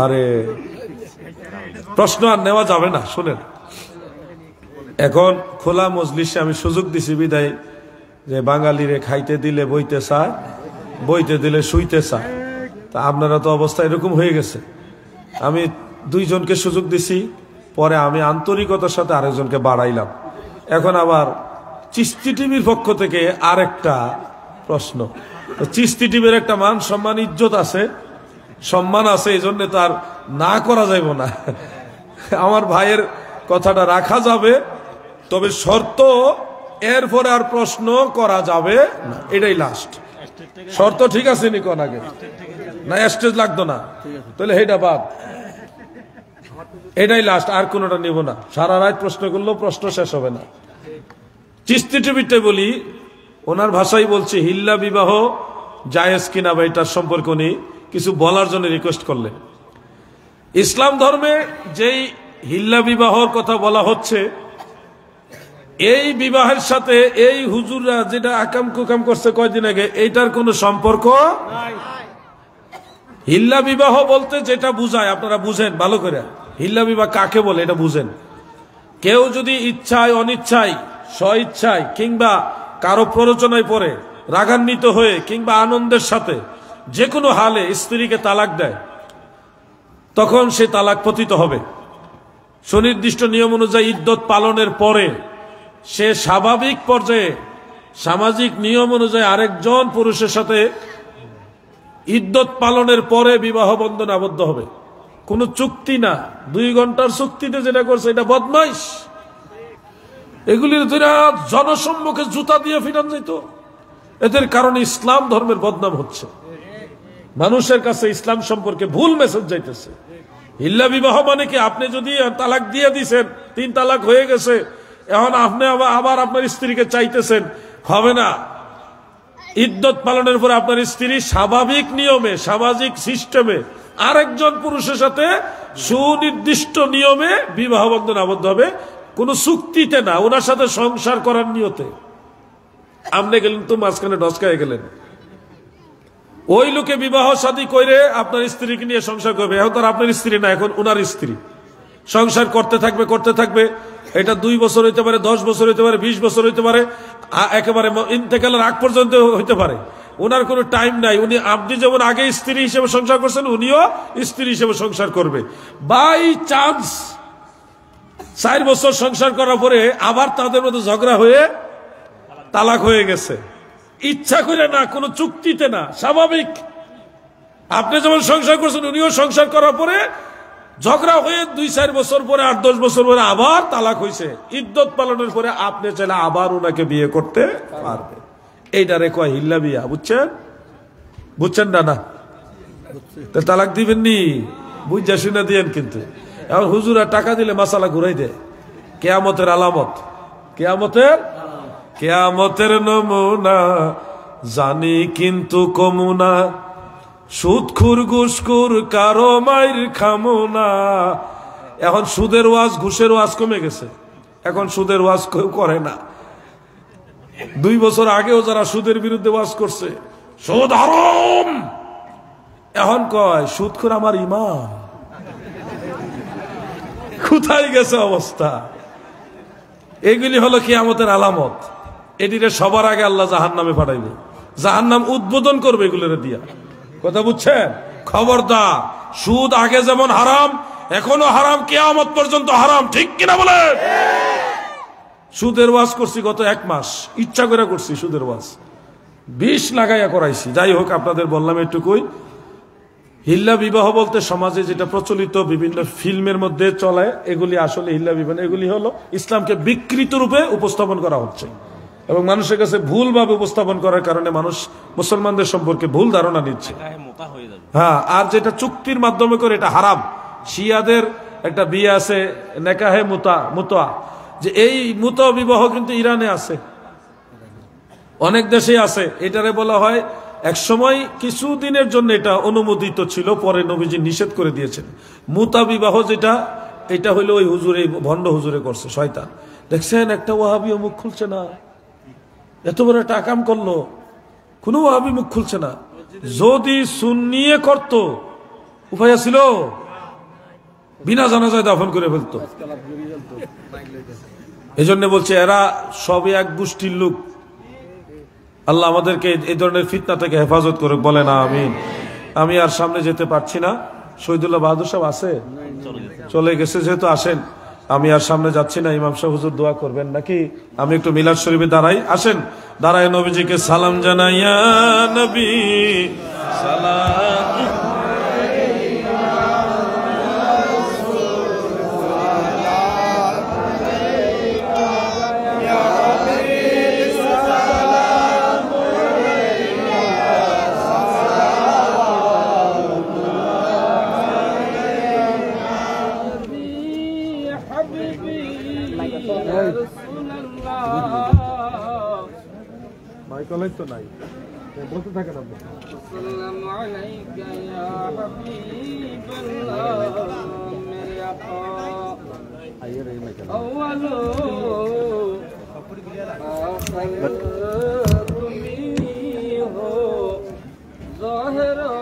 আরে প্রশ্ন আর নেওয়া যাবে না, শুনেন। এখন খোলা মজলিসে আমি সুযোগ দিছি বিদায় যে বাঙালিরে খাইতে দিলে বইতে চায়, বইতে দিলে শুইতে চায়। তা আপনারা তো অবস্থা এরকম হয়ে গেছে। আমি দুইজনকে সুযোগ দিছি, পরে আমি আন্তরিকতার সাথে আরেকজনকে বাড়াইলাম। এখন আবার চিস্তি টিভির পক্ষ থেকে আরেকটা প্রশ্ন। চিস্তি টিভির একটা মান সম্মান ইজ্জত আছে, সম্মান আছে, এই জন্য তো আর না করা যাইব না। আমার ভাইয়ের কথাটা রাখা যাবে, তবে শর্ত এরপরে আর প্রশ্ন করা যাবে না, এটাই লাস্ট শর্ত। ঠিক আছে নি কোন আগে না স্টেজ লাগতো না, তাহলে হেটা বাদ, এটাই লাস্ট, আর কোনোটা নিব না। সারা রাত প্রশ্ন করলেও প্রশ্ন শেষ হবে না। চিস্তি টিভিতে বলি, ওনার ভাষাই বলছে, হিল্লা বিবাহ জায়েজ কিনা বা এটার সম্পর্ক উনি কিছু বলার জন্য রিকোয়েস্ট করলেন। ইসলাম ধর্মে যেই হিল্লা বিবাহর কথা বলা হচ্ছে, এই বিবাহের সাথে এই হুজুররা যেটা আকাম কুকাম করছে কয়দিন আগে, এইটার কোনো সম্পর্ক নাই। হিল্লা বিবাহ বলতে যেটা বুঝায় আপনারা বুঝেন ভালো করে। হিল্লা বিবাহ কাকে বলে এটা বুঝেন। কেউ যদি ইচ্ছায় অনিচ্ছায়, স্বইচ্ছায় কিংবা কারো প্ররোচনায় পড়ে, রাগান্বিত হয়ে কিংবা আনন্দের সাথে যে কোনো হালে স্ত্রীকে তালাক দেয়, তখন সে তালাক পতিত হবে। সুনির্দিষ্ট নিয়ম অনুযায়ী ইদ্যত পালনের পরে সে স্বাভাবিক পর্যায়ে সামাজিক নিয়ম অনুযায়ী আরেকজন পুরুষের সাথে ইদ্যত পালনের পরে বিবাহ বন্ধনে আবদ্ধ হবে। কোনো চুক্তি না, 2 ঘন্টার চুক্তিতে যেটা করছে এটা বদমাইশ। এগুলির জনসম্মুখে জুতা দিয়ে ফিরান যেত। এদের কারণে ইসলাম ধর্মের বদনাম হচ্ছে, মানুষের কাছে ইসলাম সম্পর্কে ভুল মেসেজ যাইতেছে। হিল্লা বিবাহ মানে কি, আপনি যদি তালাক দিয়ে দিছেন, 3 তালাক হয়ে গেছে, এখন আপনি আবার আপনার স্ত্রীকে চাইতেছেন, হবে না। ইদ্যত পালনের পরে আপনার স্ত্রী স্বাভাবিক নিয়মে সামাজিক সিস্টেমে আরেকজন পুরুষের সাথে সুনির্দিষ্ট নিয়মে বিবাহ বন্ধনে আবদ্ধ হবে, কোন চুক্তিতে না, ওনার সাথে সংসার করার নিয়তে। আপনি গেলেন তো মাঝখানে ঢসকায় গেলেন। ওই লোকে বিবাহ শাদী করে আপনার স্ত্রীকে নিয়ে সংসার করবে, এখন তার আপনার স্ত্রী না, এখন ওনার স্ত্রী। সংসার করতে থাকবে। এটা 2 বছর হইতে পারে, 10 বছর হইতে পারে, 20 বছর হইতে পারে, একেবারে ইন্তেকালের আগ পর্যন্ত হইতে পারে। ওনার কোনো টাইম নাই। উনি, আপনি যেমন আগে স্ত্রী হিসেবে সংসার করছেন, উনিও স্ত্রী হিসেবে সংসার করবে। বাই চান্স 4 বছর সংসার করার পরে আবার তাদের মধ্যে ঝগড়া হয়ে তালাক হয়ে গেছে, ইচ্ছা করে না, কোনো চুক্তিতে না, স্বাভাবিক। আপনি যেমন সংসার করছেন, উনিও সংসার করার পরে ঝগড়া হয়ে 2-4 বছর পরে, 8-10 বছর পরে আবার তালাক হয়েছে। ইদ্যত পালনের পরে আপনি চাইলে আবার ওনাকে বিয়ে করতে পারবে। এইটারে কয় হিল্লা বিয়া। বুঝছেন না? তালাক দিবেন নি, বুঝা শুনে দিয়েন। কিন্তু এখন হুজুরা টাকা দিলে মাসালা ঘুরাই দেয়। কেয়ামতের আলামত, কেয়ামতের নমুনা জানি কিন্তু কমুনা, সুদখুর ঘুষখুর কারো মাইর খামো না। এখন সুদের ওয়াজ, ঘুষের ওয়াজ কমে গেছে, এখন সুদের ওয়াজ কেউ করে না। 2 বছর আগেও যারা সুদের বিরুদ্ধে ওয়াজ করছে, সুদ হারাম, এখন কয় সুদখোর আমার ইমাম। কোথায় গেছে অবস্থা? এগুলি হলো কিয়ামতের আলামত। এটিরে সবার আগে আল্লাহ জাহান্নামে পাঠাইবে, জাহান্নাম উদ্বোধন করবে এগুলোর দিয়া। কথা বুঝছেন? খবরদার, সুদ আগে যেমন হারাম, এখনো হারাম, কিয়ামত পর্যন্ত হারাম। ঠিক কিনা বলেন? সুদের ওয়াজ করছি গত 1 মাস, ইচ্ছা করে করছি সুদের ওয়াজ, 20 লাগাইয়া করাইছি। যাই হোক, আপনাদের বললাম এটুকুই। হিল্লা বিবাহ বলতে সমাজে যেটা প্রচলিত বিভিন্ন ফিল্মের মধ্যে চলে, এগুলি আসলে হিল্লা বিবাহ। এগুলি হলো ইসলামকে বিকৃত রূপে উপস্থাপন করা হচ্ছে এবং মানুষের কাছে ভুলভাবে উপস্থাপন করার কারণে মানুষ মুসলমানদের সম্পর্কে ভুল ধারণা নিচ্ছে। হ্যাঁ, আর যেটা চুক্তির মাধ্যমে করে এটা হারাম। শিয়াদের একটা বিয়ে আছে, নেকাহে মুতা, যে এই মুতা বিবাহ কিন্তু ইরানে আছে, অনেক দেশে আছে। এটারে বলা হয়, এক সময় কিছুদিনের জন্য এটা অনুমোদিত ছিল, পরে নবীজি নিষেধ করে দিয়েছেন। মুতা বিবাহ যেটা, এটা হইলো ওই হুজুরে, ভণ্ড হুজুরে করছে, শয়তান। দেখছেন, একটা ওয়াহাবিও মুখ খুলছে না, এত বড় একটা কাম করলো, কোনো ওয়াহাবি মুখ খুলছে না। যদি সুন্নিয়ে করত উপায় ছিল, বিনা জানাজায় দাফন করে ফেলতো। এই জন্য বলছে এরা সবই এক গোষ্ঠীর লোক। আল্লাহ আমাদেরকে এই ধরনের ফিতনা থেকে হেফাজত করুক, বলে না আমিন। আমি আর সামনে যেতে পারছি না। শহীদুল্লাহ বাহাদুর সাহেব আছে, চলে গেছে যেহেতু, আসেন। আমি আর সামনে যাচ্ছি না, ইমাম সাহেব হুজুর দোয়া করবেন নাকি? আমি একটু মিলাদ শরীফে দাঁড়াই, আসেন। দাঁড়ায় নবীজিকে সালাম জানাইয়া নবী সালাম। তো নাই, বলতে থাকেন আপনি। আসসালামু আলাইকা ইয়া হাবিবাল্লাহ, মেরে আকা আউয়ালু আখির তুমি হো, জাহিরু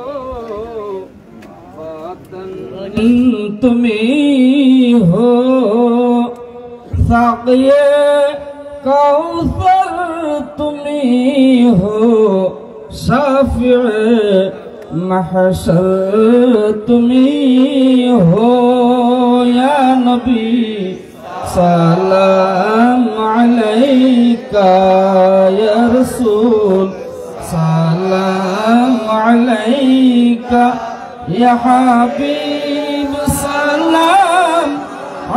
বাতিন তুমি হো, সাকিয়ে কাউসার তুমি হো, শাফিঈ মাহশর তুমি হো। ইয়া নবী সালাম আলাইকা, ইয়া রাসূল সালাম আলাইকা, ইয়া হাবিব সালাম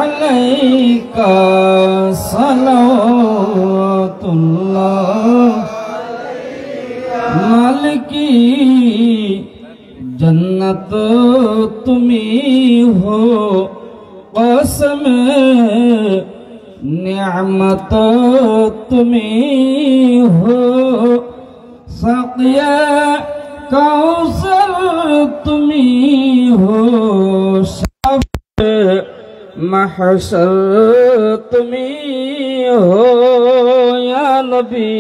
আলাইকা, সালাওয়াতুল্লাহ। মালিকি जन्नत तुम्ही हो, कसम निअमत तुम्ही हो, साक़िया कौसर तुम्ही हो, शाफ़े महशर तुम्ही हो। या नबी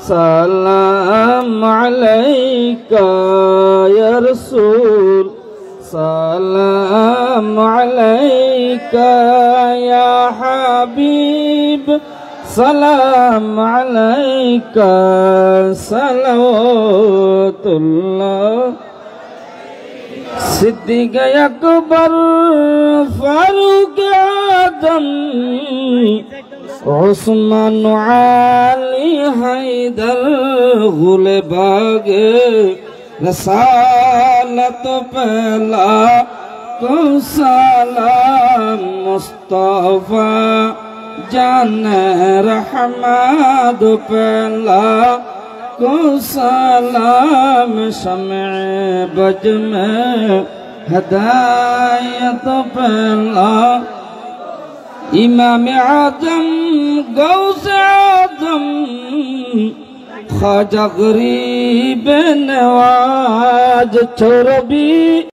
सलाम अलैका, या रसूल सलाम अलैका, या हबीब सलाम अलैका, सलावतुल्लाह। सिद्दीक़ अकबर फारूक आज़म उस्मान अली हैदर गुले बागे रसालत पहला को सलाम मुस्तफा जान रहमद पहला को सलाम शम्अ बज में हदायत पहला इमाम आज़म गौस आज़म ख्वाजा गरीब नवाज छोरबी